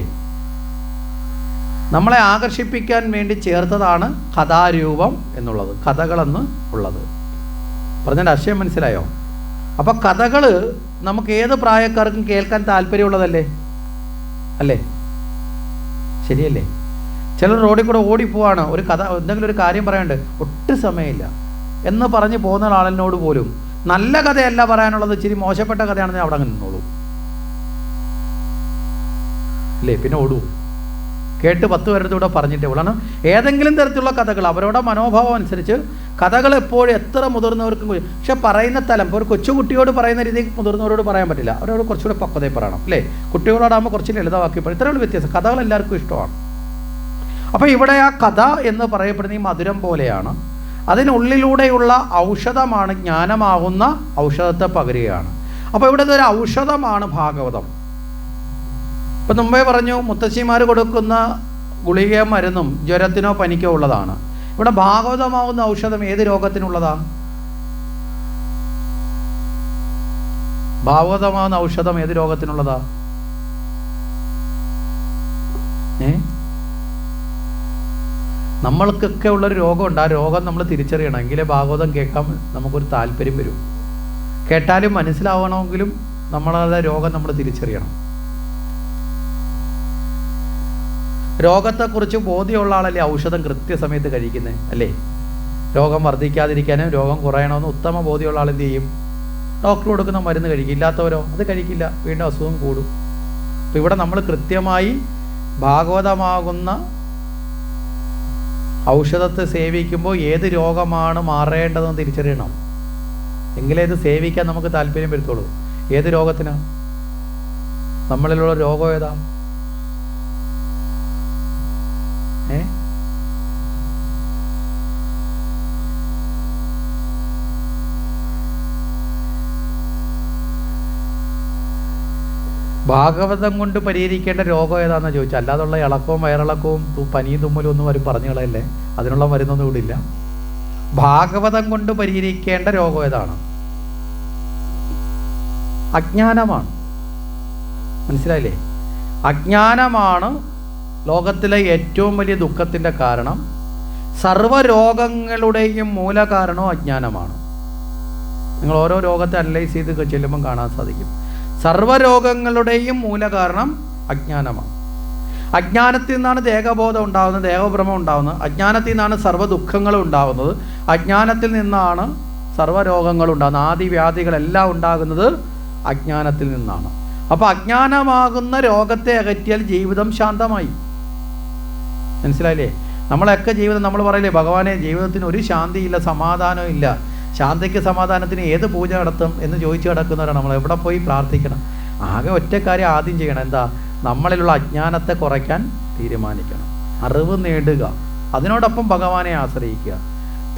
നമ്മളെ ആകർഷിപ്പിക്കാൻ വേണ്ടി ചേർത്തതാണ് കഥാരൂപം എന്നുള്ളത്, കഥകളെന്ന് ഉള്ളത്. പറഞ്ഞതിൻ്റെ ആശയം മനസ്സിലായോ? അപ്പോൾ കഥകൾ നമുക്ക് ഏത് പ്രായക്കാർക്കും കേൾക്കാൻ താല്പര്യമുള്ളതല്ലേ? അല്ലേ? ശരിയല്ലേ? ചിലർ റോഡിൽ കൂടെ ഓടിപ്പോവാണ്, ഒരു കഥ, എന്തെങ്കിലും ഒരു കാര്യം പറയാണ്ട്, ഒട്ടും സമയമില്ല എന്ന് പറഞ്ഞ് പോകുന്ന ആളിനോട് പോലും നല്ല കഥയല്ല പറയാനുള്ളത്, ഇച്ചിരി മോശപ്പെട്ട കഥയാണെന്ന് അവിടെ അങ്ങ് നിന്നോളൂ അല്ലേ? പിന്നെ ഓടൂ. കേട്ട് 10 പേരുടെ കൂടെ പറഞ്ഞിട്ടേ ഉള്ളൂ. ഏതെങ്കിലും തരത്തിലുള്ള കഥകൾ അവരുടെ മനോഭാവം അനുസരിച്ച് കഥകൾ എപ്പോഴും എത്ര മുതിർന്നവർക്കും, പക്ഷെ പറയുന്ന തലം, ഇപ്പോൾ ഒരു കൊച്ചുകുട്ടിയോട് പറയുന്ന രീതിയിൽ മുതിർന്നവരോട് പറയാൻ പറ്റില്ല. അവരോട് കുറച്ചുകൂടെ പക്വതയിൽ പറയണം അല്ലേ. കുട്ടികളോടാകുമ്പോൾ കുറച്ച് ലളിതമാക്കി പറയും. ഇത്രയുള്ള വ്യത്യാസം. കഥകൾ എല്ലാവർക്കും ഇഷ്ടമാണ്. അപ്പോൾ ഇവിടെ ആ കഥ എന്ന് പറയപ്പെടുന്ന ഈ മധുരം പോലെയാണ്. അതിനുള്ളിലൂടെയുള്ള ഔഷധമാണ്, ജ്ഞാനമാകുന്ന ഔഷധത്തെ പകരുകയാണ്. അപ്പോൾ ഇവിടെ ഒരു ഔഷധമാണ് ഭാഗവതം. ഇപ്പം മുമ്പേ പറഞ്ഞു മുത്തശ്ശിമാർ കൊടുക്കുന്ന ഗുളികയോ മരുന്നും ജ്വരത്തിനോ പനിക്കോ ഉള്ളതാണ്. ഇവിടെ ഭാഗവതമാകുന്ന ഔഷധം ഏത് രോഗത്തിനുള്ളതാണ്? ഭാഗവതമാകുന്ന ഔഷധം ഏത് രോഗത്തിനുള്ളതാ? നമ്മൾക്കൊക്കെ ഉള്ളൊരു രോഗമുണ്ട്. ആ രോഗം നമ്മൾ തിരിച്ചറിയണം. എങ്കിലേ ഭാഗവതം കേൾക്കാൻ നമുക്കൊരു താല്പര്യം വരും. കേട്ടാലും മനസ്സിലാവണമെങ്കിലും നമ്മളത് രോഗം നമ്മൾ തിരിച്ചറിയണം. രോഗത്തെക്കുറിച്ച് ബോധ്യമുള്ള ആളല്ലേ ഔഷധം കൃത്യസമയത്ത് കഴിക്കുന്നത് അല്ലേ. രോഗം വർദ്ധിക്കാതിരിക്കാനും രോഗം കുറയണമെന്ന് ഉത്തമ ബോധ്യമുള്ള ആൾ എന്ത് ചെയ്യും? ഡോക്ടർ കൊടുക്കുന്ന മരുന്ന് കഴിക്കും. ഇല്ലാത്തവരോ അത് കഴിക്കില്ല, വീണ്ടും അസുഖം കൂടും. അപ്പോൾ ഇവിടെ നമ്മൾ കൃത്യമായി ഭാഗവതമാകുന്ന ഔഷധത്തെ സേവിക്കുമ്പോൾ ഏത് രോഗമാണ് മാറേണ്ടതെന്ന് തിരിച്ചറിയണം. എങ്കിലേ ഇത് സേവിക്കാൻ നമുക്ക് താല്പര്യം വരത്തുള്ളൂ. ഏത് രോഗത്തിനാ? നമ്മളിലുള്ള രോഗം ഏതാ? ഭാഗവതം കൊണ്ട് പരിഹരിക്കേണ്ട രോഗം ഏതാണെന്ന് ചോദിച്ചാൽ, അല്ലാതുള്ള ഇളക്കവും വയറിളക്കവും പനിയും തുമ്മലും ഒന്നും വരും പറഞ്ഞു കളയല്ലേ. അതിനുള്ള മരുന്നൊന്നും ഇവിടെ ഇല്ല. ഭാഗവതം കൊണ്ട് പരിഹരിക്കേണ്ട രോഗം ഏതാണ്? അജ്ഞാനമാണ്. മനസ്സിലായില്ലേ? അജ്ഞാനമാണ് ലോകത്തിലെ ഏറ്റവും വലിയ ദുഃഖത്തിൻ്റെ കാരണം. സർവ്വരോഗങ്ങളുടെയും മൂലകാരണവും അജ്ഞാനമാണ്. നിങ്ങൾ ഓരോ രോഗത്തെ അനലൈസ് ചെയ്ത് ചെല്ലുമ്പം കാണാൻ സാധിക്കും. സർവ്വരോഗങ്ങളുടെയും മൂലകാരണം അജ്ഞാനമാണ്. അജ്ഞാനത്തിൽ നിന്നാണ് ദേഹബോധം ഉണ്ടാകുന്നത്, ദേഹഭ്രമം ഉണ്ടാകുന്നത്. അജ്ഞാനത്തിൽ നിന്നാണ് സർവ്വ ദുഃഖങ്ങളും ഉണ്ടാകുന്നത്. അജ്ഞാനത്തിൽ നിന്നാണ് സർവ്വരോഗങ്ങളും ഉണ്ടാകുന്നത്. ആദിവ്യാധികളെല്ലാം ഉണ്ടാകുന്നത് അജ്ഞാനത്തിൽ നിന്നാണ്. അപ്പോൾ അജ്ഞാനമാകുന്ന രോഗത്തെ അകറ്റിയാൽ ജീവിതം ശാന്തമായി. മനസ്സിലായില്ലേ? നമ്മളൊക്കെ ജീവിതം, നമ്മൾ പറയില്ലേ ഭഗവാനെ ജീവിതത്തിന് ഒരു ശാന്തിയില്ല, സമാധാനം ഇല്ല. ശാന്തിക്ക് സമാധാനത്തിന് ഏത് പൂജ നടത്തും എന്ന് ചോദിച്ചു കിടക്കുന്നവരാണ് നമ്മൾ. എവിടെ പോയി പ്രാർത്ഥിക്കണം? ആകെ ഒറ്റ കാര്യം ആദ്യം ചെയ്യണം. എന്താ? നമ്മളിലുള്ള അജ്ഞാനത്തെ കുറയ്ക്കാൻ തീരുമാനിക്കണം. അറിവ് നേടുക, അതിനോടൊപ്പം ഭഗവാനെ ആശ്രയിക്കുക.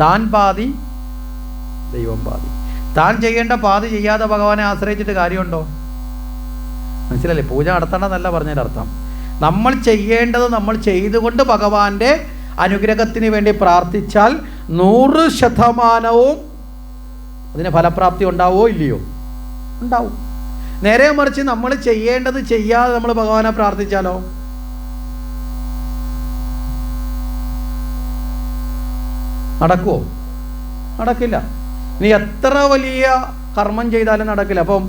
താൻ പാതി ദൈവം പാതി. താൻ ചെയ്യേണ്ട പാതി ചെയ്യാതെ ഭഗവാനെ ആശ്രയിച്ചിട്ട് കാര്യമുണ്ടോ? മനസ്സിലല്ലേ? പൂജ നടത്തണമെന്നല്ല പറഞ്ഞതിൻ്റെ അർത്ഥം. നമ്മൾ ചെയ്യേണ്ടത് നമ്മൾ ചെയ്തുകൊണ്ട് ഭഗവാന്റെ അനുഗ്രഹത്തിന് വേണ്ടി പ്രാർത്ഥിച്ചാൽ 100% അതിന് ഫലപ്രാപ്തി ഉണ്ടാവുമോ ഇല്ലയോ? ഉണ്ടാവും. നേരെ മറിച്ച് നമ്മൾ ചെയ്യേണ്ടത് ചെയ്യാതെ നമ്മൾ ഭഗവാനെ പ്രാർത്ഥിച്ചാലോ? നടക്കുമോ? നടക്കില്ല. ഇനി എത്ര വലിയ കർമ്മം ചെയ്താലും നടക്കില്ല. അപ്പം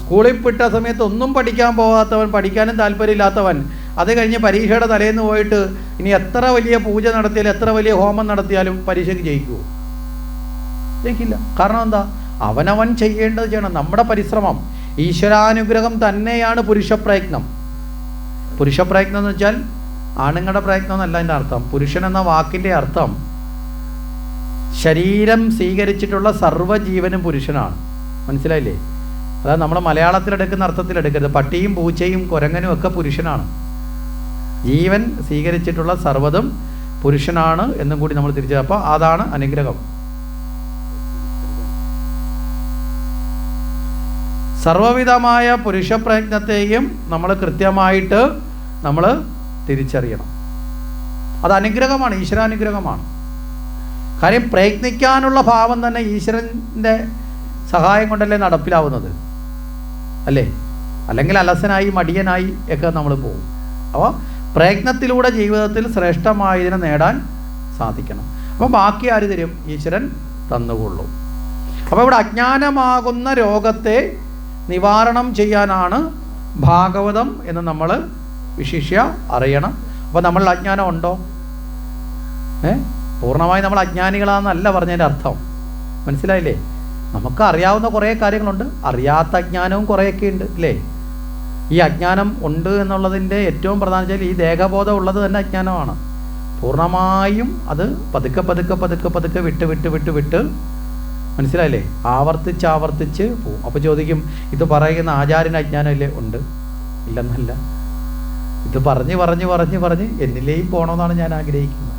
സ്കൂളിൽ വിട്ട സമയത്ത് ഒന്നും പഠിക്കാൻ പോകാത്തവൻ, പഠിക്കാനും താല്പര്യമില്ലാത്തവൻ, അത് കഴിഞ്ഞ് പരീക്ഷയുടെ തലേന്ന് പോയിട്ട് ഇനി എത്ര വലിയ പൂജ നടത്തിയാലും എത്ര വലിയ ഹോമം നടത്തിയാലും പരീക്ഷയ്ക്ക് ജയിക്കുമോ? ജയിക്കില്ല. കാരണം എന്താ? അവനവൻ ചെയ്യേണ്ടത് ചെയ്യണം. നമ്മുടെ പരിശ്രമം, ഈശ്വരാനുഗ്രഹം തന്നെയാണ് പുരുഷപ്രയത്നം. പുരുഷപ്രയത്നം എന്ന് വെച്ചാൽ ആണുങ്ങളുടെ പ്രയത്നം എന്നല്ല എൻ്റെ അർത്ഥം. പുരുഷൻ എന്ന വാക്കിൻ്റെ അർത്ഥം ശരീരം സ്വീകരിച്ചിട്ടുള്ള സർവ്വജീവനും പുരുഷനാണ്. മനസ്സിലായില്ലേ? അതായത് നമ്മൾ മലയാളത്തിലെടുക്കുന്ന അർത്ഥത്തിലെടുക്കരുത്. പട്ടിയും പൂച്ചയും കുരങ്ങനും ഒക്കെ പുരുഷനാണ്. ജീവൻ സ്വീകരിച്ചിട്ടുള്ള സർവ്വതും പുരുഷനാണ് എന്നും കൂടി നമ്മൾ തിരിച്ചത്. അപ്പോൾ അതാണ് അനുഗ്രഹം. സർവവിധമായ പുരുഷപ്രയത്നത്തെയും നമ്മൾ കൃത്യമായിട്ട് നമ്മൾ തിരിച്ചറിയണം. അത് അനുഗ്രഹമാണ്, ഈശ്വരാനുഗ്രഹമാണ്. കാര്യം പ്രയത്നിക്കാനുള്ള ഭാവം തന്നെ ഈശ്വരൻ്റെ സഹായം കൊണ്ടല്ലേ നടപ്പിലാവുന്നത് അല്ലേ? അല്ലെങ്കിൽ അലസനായി മടിയനായി ഒക്കെ നമ്മൾ പോകും. അപ്പോൾ പ്രയത്നത്തിലൂടെ ജീവിതത്തിൽ ശ്രേഷ്ഠമായതിനെ നേടാൻ സാധിക്കണം. അപ്പോൾ ബാക്കി ആര് തരും? ഈശ്വരൻ തന്നുകൊള്ളും. അപ്പോൾ ഇവിടെ അജ്ഞാനമാകുന്ന രോഗത്തെ നിവാരണം ചെയ്യാനാണ് ഭാഗവതം എന്ന് നമ്മൾ വിശിഷ്യ അറിയണം. അപ്പോൾ നമ്മളിൽ അജ്ഞാനം ഉണ്ടോ? പൂർണ്ണമായി നമ്മൾ അജ്ഞാനികളാണെന്നല്ല പറഞ്ഞതിൻ്റെ അർത്ഥം. മനസ്സിലായില്ലേ? നമുക്ക് അറിയാവുന്ന കുറേ കാര്യങ്ങളുണ്ട്, അറിയാത്ത അജ്ഞാനവും കുറേയൊക്കെ ഉണ്ട് അല്ലേ? ഈ അജ്ഞാനം ഉണ്ട് എന്നുള്ളതിൻ്റെ ഏറ്റവും പ്രധാന വെച്ചാൽ ഈ ദേഹബോധം ഉള്ളത് തന്നെ അജ്ഞാനമാണ്. പൂർണ്ണമായും അത് പതുക്കെ പതുക്കെ പതുക്കെ പതുക്കെ വിട്ട് വിട്ട് വിട്ട് വിട്ട് മനസ്സിലായില്ലേ, ആവർത്തിച്ച് പോവും. അപ്പോൾ ചോദിക്കും, ഇത് പറയുന്ന ആചാര്യന് അജ്ഞാനമല്ലേ? ഉണ്ട്, ഇല്ലെന്നല്ല. ഇത് പറഞ്ഞ് എന്നിലേയും പോകണമെന്നാണ് ഞാൻ ആഗ്രഹിക്കുന്നത്.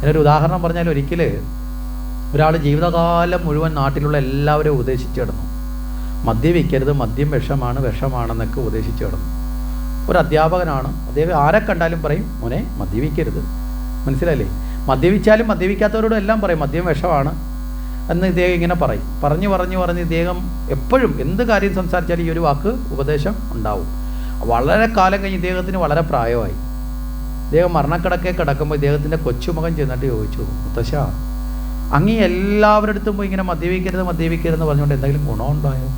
ഞാനൊരു ഉദാഹരണം പറഞ്ഞാൽ, ഒരിക്കൽ ഒരാൾ ജീവിതകാലം മുഴുവൻ നാട്ടിലുള്ള എല്ലാവരും ഉപദേശിച്ചു കിടന്നു, മദ്യപിക്കരുത്, മദ്യം വിഷമാണെന്നൊക്കെ ഉപദേശിച്ചു കിടന്നു. ഒരു അധ്യാപകനാണ് അദ്ദേഹം. ആരെ കണ്ടാലും പറയും, മോനെ മദ്യപിക്കരുത്. മനസ്സിലായില്ലേ? മദ്യപിച്ചാലും മദ്യപിക്കാത്തവരോടും എല്ലാം പറയും മദ്യം വിഷമാണ് എന്ന് ഇദ്ദേഹം ഇങ്ങനെ പറഞ്ഞ് ഇദ്ദേഹം എപ്പോഴും എന്ത് കാര്യം സംസാരിച്ചാലും ഈ ഒരു വാക്ക് ഉപദേശം ഉണ്ടാവും. വളരെ കാലം കഴിഞ്ഞ് ഇദ്ദേഹത്തിന് വളരെ പ്രായമായി. ഇദ്ദേഹം മരണക്കിടക്കെ കിടക്കുമ്പോൾ ഇദ്ദേഹത്തിൻ്റെ കൊച്ചുമകൻ ചെന്നിട്ട് ചോദിച്ചു, മുത്തശ്ശ, അങ്ങ് എല്ലാവരുടെ അടുത്തും പോയി ഇങ്ങനെ മദ്യപിക്കരുതെന്ന് പറഞ്ഞുകൊണ്ട് എന്തെങ്കിലും ഗുണമുണ്ടായോ?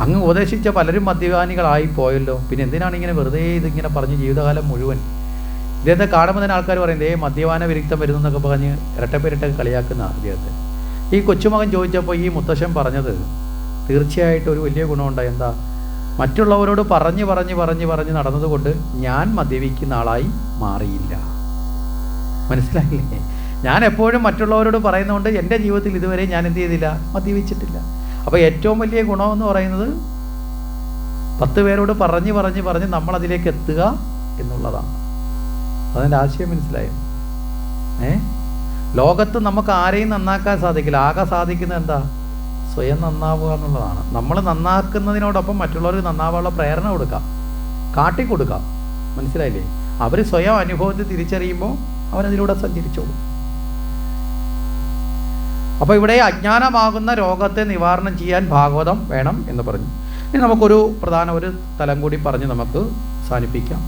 അങ്ങ് ഉപദേശിച്ച പലരും മദ്യപാനികളായി പോയല്ലോ, പിന്നെ എന്തിനാണ് ഇങ്ങനെ വെറുതെ ഇതിങ്ങനെ പറഞ്ഞ് ജീവിതകാലം മുഴുവൻ? ഇദ്ദേഹത്തെ കാണുമ്പോൾ തന്നെ ആൾക്കാർ പറയും, മദ്യപാന വിരുദ്ധം വരുന്നു എന്നൊക്കെ പറഞ്ഞ് ഇരട്ടപ്പേരിട്ടൊക്കെ കളിയാക്കുന്ന അദ്ദേഹത്തെ. ഈ കൊച്ചുമകൻ ചോദിച്ചപ്പോൾ ഈ മുത്തശ്ശൻ പറഞ്ഞത് തീർച്ചയായിട്ടും ഒരു വലിയ ഗുണമുണ്ടായി. എന്താ? മറ്റുള്ളവരോട് പറഞ്ഞ് നടന്നതുകൊണ്ട് ഞാൻ മദ്യപിക്കുന്ന ആളായി മാറിയില്ല. മനസ്സിലായില്ലേ? ഞാൻ എപ്പോഴും മറ്റുള്ളവരോട് പറയുന്നതുകൊണ്ട് എൻ്റെ ജീവിതത്തിൽ ഇതുവരെ ഞാൻ എന്ത് ചെയ്തില്ല? മദ്യപിച്ചിട്ടില്ല. അപ്പോൾ ഏറ്റവും വലിയ ഗുണമെന്ന് പറയുന്നത് 10 പേരോട് പറഞ്ഞ് നമ്മളതിലേക്ക് എത്തുക എന്നുള്ളതാണ്. അതിൻ്റെ ആശയം മനസ്സിലായോ? ലോകത്ത് നമുക്ക് ആരെയും നന്നാക്കാൻ സാധിക്കില്ല. ആകെ സാധിക്കുന്നത് എന്താ? സ്വയം നന്നാവുക എന്നുള്ളതാണ്. നമ്മൾ നന്നാക്കുന്നതിനോടൊപ്പം മറ്റുള്ളവർക്ക് നന്നാവാനുള്ള പ്രേരണ കൊടുക്കാം, കാട്ടിക്കൊടുക്കാം. മനസ്സിലായില്ലേ? അവർ സ്വയം അനുഭവത്തിൽ തിരിച്ചറിയുമ്പോൾ അവനതിലൂടെ സഞ്ചരിച്ചോളും. അപ്പോൾ ഇവിടെ അജ്ഞാനമാകുന്ന രോഗത്തെ നിവാരണം ചെയ്യാൻ ഭാഗവതം വേണം എന്ന് പറഞ്ഞു. ഇനി നമുക്കൊരു പ്രധാന ഒരു തലം കൂടി പറഞ്ഞ് നമുക്ക് അവസാനിപ്പിക്കാം.